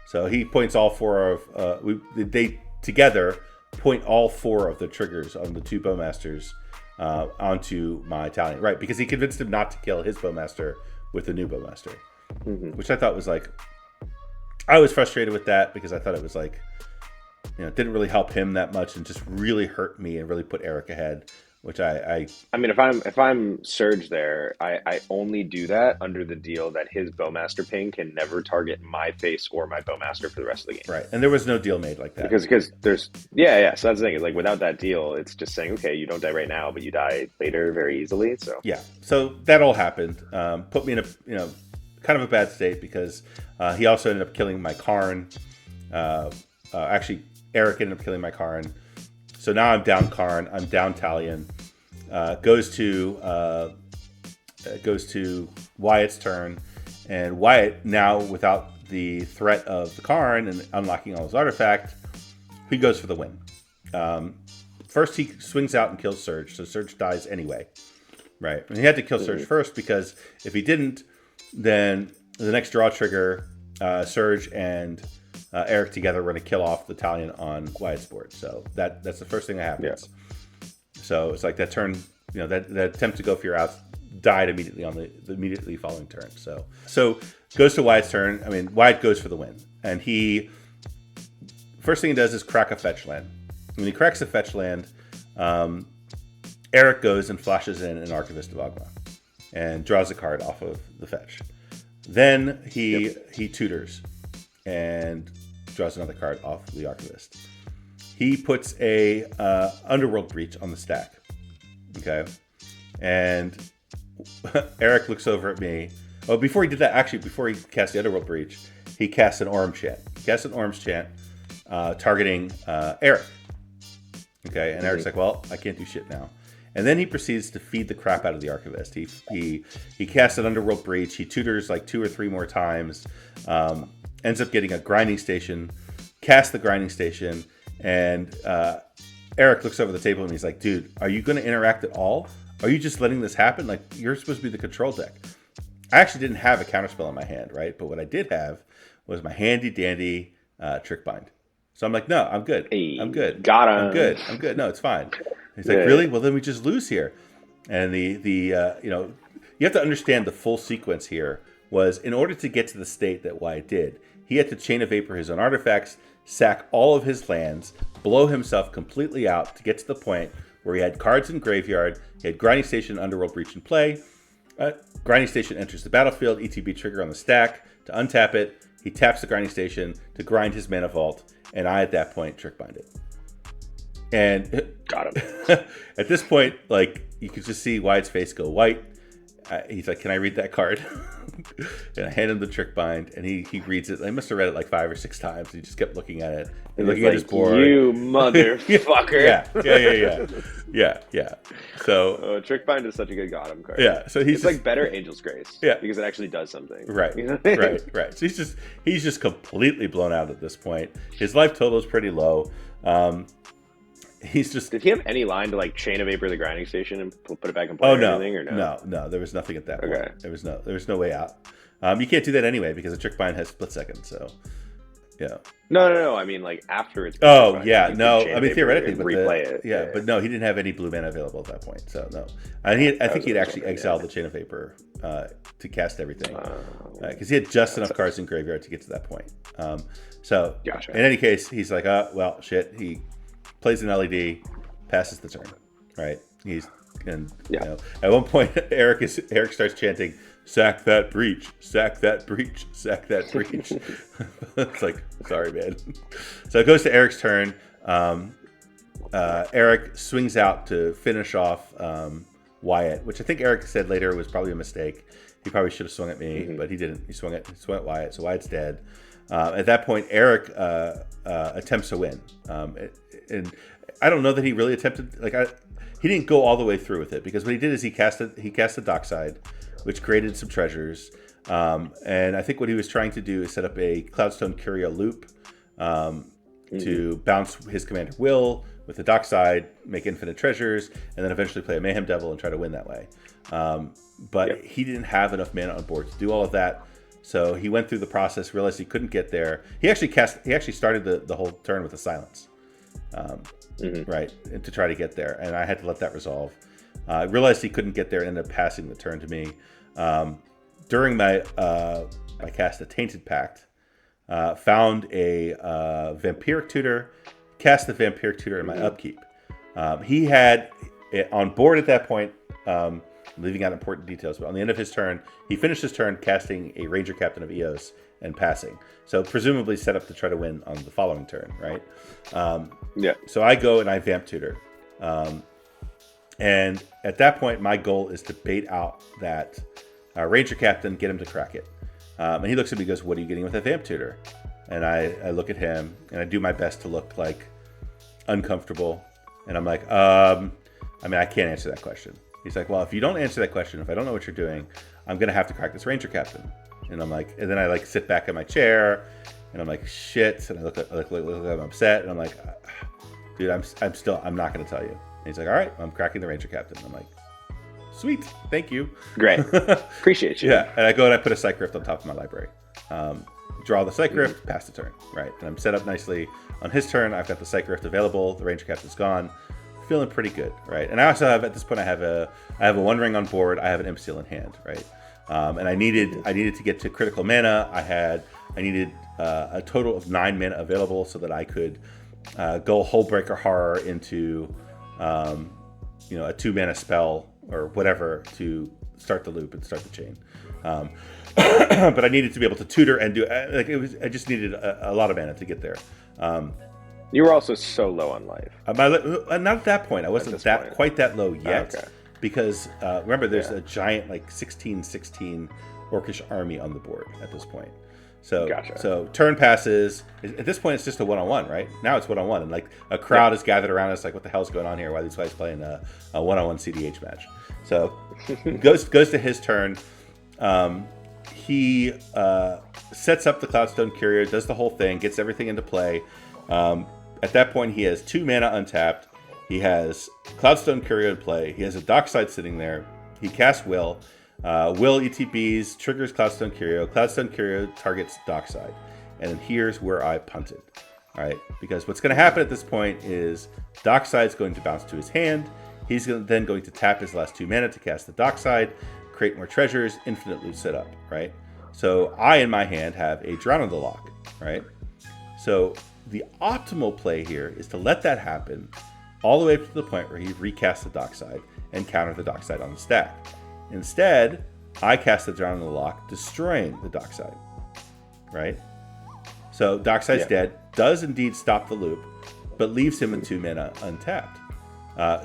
So he points all four of they together point all four of the triggers on the two bowmasters onto my Talion, right? Because he convinced him not to kill his bowmaster with the new bowmaster, which I thought was like, I was frustrated with that because I thought it was like, it didn't really help him that much and just really hurt me and really put Eric ahead, which I mean, if I'm Surge there, I only do that under the deal that his bowmaster ping can never target my face or my bowmaster for the rest of the game. Right, and there was no deal made like that because there's yeah. So that's the thing. Is like without that deal, it's just saying, okay, you don't die right now, but you die later very easily. So yeah, so that all happened. Put me in a kind of a bad state because he also ended up killing my Karn. Actually, Eric ended up killing my Karn. So now I'm down Karn. I'm down Talion. Goes to Wyatt's turn, and Wyatt now without the threat of the Karn and unlocking all his artifact, he goes for the win. First he swings out and kills Surge, so Surge dies anyway, right? And he had to kill Surge first because if he didn't, then the next draw trigger, Surge and Eric together were going to kill off the Talion on Wyatt's board. So that's the first thing that happens. Yeah. So it's like that turn, that attempt to go for your outs died immediately on the immediately following turn. So goes to Wyatt's turn. I mean, Wyatt goes for the win. And first thing he does is crack a fetch land. When he cracks a fetch land, Eric goes and flashes in an Archivist of Agma and draws a card off of the fetch. Then he tutors and draws another card off the Archivist. He puts a Underworld Breach on the stack. Okay. And Eric looks over at me. Oh, before he did that, actually, before he cast the Underworld Breach, he cast an Orm Chant. Targeting Eric. Okay, and Eric's like, well, I can't do shit now. And then he proceeds to feed the crap out of the Archivist. He casts an Underworld Breach. He tutors like 2 or 3 more times. Ends up getting a Grinding Station. Casts the Grinding Station. And Eric looks over the table and he's like, dude, are you going to interact at all? Are you just letting this happen? Like, you're supposed to be the control deck. I actually didn't have a counterspell in my hand, right? But what I did have was my handy dandy Trick Bind. So I'm like, no, I'm good. Hey, I'm good. Got him. I'm good. No, it's fine. He's like, really? Well, then we just lose here. And you have to understand the full sequence here was in order to get to the state that Wyatt did, he had to Chain of Vapor his own artifacts, sack all of his lands, blow himself completely out to get to the point where he had cards in graveyard, he had Grinding Station, Underworld Breach in play. Grinding Station enters the battlefield, ETB trigger on the stack to untap it. He taps the Grinding Station to grind his Mana Vault, and I, at that point, Trick Bind it. And got him. At this point, like, you could just see Wyatt's face go white. He's like, can I read that card? And I hand him the Trick Bind, and he reads it. I must have read it like 5 or 6 times. He just kept looking at it and looking at his board. You motherfucker. Yeah. So Trick Bind is such a good Gotham card. Yeah. So it's like better Angel's Grace. Yeah. Because it actually does something. Right. You know? Right. So he's just completely blown out at this point. His life total is pretty low. Did he have any line to like Chain of Vapor the Grinding Station and put it back in play? Oh no, or no, no. There was nothing at that point. Okay. There was no way out. You can't do that anyway because a Trick Bind has split second. So yeah. No. I mean like after it's. Oh yeah, no. I mean theoretically, but replay it. Yeah, but no, he didn't have any blue mana available at that point. So no, and I think he'd actually exiled the Chain of Vapor to cast everything because he had just enough cards in graveyard to get to that point. So gotcha. In any case, he's like, well, shit. He plays an LED, passes the turn, right? At one point, Eric starts chanting, "Sack that breach, sack that breach, sack that breach." It's like, sorry, man. So it goes to Eric's turn. Eric swings out to finish off Wyatt, which I think Eric said later was probably a mistake. He probably should have swung at me, but he didn't. He swung at Wyatt, so Wyatt's dead. At that point, Eric attempts to win, and I don't know that he really attempted. He didn't go all the way through with it because what he did is he cast the Dockside, which created some treasures, and I think what he was trying to do is set up a Cloudstone Curio loop to bounce his Commander Will with the Dockside, make infinite treasures, and then eventually play a Mayhem Devil and try to win that way. But he didn't have enough mana on board to do all of that. So he went through the process, realized he couldn't get there. He actually started the whole turn with a silence, right, to try to get there, and I had to let that resolve. I realized he couldn't get there and ended up passing the turn to me. During my I cast a Tainted Pact, found a Vampiric Tutor, cast the Vampiric Tutor in my upkeep. He had it on board at that point, leaving out important details, but on the end of his turn, he finished his turn casting a Ranger Captain of Eos and passing. So presumably set up to try to win on the following turn, right? So I go and I Vamp Tutor. And at that point, my goal is to bait out that Ranger Captain, get him to crack it. And he looks at me and goes, "What are you getting with a Vamp Tutor?" And I look at him and I do my best to look like uncomfortable. And I'm like, I can't answer that question. He's like, "Well, if you don't answer that question, if I don't know what you're doing, I'm going to have to crack this Ranger Captain." And I'm like, and then I like sit back in my chair and I'm like, shit. And I look I'm upset. And I'm like, dude, I'm not going to tell you. And he's like, "All right, I'm cracking the Ranger Captain." I'm like, sweet, thank you. Great. Appreciate you. Yeah, and I go and I put a Psych Rift on top of my library. Draw the Psych Rift, pass the turn, right? And I'm set up nicely. On his turn, I've got the Psych Rift available. The Ranger Captain's gone. Feeling pretty good, right? And I also have, at this point, I have a One Ring on board. I have an Imp Seal in hand, right? And I needed to get to critical mana. I needed a total of 9 mana available so that I could go Hullbreaker Horror into a 2 mana spell or whatever to start the loop and start the chain. But I needed to be able to tutor and do I just needed a lot of mana to get there. You were also so low on life. Not at that point. I wasn't quite that low yet. Okay. Because remember, there's a giant 16/16 Orcish army on the board at this point. So Gotcha. So turn passes. At this point, it's just a one-on-one, right? Now it's one-on-one, and a crowd is gathered around us. Like, what the hell's going on here? Why are these guys playing a one-on-one CDH match? So goes to his turn. He sets up the Cloudstone Courier, does the whole thing, gets everything into play. At that point, he has 2 mana untapped. He has Cloudstone Courier in play. He has a Dockside sitting there. He casts Will. Will ETBs, triggers Cloudstone Curio. Cloudstone Curio targets Dockside. And here's where I punted. All right, because what's going to happen at this point is Dockside's going to bounce to his hand. He's then going to tap his last 2 mana to cast the Dockside, create more treasures, infinite loot set up, right? So I, in my hand, have a Drown on the Lock, right? So the optimal play here is to let that happen all the way up to the point where he recasts the Dockside and counter the Dockside on the stack. Instead, I cast the Drown on the Lock, destroying the Dockside, right? So Dockside's dead, does indeed stop the loop, but leaves him in 2 mana untapped.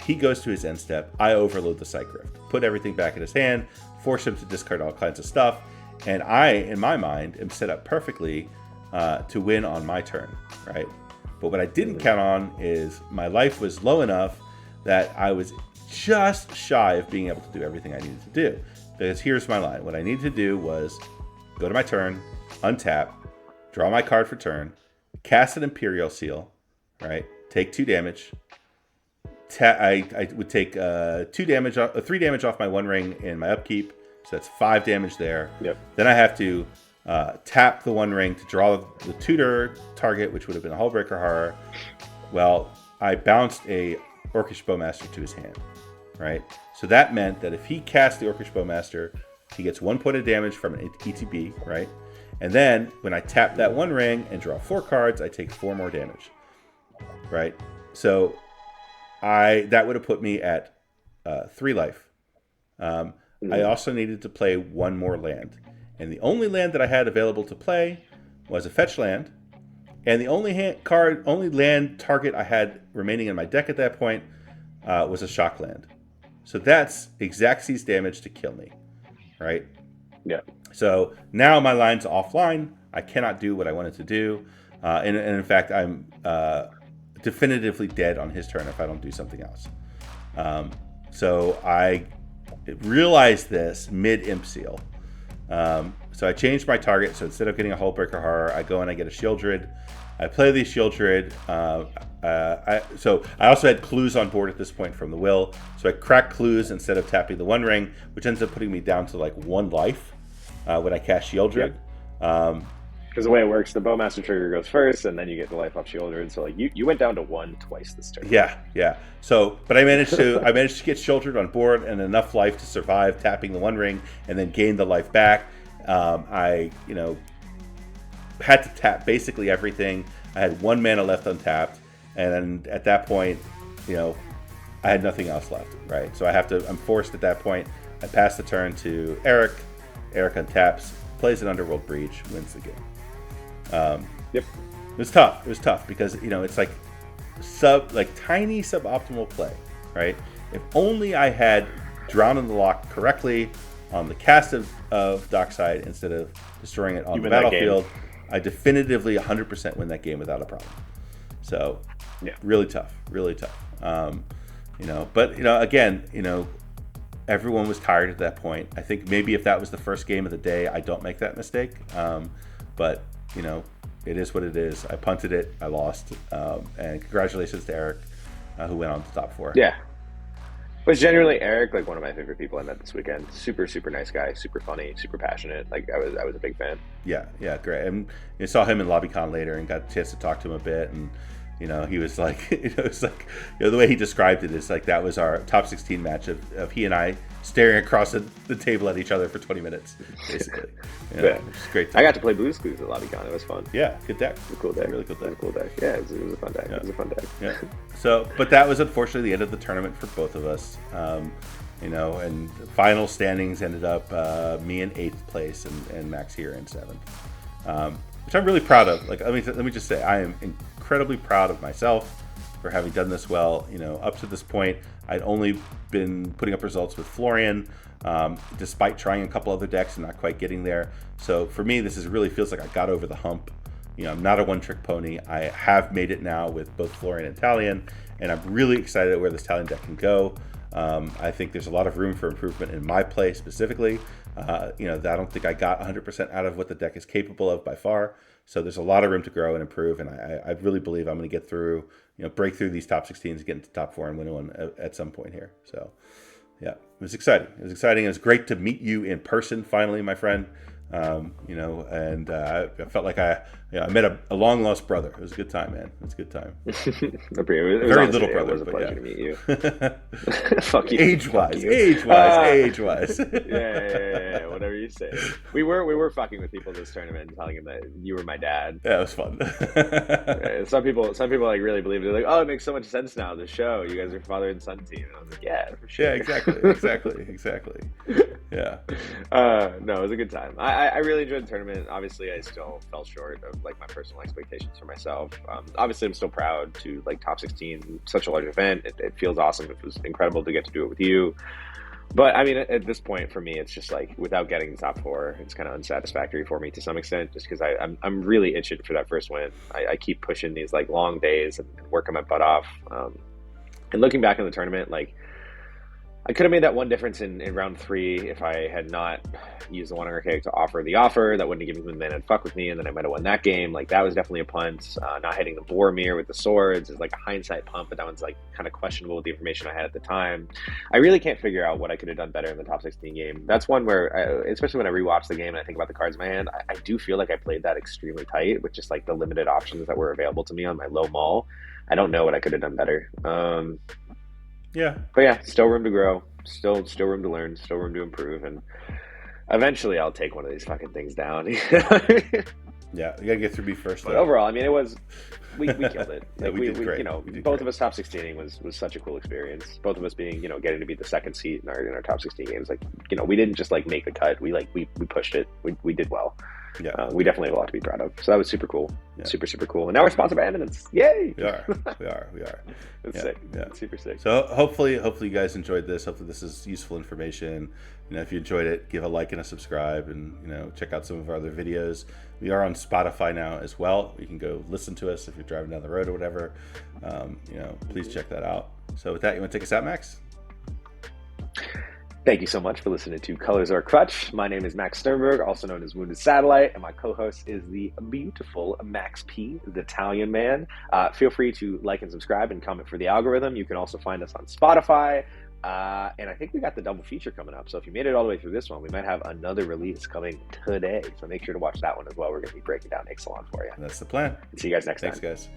He goes to his end step. I overload the Psych Rift, put everything back in his hand, force him to discard all kinds of stuff, and I, in my mind, am set up perfectly to win on my turn, right? But what I didn't count on is my life was low enough that I was just shy of being able to do everything I needed to do. Because here's my line. What I needed to do was go to my turn, untap, draw my card for turn, cast an Imperial Seal, right? Take 2 damage. I would take 3 damage off my One Ring in my upkeep. So that's 5 damage there. Yep. Then I have to tap the One Ring to draw the tutor target, which would have been a Hullbreaker Horror. Well, I bounced a Orcish Bowmaster to his hand, right? So that meant that if he cast the Orcish Bowmaster, he gets 1 point of damage from an ETB, right? And then when I tap that One Ring and draw 4 cards, I take 4 more damage, right? So that would have put me at 3 life. I also needed to play 1 more land. And the only land that I had available to play was a fetch land. And the only land target I had remaining in my deck at that point was a shock land. So that's exact Xyz damage to kill me, right? Yeah. So now my line's offline. I cannot do what I wanted to do. And in fact, I'm definitively dead on his turn if I don't do something else. So I realized this mid-Imp Seal. So I changed my target. So instead of getting a Hullbreaker Horror, I go and I get a Shieldred. I play the Shieldred. So I also had clues on board at this point from the Will. So I crack clues instead of tapping the One Ring, which ends up putting me down to 1 life when I cast Shieldred. Because the way it works, the Bowmaster trigger goes first, and then you get the life off Shieldred. So like you went down to 1 twice this turn. Yeah. So, but I managed to get Shieldred on board and enough life to survive tapping the 1 ring and then gain the life back. I had to tap basically everything. I had 1 mana left untapped, and at that point, I had nothing else left. Right. So I'm forced at that point. I pass the turn to Eric. Eric untaps, plays an Underworld Breach, wins the game. Yep. It was tough because it's like tiny suboptimal play, right? If only I had Drown in the Loch correctly on the cast of Dockside instead of destroying it on the battlefield, I definitively 100% win that game without a problem. So, yeah, really tough. But again, everyone was tired at that point. I think maybe if that was the first game of the day, I don't make that mistake. But it is what it is. I punted it. I lost. And congratulations to Eric, who went on to top 4. Yeah. Was generally Eric, like one of my favorite people I met this weekend. Super, super nice guy. Super funny. Super passionate. Like I was a big fan. Yeah, great. And I saw him in LobbyCon later and got a chance to talk to him a bit. And he was like, it's like, the way he described it is like that was our top 16 match of he and I staring across the table at each other for 20 minutes, basically. Yeah. It was great. I got to play Blue's Clues at LobbyCon. It was fun. Yeah, good deck. It was a cool deck. Really cool deck. It was a cool deck. Yeah, it was a fun deck. Yeah. It was a fun deck. Yeah. So, but that was unfortunately the end of the tournament for both of us. And final standings ended up me in 8th place and Max here in 7th, which I'm really proud of. Like, let me just say, I am incredibly proud of myself for having done this well. Up to this point, I'd only been putting up results with Florian, despite trying a couple other decks and not quite getting there. So for me, this really feels like I got over the hump. I'm not a one-trick pony. I have made it now with both Florian and Talion, and I'm really excited at where this Talion deck can go. I think there's a lot of room for improvement in my play specifically. I don't think I got 100% out of what the deck is capable of by far. So there's a lot of room to grow and improve, and I really believe I'm going to get through, break through these top 16s, get into top 4, and win one at some point here. So, yeah, it was exciting. It was great to meet you in person finally, my friend. I felt like I met a long lost brother. It was a good time, man. It was a good time. Very little brother. It was a pleasure to meet you. Fuck you. Age wise. Yeah. Whatever you say. We were fucking with people this tournament and telling them that you were my dad. Yeah, it was fun. Some people like really believe it. They're like, oh, it makes so much sense now. The show, you guys are father and son team. And I was like, yeah, for sure. Yeah, exactly. Yeah. No, it was a good time. I really enjoyed the tournament. Obviously, I still fell short of like my personal expectations for myself. Obviously, I'm still proud to like top 16, such a large event. It feels awesome. It was incredible to get to do it with you. But I mean, at this point, for me, it's just like without getting the top 4, it's kind of unsatisfactory for me to some extent, just because I'm really itching for that first win. I keep pushing these like long days and working my butt off. And looking back on the tournament, like I could have made that one difference in round 3 if I had not used the one archaic to offer the offer. That wouldn't have given me the man and fuck with me, and then I might have won that game. Like that was definitely a punt. Not hitting the Boromir with the swords is like a hindsight pump, but that one's like kind of questionable with the information I had at the time. I really can't figure out what I could have done better in the top 16 game. That's one where, especially when I rewatch the game and I think about the cards in my hand, I do feel like I played that extremely tight with just like the limited options that were available to me on my low mall. I don't know what I could have done better. Yeah. But yeah, still room to grow, still room to learn, still room to improve, and eventually I'll take one of these fucking things down. Yeah, you gotta get through me first. But overall, I mean, it was we killed it. Like, yeah, we did great. Both great. Of us top 16 was such a cool experience. Both of us being getting to be the second seat in our top 16 games. Like we didn't just like make the cut. We pushed it. We did well. Yeah, we definitely have a lot to be proud of. So that was super cool. Yeah. Super cool. And now we're sponsored by Eminence. Yay! We are. It's sick. Yeah. It's super sick. So hopefully you guys enjoyed this. Hopefully this is useful information. If you enjoyed it, give a like and a subscribe, and check out some of our other videos. We are on Spotify now as well. You can go listen to us if you're driving down the road or whatever. Please check that out. So with that, you want to take us out, Max? Thank you so much for listening to Colors Are Crutch. My name is Max Sternberg, also known as Wounded Satellite, and my co-host is the beautiful Max P, the Talion man. Feel free to like and subscribe and comment for the algorithm. You can also find us on Spotify, And I think we got the double feature coming up. So if you made it all the way through this one, we might have another release coming today. So make sure to watch that one as well. We're going to be breaking down Ixalan for you. That's the plan. See you guys next time. Thanks, guys.